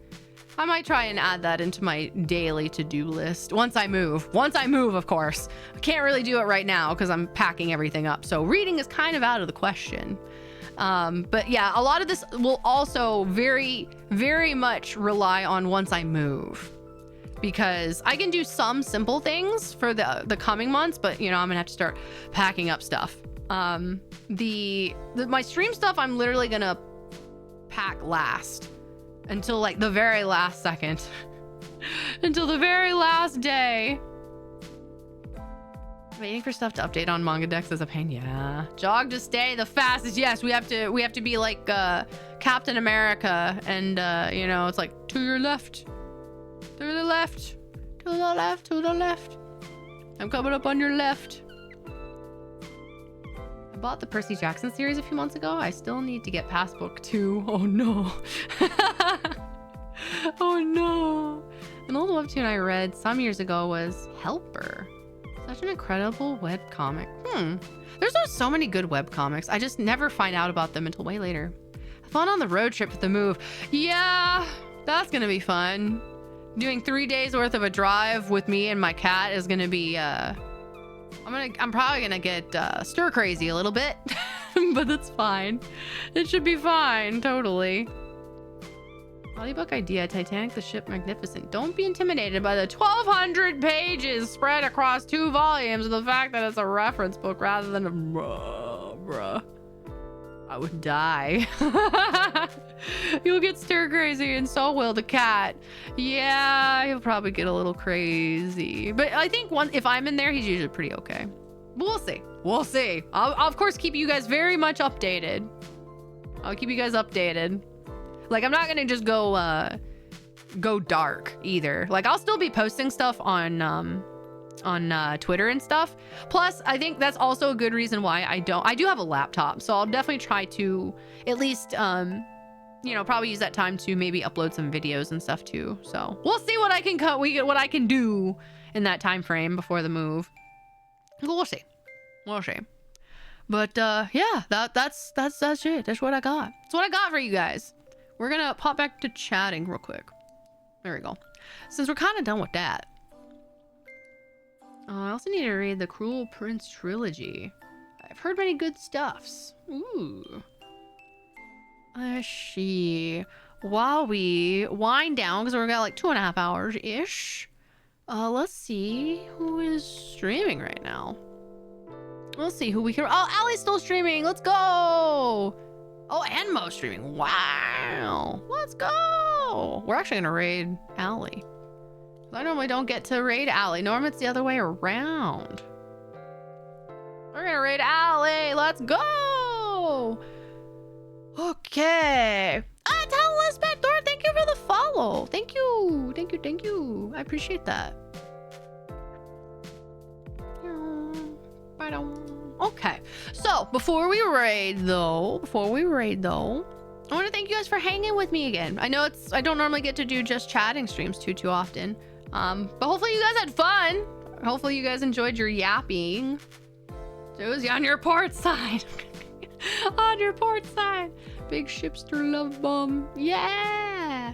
I might try and add that into my daily to-do list once I move, of course. I can't really do it right now because I'm packing everything up. So reading is kind of out of the question. But yeah, a lot of this will also very, very much rely on once I move, because I can do some simple things for the coming months, but you know, I'm gonna have to start packing up stuff. My stream stuff, I'm literally gonna pack last until like the very last second. Until the very last day. Waiting for stuff to update on manga decks is a pain. Yeah. Jog to stay the fastest. Yes, we have to be like Captain America, and you know, it's like to your left. To the left. To the left. To the left. I'm coming up on your left. I bought the Percy Jackson series a few months ago. I still need to get past book 2. Oh no. Oh no. An old webtoon I read some years ago was Helper. Such an incredible webcomic. There's so many good webcomics. I just never find out about them until way later. Fun on the road trip to the move. Yeah, that's gonna be fun. Doing 3 days worth of a drive with me and my cat is gonna be I'm probably gonna get stir crazy a little bit. But that's fine. It should be fine, totally. Audiobook idea, Titanic, the ship magnificent. Don't be intimidated by the 1,200 pages spread across 2 volumes and the fact that it's a reference book rather than a bruh. I would die. You'll get stir crazy, and so will the cat. Yeah, he'll probably get a little crazy. But I think if I'm in there, he's usually pretty okay. But we'll see. We'll see. I'll of course keep you guys very much updated. I'll keep you guys updated. Like, I'm not gonna just go dark either. Like, I'll still be posting stuff on Twitter and stuff. Plus, I think that's also a good reason why I do have a laptop, so I'll definitely try to at least you know, probably use that time to maybe upload some videos and stuff too. So we'll see what I can what I can do in that time frame before the move. We'll see. But yeah, that's it. That's what I got. That's what I got for you guys. We're gonna pop back to chatting real quick. There we go. Since we're kind of done with that, I also need to read the Cruel Prince trilogy. I've heard many good stuffs. Ooh. Let's see. While we wind down, because we've got like 2.5 hours ish. Let's see who is streaming right now. Let's see who we can. Oh, Allie's still streaming. Let's go. Oh, and Mo's streaming. Wow. Let's go. We're actually gonna raid Allie. I normally don't get to raid Allie. Normally it's the other way around. We're gonna raid Allie. Let's go. Okay. Tell Elizabeth Thor, thank you for the follow. Thank you. I appreciate that. Okay, so before we raid though, I want to thank you guys for hanging with me again. I know I don't normally get to do just chatting streams too often, but hopefully you guys had fun. Hopefully you guys enjoyed your yapping. Josie on your port side. On your port side. Big shipster love bomb. Yeah.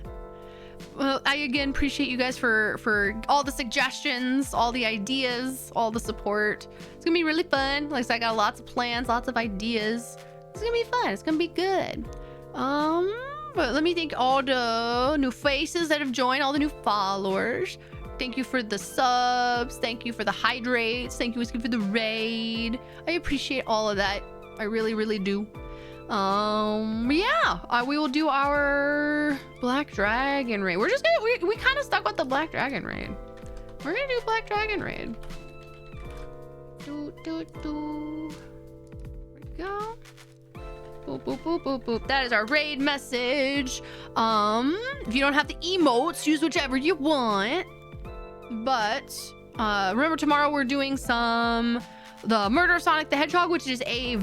Well, I again appreciate you guys for all the suggestions, all the ideas, all the support. It's gonna be really fun. Like I said, I got lots of plans, lots of ideas. It's gonna be fun. It's gonna be good. But let me thank all the new faces that have joined, all the new followers. Thank you for the subs. Thank you for the hydrates. Thank you for the raid. I appreciate all of that. I really, really do. Yeah, we will do our Black Dragon raid. We're just gonna, we kind of stuck with the Black Dragon raid. We're gonna do Black Dragon raid. There we go. Boop, boop, boop, boop, boop. That is our raid message. If you don't have the emotes, use whichever you want. But, remember tomorrow we're doing the Murder of Sonic the Hedgehog, which is a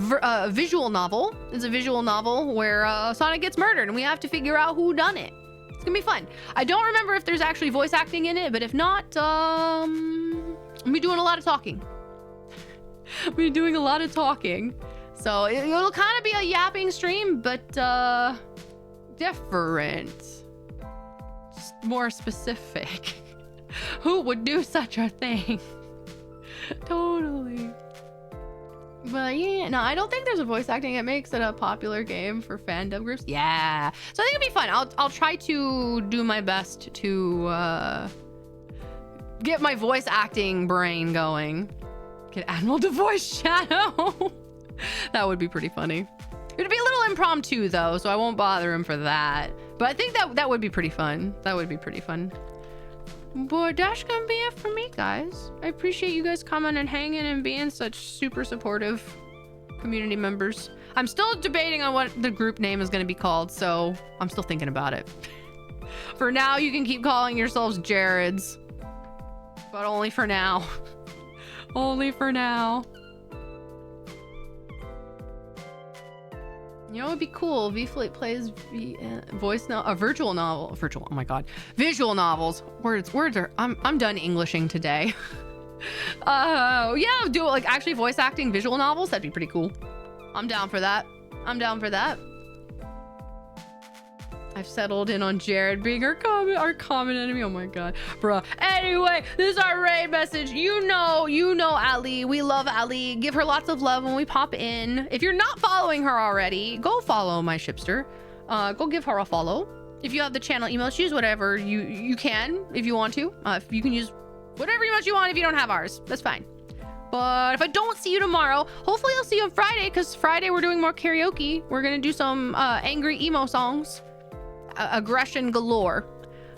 visual novel. It's a visual novel where Sonic gets murdered and we have to figure out who done it. It's gonna be fun. I don't remember if there's actually voice acting in it, but if not, I'll be doing a lot of talking. I'll be doing a lot of talking. So it'll kind of be a yapping stream, but different. Just more specific. Who would do such a thing? Totally. But yeah, no, I don't think there's a voice acting. It makes it a popular game for fandom groups. Yeah. So I think it'll be fun. I'll try to do my best to get my voice acting brain going. Get Admiral to voice Shadow. That would be pretty funny. It'd be a little impromptu though, so I won't bother him for that. But I think that would be pretty fun. That would be pretty fun. But that's gonna be it for me, guys. I appreciate you guys coming and hanging and being such super supportive community members. I'm still debating on what the group name is gonna be called, so I'm still thinking about it. For now, you can keep calling yourselves Jareds. But only for now. Only for now. You know, it'd be cool. VFleet plays virtual novel. Oh my god, visual novels. Words are. I'm done Englishing today. Yeah, do like actually voice acting visual novels. That'd be pretty cool. I'm down for that. I've settled in on Jared being our common enemy. Oh my god, bruh. Anyway, this is our raid message. You know Ali. We love Ali. Give her lots of love when we pop in. If you're not following her already, go follow my shipster. Go give her a follow. if you have the channel emotes, use whatever you can if you want to. If you can use whatever emotes you want if you don't have ours. That's fine. But if I don't see you tomorrow, hopefully I'll see you on Friday, because Friday we're doing more karaoke. We're going to do some angry emo songs. Aggression galore.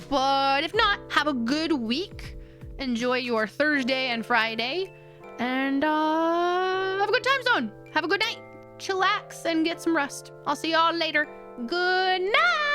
But if not, have a good week. Enjoy your Thursday and Friday. And have a good time zone. Have a good night. Chillax and get some rest. I'll see y'all later. Good night.